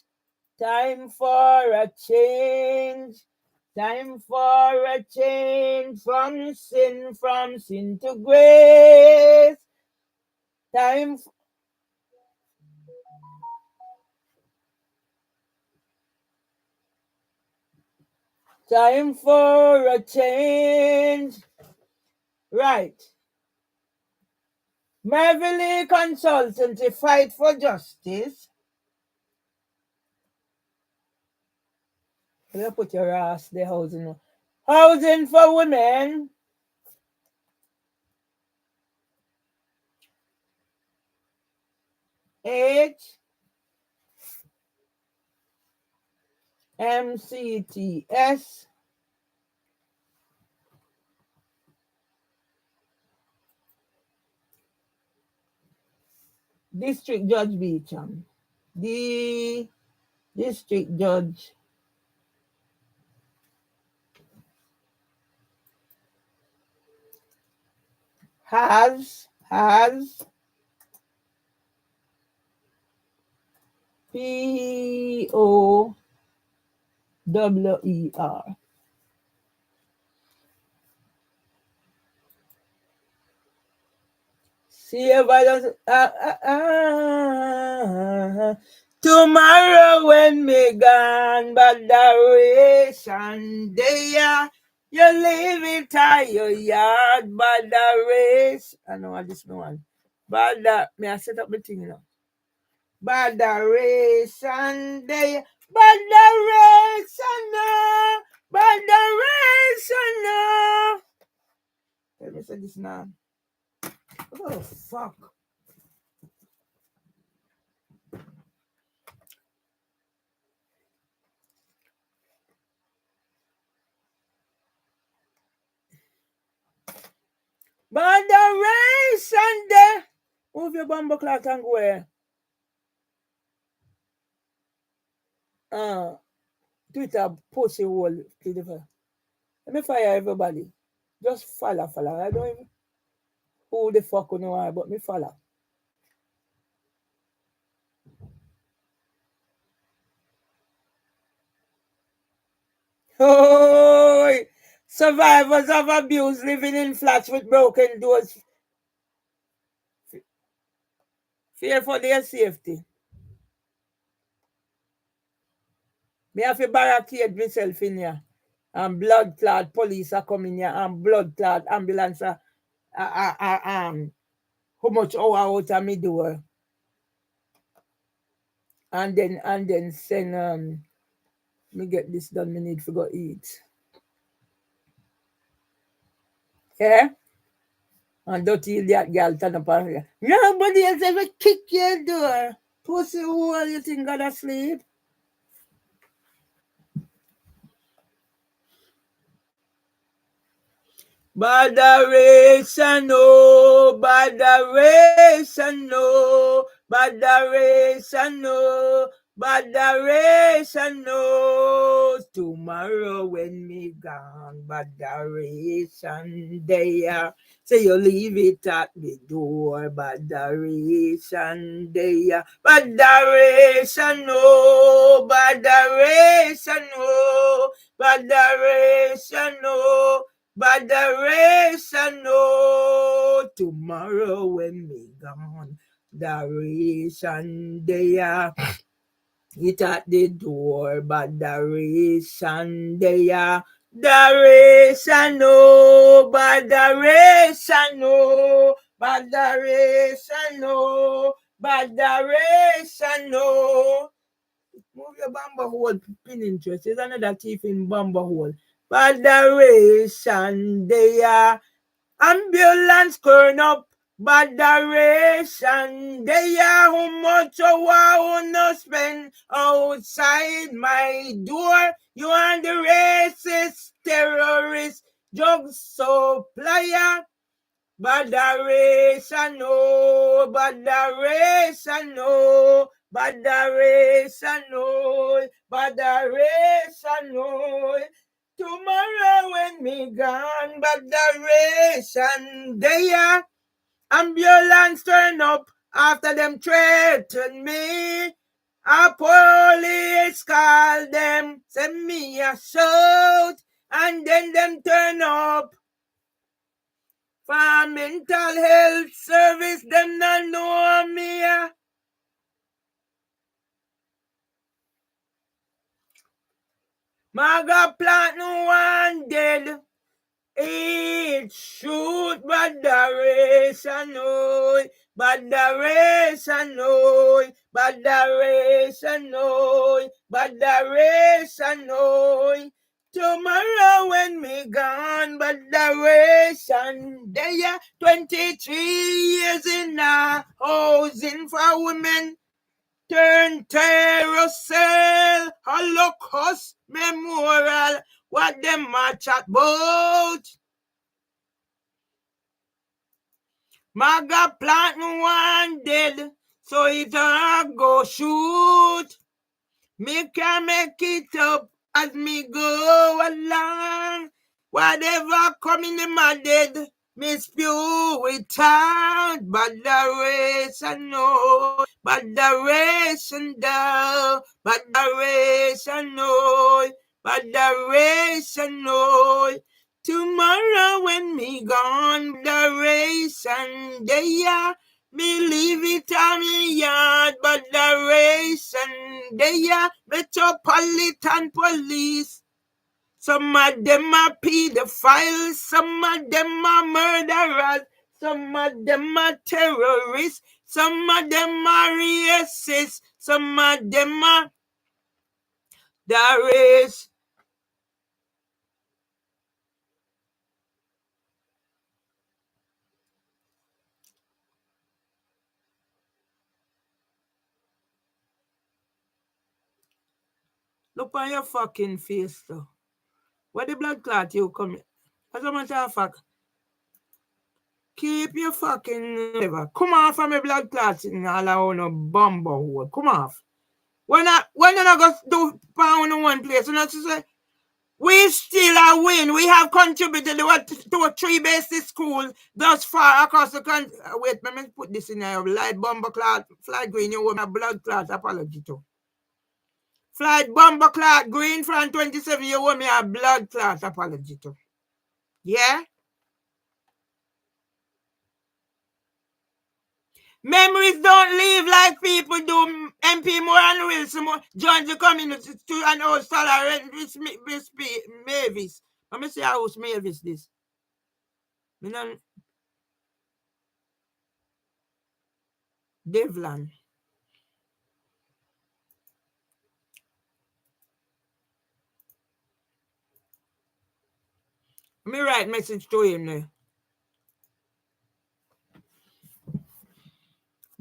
[SPEAKER 1] Time for a change. Time for a change from sin to grace. Time for a change. Right. Merville Consultancy fight for justice. You put your ass the housing. Housing for women. MCTS. District Judge Beecham. The District Judge has POWER. See if I don't. Tomorrow when me gone, but the race and day, you leave it at your yard, but the race. I know what this one. But that, may I set up my thing now? But the race and day, but the race and no, but the race and no. Let me say this now. Oh, fuck. But the race and the... Move your bumble clock and go where? Twitter pussy hole. Let me fire everybody. Just follow. I don't even... Who the fuck you know I, but me follow. Oh, survivors of abuse living in flats with broken doors. Fear for their safety. Me have to barricade myself in here. And blood clot police are coming here. And blood clot ambulance are how much hour out of me door. And then send me get this done, me need to go eat. Yeah? And don't tell that girl turn up on here. Nobody else ever kick your door. Pussy hole, you think gonna sleep? Badaration, no, badaration, no, badaration, no, Botheration knows tomorrow when me gone. Botheration there. Say you leave it at the door. Botheration there. Botheration no. Botheration no. Botheration no. Botheration no. Tomorrow when me gone. Botheration there. It at the door, but Botheration there. Botheration no, Botheration no, Botheration no, Botheration no. Move your bumper hole, pin interest. There's another thief in bumper hole. Botheration there. Ambulance turn up, botheration. They are how much a wow no spend outside my door. You are the racist terrorist drug supplier. Botheration no, botheration no, botheration no, botheration no. Tomorrow when me gone, botheration there. Ambulance turn up after them threaten me. A police call them, send me a shout, and then them turn up. For mental health service, them not know me. Maga plant no one dead. It shoot botheration no, botheration no, botheration no, botheration no. Tomorrow when me gone, botheration there. 23 years in a housing for women. Turn terror cell, Holocaust memorial. What them a chat about? Maga plant one dead, so it a go shoot. Me can make it up as me go along. Whatever come in my dead, me spew it out. Botheration no, botheration down, botheration no, botheration no. Tomorrow when me gone, botheration there. Me leave it on me yard, botheration there. Metropolitan police. Some of them are pedophiles, some of them are murderers, some of them are terrorists, some of them are racists, some of them are terrorists. Look on your fucking face, though. Where the blood clot you come? As a matter of fact, keep your fucking liver. Come off from your blood clots in all around no bumbo hole. Come off. When you not go do pound in one place, you know what to say? We still a win. We have contributed to a 3 basic school thus far across the country. Wait, let me put this in there. Light bomber clot, flight green, you owe me a blood clot apology to. Flight bomber clot green from 27, you owe me a blood clot apology to. Yeah? Memories don't leave like people do. MP Moran Wilson join the community to an old salary. This Mavis. Let me see how Mavis this. Me non Devlin. Let me write message to him now.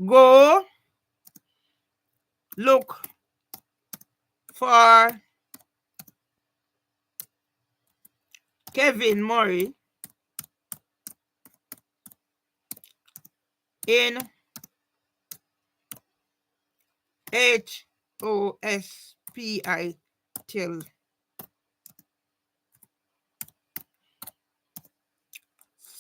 [SPEAKER 1] Go look for Kevin Murray in H hospital.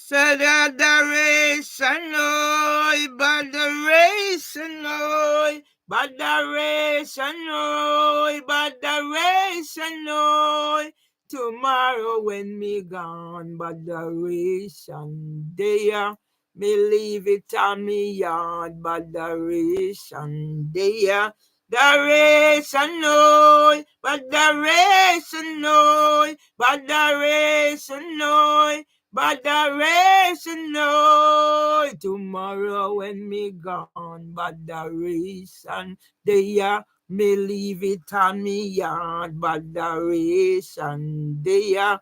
[SPEAKER 1] Adoration, oi, adoration, oi, adoration, oi, adoration, oi. Tomorrow when me gone, adoration, there. Me leave it on me yard, adoration, there. Adoration, oi, adoration, oi, adoration, oi. But the reason, no, tomorrow when me gone, but the reason, there, me leave it on me yard, but the reason, there,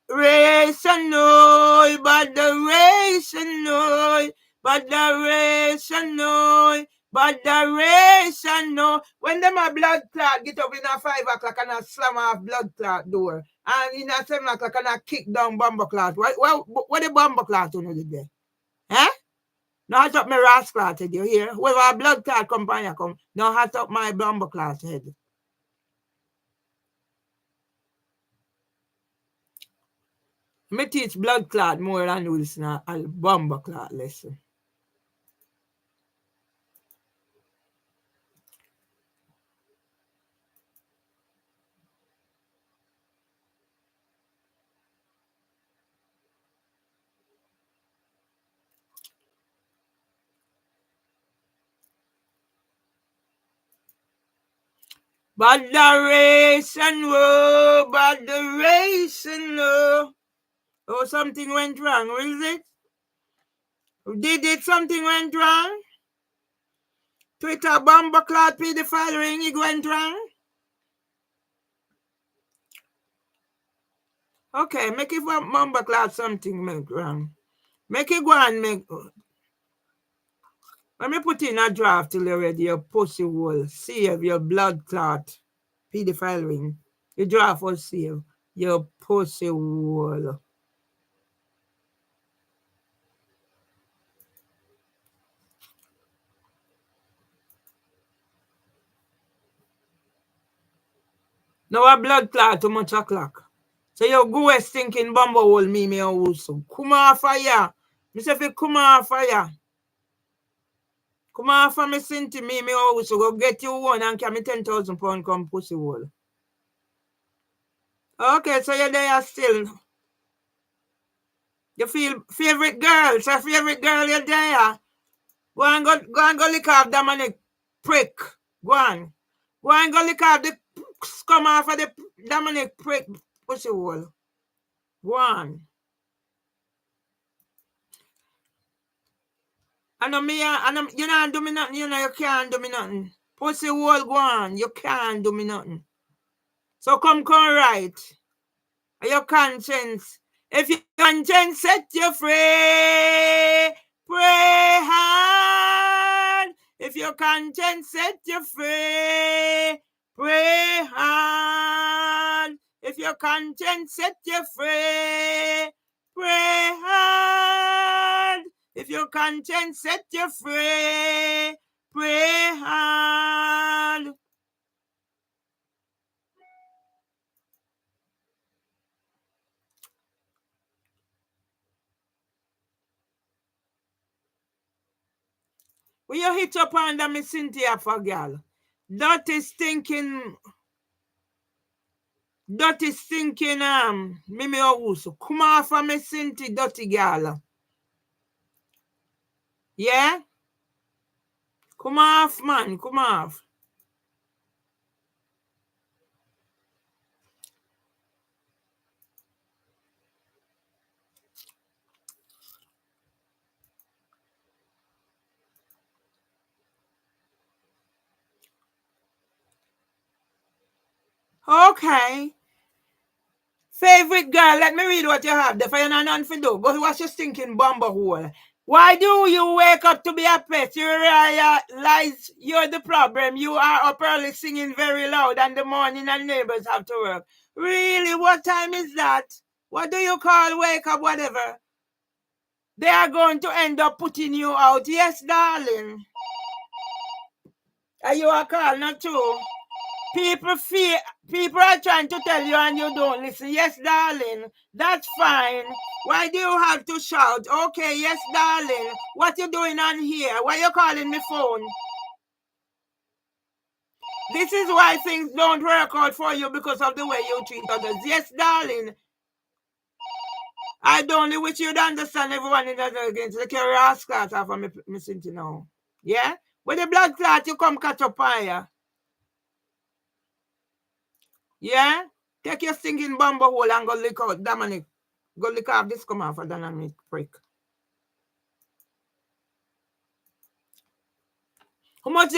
[SPEAKER 1] reason, no, but the reason, no, but the reason, no, but the reason, no. When them a blood clot get up in a 5 o'clock and a slam off blood clot door, and in a 7 o'clock and a kick down bomber clot, what the bomber clot on the day? Eh? No hat up my ras clot head, you hear? Whoever a blood clot company come, no hat up my bomber clot head. Me teach blood clot more than Wilson a bomber clot lesson. Botheration, oh, botheration, oh. Oh, something went wrong, is it? Did it something went wrong? Twitter bomber clot pedophile ring, it went wrong? Okay, make it bomber clot something went wrong. Make it go and make... Let me put in a draft till you're ready, your pussy will save your blood clot pedophile ring. The draft will save your pussy will. Now a blood clot too much o'clock. So you go west thinking bumbo hole me also. Come off fire. Me say fi come off fire. Come off me sinti me also. Go get you one and carry me 10,000 pound come pussy hole. Okay, so you're there still. You feel favorite girl. So favorite girl you're there. Go and go lick off Dominic prick. Go and go lick off the come off of the Dominic prick pussy hole. Go on. You not do me nothing, you can't do me nothing. Pussy hole go on, you can't do me nothing. So come right. Your conscience. If your conscience set you free, pray hard. If your conscience set you free, pray hard. If your conscience set you free, pray hard. If your conscience set you free, pray hard. Will you hit up under me Cynthia for girl? Dirty stinking Mimi Owusu. Come off of me Cynthia dirty girl. Yeah? Come off, man. Come off. Okay. Favorite girl, let me read what you have. The fire and none for do. But what's your stinking bomber hole? Why do you wake up to be a pet? You realize you're the problem. You are up early singing very loud in the morning and neighbors have to work. Really? What time is that? What do you call wake up, whatever? They are going to end up putting you out. Yes, darling. Are you a call? Not true. People are trying to tell you and you don't listen. Yes, darling, that's fine. Why do you have to shout? Okay, yes, darling. What you doing on here? Why you calling me phone? This is why things don't work out for you, because of the way you treat others. Yes, darling. I don't wish you'd understand everyone in the against the carry ass class off of me missing to know. Yeah? With the blood clot, you come catch up on ya. Yeah? Take your stinking bumble hole and go lick out Dominic. Go lick off this come off for Dominic prick. How much